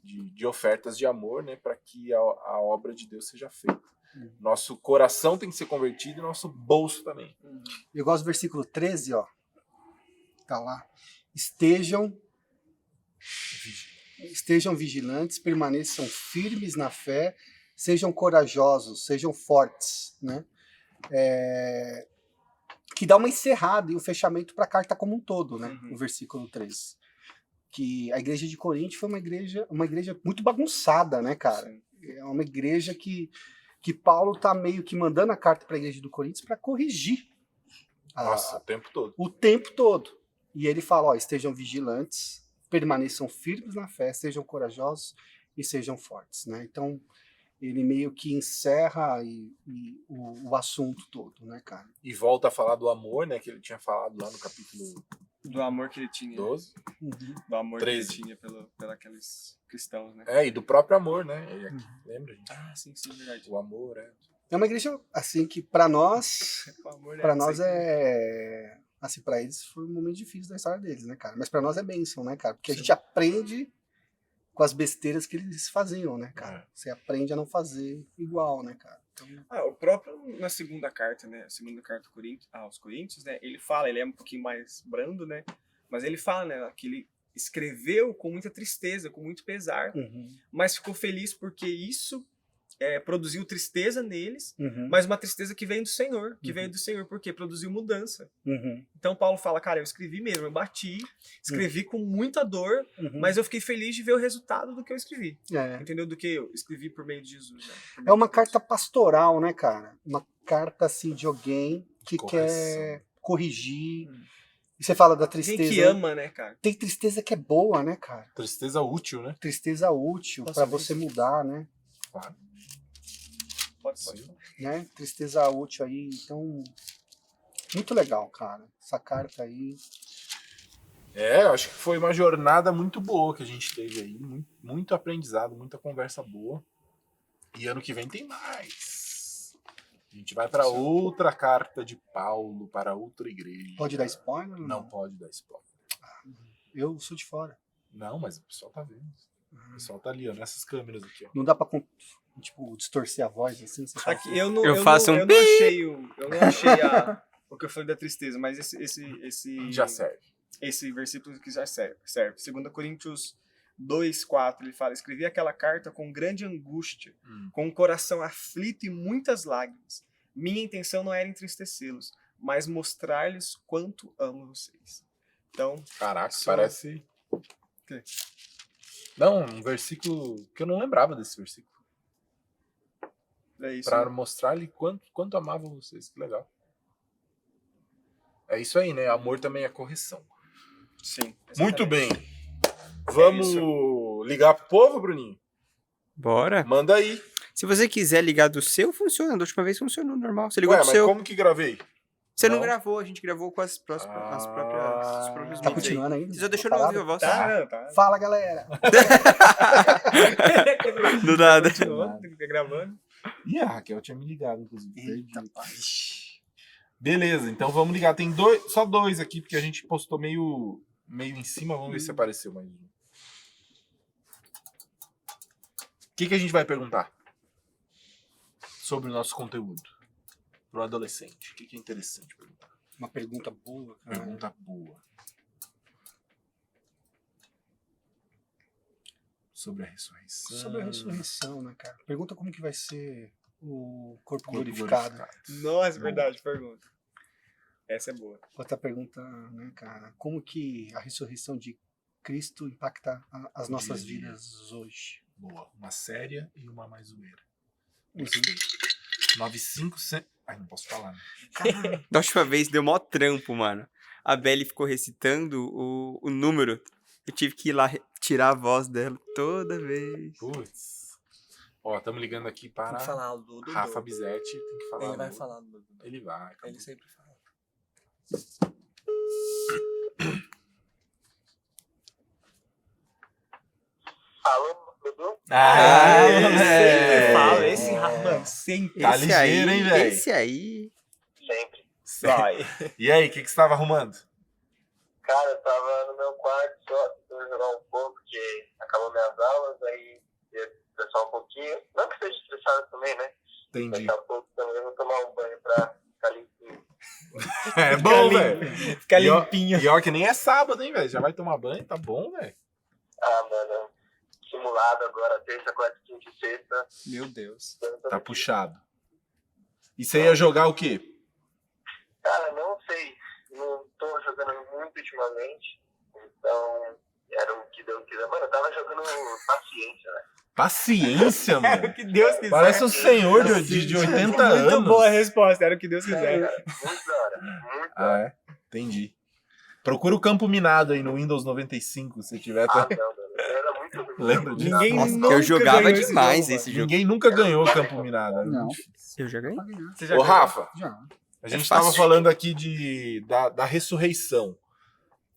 de ofertas de amor, né, para que a obra de Deus seja feita. Nosso coração tem que ser convertido e nosso bolso também. Eu gosto do versículo 13, ó. Tá lá. Estejam vigilantes, permaneçam firmes na fé, sejam corajosos, sejam fortes, né? Que dá uma encerrada e um fechamento para a carta como um todo, né? O versículo 13. Que a igreja de Corinto foi uma igreja muito bagunçada, né, cara? Sim. É uma igreja que Paulo tá meio que mandando a carta para a igreja do Coríntios para corrigir. Nossa, o tempo todo. O tempo todo. E ele fala, ó, estejam vigilantes, permaneçam firmes na fé, sejam corajosos e sejam fortes, né? Então, ele meio que encerra o assunto todo, né, cara? E volta a falar do amor, né, que ele tinha falado lá no capítulo Do amor que ele tinha. 12. Do amor 13. que ele tinha pelos cristãos, né? E do próprio amor, né? Ele aqui, lembra, gente? Ah, sim, verdade. O amor, É uma igreja, assim, que para nós, O amor para nós sempre- é... Assim, para eles foi um momento difícil da história deles, né, cara? Mas para nós é bênção, né, cara? Porque a gente aprende com as besteiras que eles faziam, né, cara? Você aprende a não fazer igual, né, cara? Então, o próprio na segunda carta, né? A segunda carta aos Coríntios, né? Ele fala, ele é um pouquinho mais brando, né? Mas ele fala, né? Que ele escreveu com muita tristeza, com muito pesar, mas ficou feliz porque isso produziu tristeza neles, mas uma tristeza que veio do Senhor, porque produziu mudança. Então Paulo fala, cara, eu escrevi mesmo, eu bati, escrevi com muita dor, mas eu fiquei feliz de ver o resultado do que eu escrevi. Entendeu? Do que eu escrevi por meio de Jesus. Né? É uma carta pastoral, né, cara? Uma carta, assim, de alguém que quer corrigir. E você fala da tristeza. Alguém que ama, né, cara? Tem tristeza que é boa, né, cara? Tristeza útil, né? Tristeza útil para você mudar, né? Claro. Pode ser. Né? Tristeza útil aí, então muito legal, cara. Essa carta aí. Eu acho que foi uma jornada muito boa que a gente teve aí, muito aprendizado, muita conversa boa. E ano que vem tem mais. A gente vai para outra carta de Paulo, para outra igreja. Pode dar spoiler? Não pode dar spoiler. Eu sou de fora. Não, mas o pessoal tá vendo. O pessoal tá ali, ó, nessas câmeras aqui, ó. Não dá pra, tipo, distorcer a voz assim? Você Aqui, fala eu não achei o que eu falei da tristeza, mas esse Já serve. Esse versículo que já serve. 2 Coríntios 2:4, ele fala: escrevi aquela carta com grande angústia, com o coração aflito e muitas lágrimas. Minha intenção não era entristecê-los, mas mostrar-lhes quanto amo vocês. Então, Caraca, parece... Não, um versículo que eu não lembrava desse versículo. é isso. Para mostrar-lhe quanto amavam vocês. Que legal. É isso aí, né? Amor também é correção. Sim. Muito bem. Vamos ligar pro povo, Bruninho? Bora. Manda aí. Se você quiser ligar do seu, funciona. Da última vez funcionou normal. Você ligou Ué, do mas seu. como que gravei? Você não Não. gravou, a gente gravou com os próprios Tá mics aí. continuando ainda? Você só deixou Tá não ouvir a parado? voz. Tá, não, tá. Fala, galera. Do nada. Continuou, gravando. Ih, a Raquel tinha me ligado, inclusive. Eita, Perdi. pai. Beleza, então vamos ligar. Tem só dois aqui, porque a gente postou meio em cima. Vamos ver se apareceu mais um. O que a gente vai perguntar sobre o nosso conteúdo pro adolescente? O que é interessante perguntar? Uma pergunta boa, cara. Pergunta boa. Sobre a ressurreição. Sobre a ressurreição, né, cara? Pergunta como que vai ser o corpo Corpo glorificado. Nossa, verdade, pergunta. Essa é boa. Outra pergunta, né, cara? Como que a ressurreição de Cristo impacta as nossas Dia a dia. vidas hoje? Boa. Uma séria e uma mais zoeira. Uhum. 95... Ai, não posso falar, né? Cara, Da última vez deu mó trampo, mano. A Belly ficou recitando o número. Eu tive que ir lá tirar a voz dela toda vez. Putz. Ó, estamos ligando aqui para Tem que falar do Dudu. Rafa Bizetti. Tem que falar. Ele vai do- falar do Dudu. Ele vai. acabou. Ele sempre fala. Alô, Dudu? Ah, ele sempre moleque. fala. Esse Rafa, mano, sempre. Tá ligeiro, hein, velho? Esse aí. Sempre. Vai. E aí, o que você estava arrumando? Cara, eu tava no meu quarto só, tentando jogar um pouco, porque acabou minhas aulas, aí ia estressar um pouquinho. Não que seja estressado também, né? Entendi. Daqui a pouco também eu vou tomar um banho pra ficar limpinho. É bom, limpo. velho. Fica E ó- limpinho. E ó, que nem é sábado, hein, velho? Já vai tomar banho, tá bom, velho. Ah, mano, simulado agora, terça, quarta, quinta e sexta. Meu Deus. Tá puxado. E você ia jogar o quê? Cara, não sei. Não tô jogando muito ultimamente. Então, era o que Deus quiser. Mano, eu tava jogando paciência, né? Paciência, Era o mano. que Deus quiser. Parece um senhor de 80 anos. Muito boa a resposta, era o que Deus quiser. Cara, muito da hora. Muito da Ah, hora. é? Entendi. Procura o campo minado aí no Windows 95, se tiver. Ah, Tá... não, mano. Era muito ruim. Lembra disso? Ninguém Nossa, nunca eu jogava ganhou esse demais jogo, esse jogo. Ninguém nunca ganhou o campo minado. Era Não. muito difícil. Eu já ganhei? Você já Ô, ganhou? Rafa, Já. a gente fácil. estava falando aqui da ressurreição.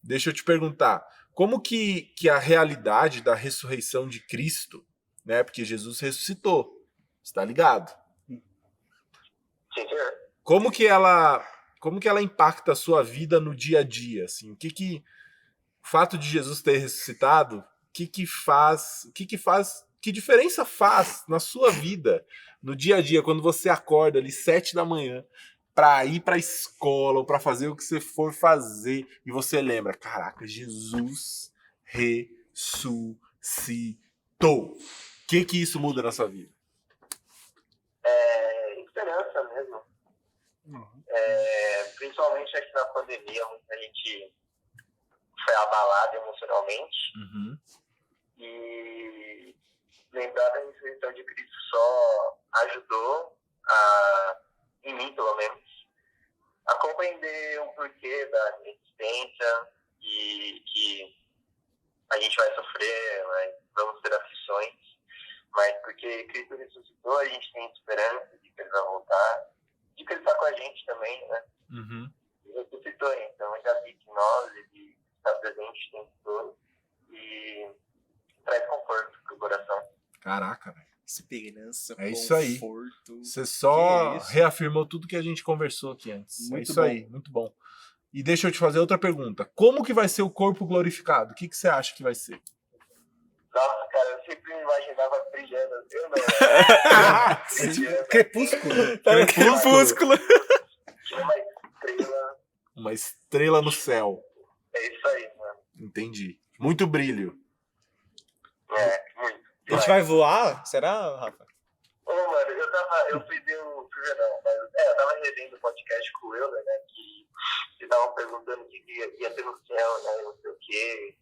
Deixa eu te perguntar, como que a realidade da ressurreição de Cristo, né? Porque Jesus ressuscitou, você tá ligado? Sim, senhor. Como que ela impacta a sua vida no dia a dia, assim? O fato de Jesus ter ressuscitado, que diferença faz na sua vida, no dia a dia, quando você acorda ali 7 da manhã pra ir pra escola ou pra fazer o que você for fazer e você lembra, caraca, Jesus ressuscitou. O que isso muda na sua vida? Esperança mesmo. Principalmente aqui na pandemia, muita gente foi abalada emocionalmente. Uhum. E lembrar da ressurreição de Cristo só ajudou em mim pelo menos, a compreender o porquê da existência e que a gente vai sofrer, né? Vamos ter aflições, mas porque Cristo ressuscitou, a gente tem esperança de que ele vai voltar, de que ele está com a gente também, né? Uhum. Ele ressuscitou, então ele habita em nós, ele está presente o tempo todo e traz conforto pro coração. Caraca, velho. Esperança, É isso aí. conforto. Você só Que isso? reafirmou tudo que a gente conversou aqui antes. Muito é isso bom. aí, muito bom. E deixa eu te fazer outra pergunta. Como que vai ser o corpo glorificado? O que você acha que vai ser? Nossa, cara, eu sempre me imaginava brilhando. Eu não, né? Crepúsculo. Crepúsculo. Tinha uma estrela. Uma estrela no céu. É isso aí, mano. Entendi. Muito brilho. Muito. A gente vai voar? Será, Rafa? Ô, mano, eu fui ver o. Fui ver não, mas eu tava revendo o podcast com o Euler, né? Que estavam perguntando o que ia ter no céu, né? Não sei o quê.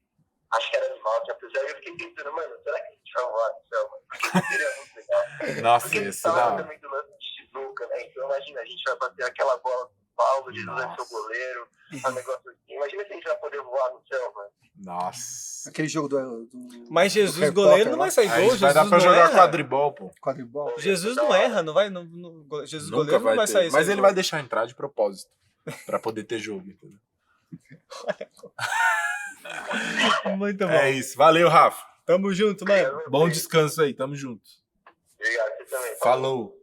Acho que era animal, tinha pessoa. Eu fiquei pensando, mano, será que a gente vai voar no céu, mano? Porque seria muito legal. Nossa, Porque esse tava dá. também do lance de sinuca, né? Então imagina, a gente vai bater aquela bola Paulo, Jesus é Nossa. seu goleiro, um negócio assim. Imagina se a gente vai poder voar no céu, mano. Nossa. Aquele jogo do Mas do Jesus, Harry goleiro, Potter não lá, vai sair Aí gol. vai dar Jesus pra não jogar erra. quadribol, pô. quadribol. Jesus não erra, não vai. Jesus Nunca goleiro vai não vai ter. sair. Mas sem ele gol. vai deixar entrar de propósito. Pra poder ter jogo, entendeu? Muito bom. É isso. Valeu, Rafa. Tamo junto, mano. Bom descanso aí. Tamo junto. Obrigado, você também. Falou.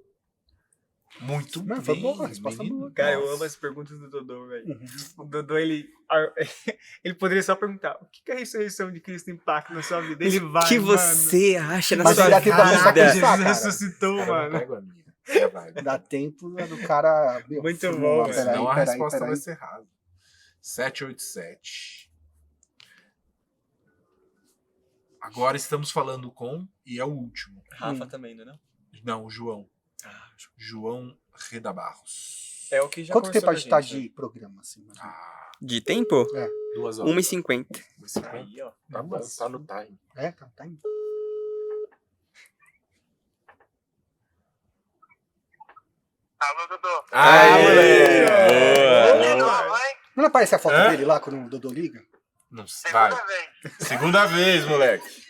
Muito Não, bem. foi boa, a resposta menino. boa. Cara, eu Nossa. amo as perguntas do Dodô, velho. Uhum. O Dodô, ele poderia só perguntar: o que a ressurreição de Cristo impacta na sua vida? Ele vai, O que mano. você acha na Mas sua ele dá tempo da pessoa vida? pensar, Jesus cara. ressuscitou, Eu não mano. pego a minha. É, vai. Dá tempo do cara. Meu, Muito vamos bom, lá, velho. peraí, Senão a peraí, resposta peraí. vai ser errada. 787. Agora estamos falando com, e é o último. Rafa também, não é? Não, o João. João Reda Barros. É o que já Quanto tempo conversou a com gente tá gente, de programa, assim? Mais ou menos? Ah, De tempo? 2 horas. 1h50. né? Aí, ó. Tá bom, tá no time. É, tá indo. Alô, Dodô. Aê! De Boa! novo, hein? Não aparece a foto Hã? dele lá quando o Dodô liga? Não sei, vai. Segunda vez. Segunda vez, moleque.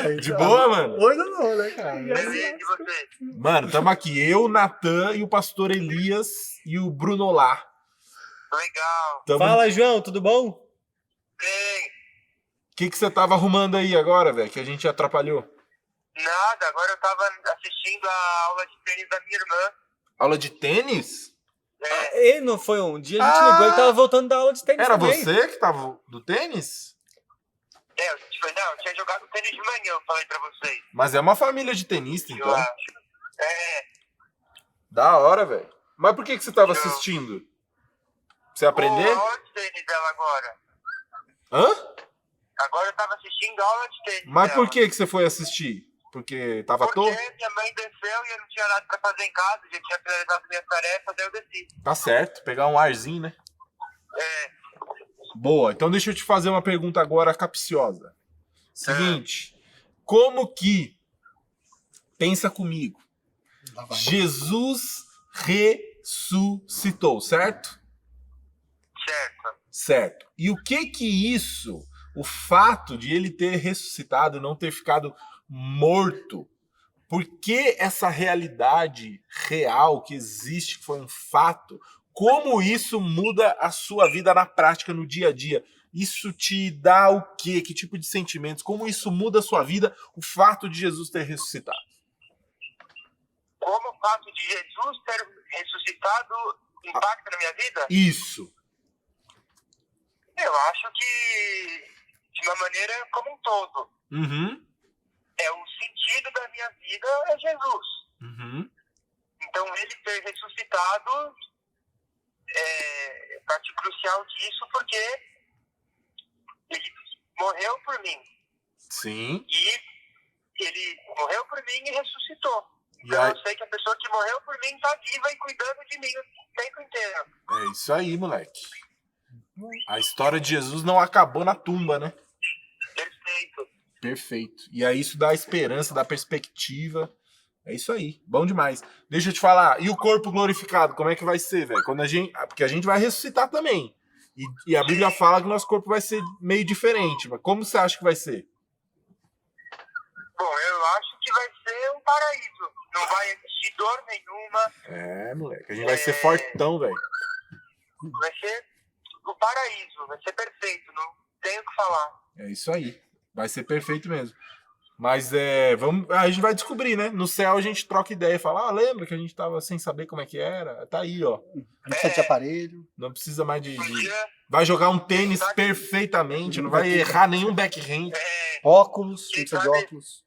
Aí, De tá. boa, mano? Oi, Dodô, né, cara? Beleza, e você? Mano, tamo aqui. Eu, Natan e o pastor Elias e o Bruno lá. Legal. Tamo... Fala, João, tudo bom? Bem, O que você tava arrumando aí agora, velho? Que a gente atrapalhou? nada. Agora eu tava assistindo a aula de tênis da minha irmã. Aula de tênis? Ele não foi um dia, a gente Ah! ligou, ele tava voltando da aula de tênis Era também. você que tava do tênis? Eu tinha jogado tênis de manhã, eu falei pra vocês. Mas é uma família de tenista, Eu então. acho. Da hora, velho. Mas por que você tava assistindo? Pra você aprender? A aula de tênis dela agora. Hã? Agora eu tava assistindo a aula de tênis Mas dela. por que você foi assistir? Porque tava à Porque toa? minha mãe desceu e eu não tinha nada pra fazer em casa, já tinha finalizado minhas tarefas, daí eu desci. Tá certo, pegar um arzinho, né? Boa, então deixa eu te fazer uma pergunta agora capciosa. Seguinte, como que, pensa comigo, Lá vai. Jesus ressuscitou, certo? Certo. Certo. E o que isso, o fato de ele ter ressuscitado, não ter ficado morto, por que essa realidade real que existe, que foi um fato, como isso muda a sua vida na prática, no dia a dia? Isso te dá o quê? Que tipo de sentimentos? Como isso muda a sua vida, o fato de Jesus ter ressuscitado? Como o fato de Jesus ter ressuscitado impacta na minha vida? Isso. Eu acho que de uma maneira como um todo. Uhum. O sentido da minha vida é Jesus. Uhum. Então ele ter ressuscitado é parte crucial disso, porque ele morreu por mim. Sim. E ele morreu por mim e ressuscitou. E Então aí, eu sei que a pessoa que morreu por mim está viva e cuidando de mim o tempo inteiro. é isso aí, moleque. A história de Jesus não acabou na tumba, né? Perfeito. Perfeito. E aí isso dá esperança, dá perspectiva. É isso aí. Bom demais. Deixa eu te falar. E o corpo glorificado, como é que vai ser, velho? Quando a gente, porque a gente vai ressuscitar também. E a Bíblia fala que nosso corpo vai ser meio diferente. Mas como você acha que vai ser? Bom, eu acho que vai ser um paraíso. Não vai existir dor nenhuma. É, moleque. A gente vai ser fortão, velho. Vai ser o paraíso. Vai ser perfeito. Não tenho o que falar. É isso aí. Vai ser perfeito mesmo. Mas vamos, a gente vai descobrir, né? No céu a gente troca ideia e fala, lembra que a gente tava sem saber como é que era? Tá aí, ó. Não precisa de aparelho. Não precisa mais de... Um dia, Vai jogar um tênis perfeitamente, não vai errar nenhum backhand. Óculos, não precisa de óculos.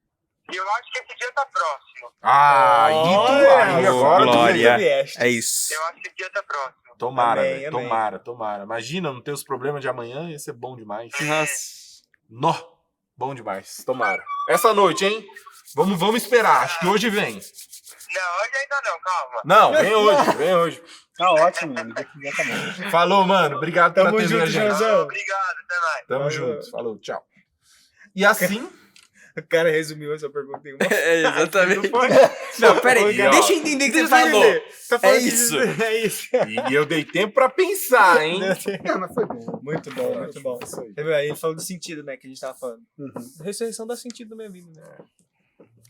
eu acho que esse dia tá próximo. Ah, aí agora tu glória. vê. É isso. Eu acho que esse dia tá próximo. Tomara, Amém, velho. amém. Tomara. Imagina não ter os problemas de amanhã, ia ser bom demais. Nossa. Nó, bom demais. Tomara. Essa noite, hein? Vamos esperar. Acho que hoje vem. Não, hoje ainda não, calma. Não, vem hoje. Tá ótimo, mano. Daqui já tá bom. Falou, mano. Obrigado por Tamo ter vindo, junto, gente. Joãozão. Obrigado, até mais. Tamo junto. Falou, tchau. E assim, O cara resumiu essa pergunta em uma. É, exatamente. Não foi? Não, pera aí. Ó, Deixa eu entender o que você vai falou. entender. Tá falando É que- isso. É isso. E eu dei tempo pra pensar, hein? Não, mas foi bom. Muito bom, muito bom. Isso aí. Aí ele falou do sentido, né, que a gente tava falando. Uhum. Ressurreição dá sentido na minha vida, né?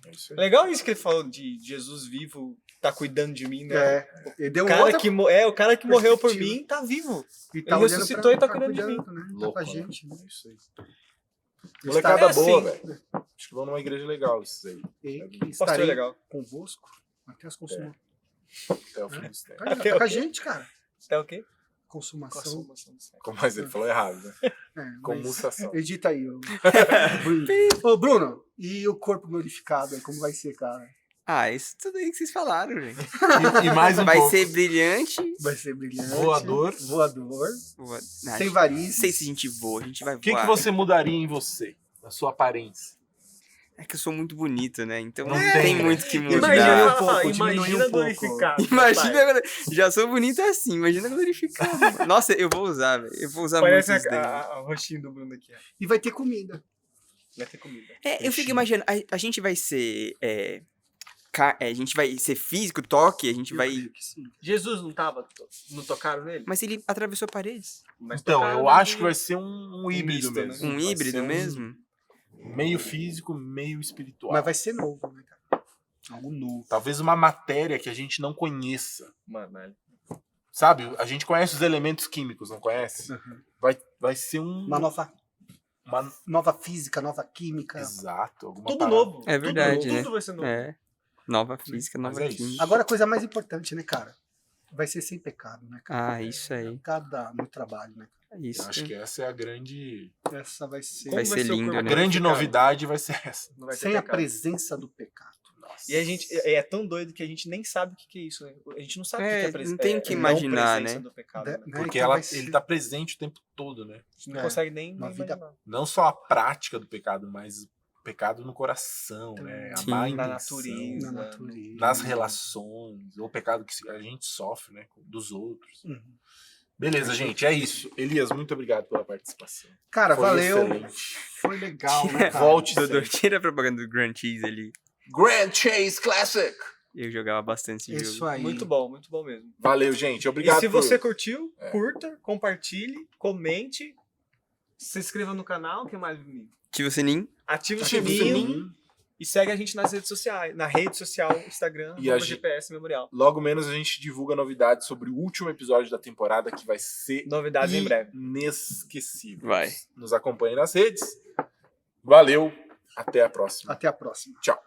É isso aí. Legal isso que ele falou de Jesus vivo, tá cuidando de mim, né? É, ele deu O cara, outra que, o cara que morreu por perspectiva. mim tá vivo. e ele ressuscitou e tá cuidando de mim. Né? Louco, Tá com a né? gente. Né? É isso aí. Está- Molecada É boa, assim. velho. Acho que vão numa igreja legal esses aí. E Pastor estarei legal. convosco até as consumações. Até o fim dos tempos. Tá, Até tá o com a quê? gente, cara. É o quê? Consumação. Consumação do sexo. Como mais ele falou errado, né? É, mas Comutação. edita aí. Bruno. Ô, Bruno, e o corpo glorificado aí, como vai ser, cara? Ah, isso tudo aí que vocês falaram, gente. E mais um Vai pouco. ser brilhante. Vai ser brilhante. Voador. Voador. Voa- Sem Não varizes. sei se a gente voa, a gente vai O que, voar. que você mudaria em você? Na sua aparência? É que eu sou muito bonito, né? Então Não não tem, tem né? muito que Imagina mudar. um pouco, diminui um pouco. glorificado. Imagina, agora- já sou bonito assim, imagina glorificado. mano. Nossa, eu vou usar, velho. Eu vou usar Parece muito isso daí. o rostinho do Bruno aqui. Ó. E vai ter comida. Vai ter comida. Eu fico imaginando, a gente vai ser. A gente vai ser físico, toque, a gente Eu vai. acredito que sim. Jesus não tocaram nele? Mas ele atravessou paredes. Mas Então, tocaram eu nele. acho que vai ser um híbrido misto, né? mesmo. Um Vai híbrido ser mesmo? Meio físico, meio espiritual. Mas vai ser novo, né, cara? Algo novo. Talvez uma matéria que a gente não conheça. Mano, Sabe? A gente conhece os elementos químicos, não conhece? Uhum. Vai ser Uma nova física, nova química. Exato. Alguma tudo parada. novo. É verdade, tudo, né? Tudo vai ser novo. É. Nova física, Mas nova é isso. química. Agora a coisa mais importante, né, cara? Vai ser sem pecado, né, cara? Ah, isso aí. Cada no trabalho, né? Isso. Eu acho que essa é a grande. Essa vai ser Vai ser o lindo, corpo A né? grande glorificado? novidade vai ser essa. Não vai ter sem a pecado. presença do pecado. Nossa. E a gente é tão doido que a gente nem sabe o que é isso, né? A gente não sabe o que é não tem o que não imaginar, presença né? do pecado, Né? né? Porque Então vai ser ele tá presente o tempo todo, né? A gente não É. consegue nem Uma vida- imaginar. Não só a prática do pecado, mas o pecado no coração, né? A Sim. má Na intenção, natureza. na natureza. nas relações, ou o pecado que a gente sofre, né? Dos outros. Uhum. Beleza, gente, é isso. Elias, muito obrigado pela participação. Cara, Foi valeu. excelente. Foi legal, né, cara? Volte Dodô, sempre. tira a propaganda do Grand Cheese ali. Grand Chase Classic. Eu jogava bastante esse Isso jogo. aí. Muito bom mesmo. Valeu, gente. Obrigado. E se por- você curtiu, É. curta, compartilhe, comente, se inscreva no canal, o que mais, menino? Ativa o sininho. Ative o Ativa o sininho sininho. e segue a gente nas redes sociais. Na rede social, Instagram, E a GPS Memorial. Logo menos a gente divulga novidades sobre o último episódio da temporada, que vai ser Novidades em breve. inesquecível. Vai. Nos acompanhe nas redes. Valeu. Até a próxima. Até a próxima. Tchau.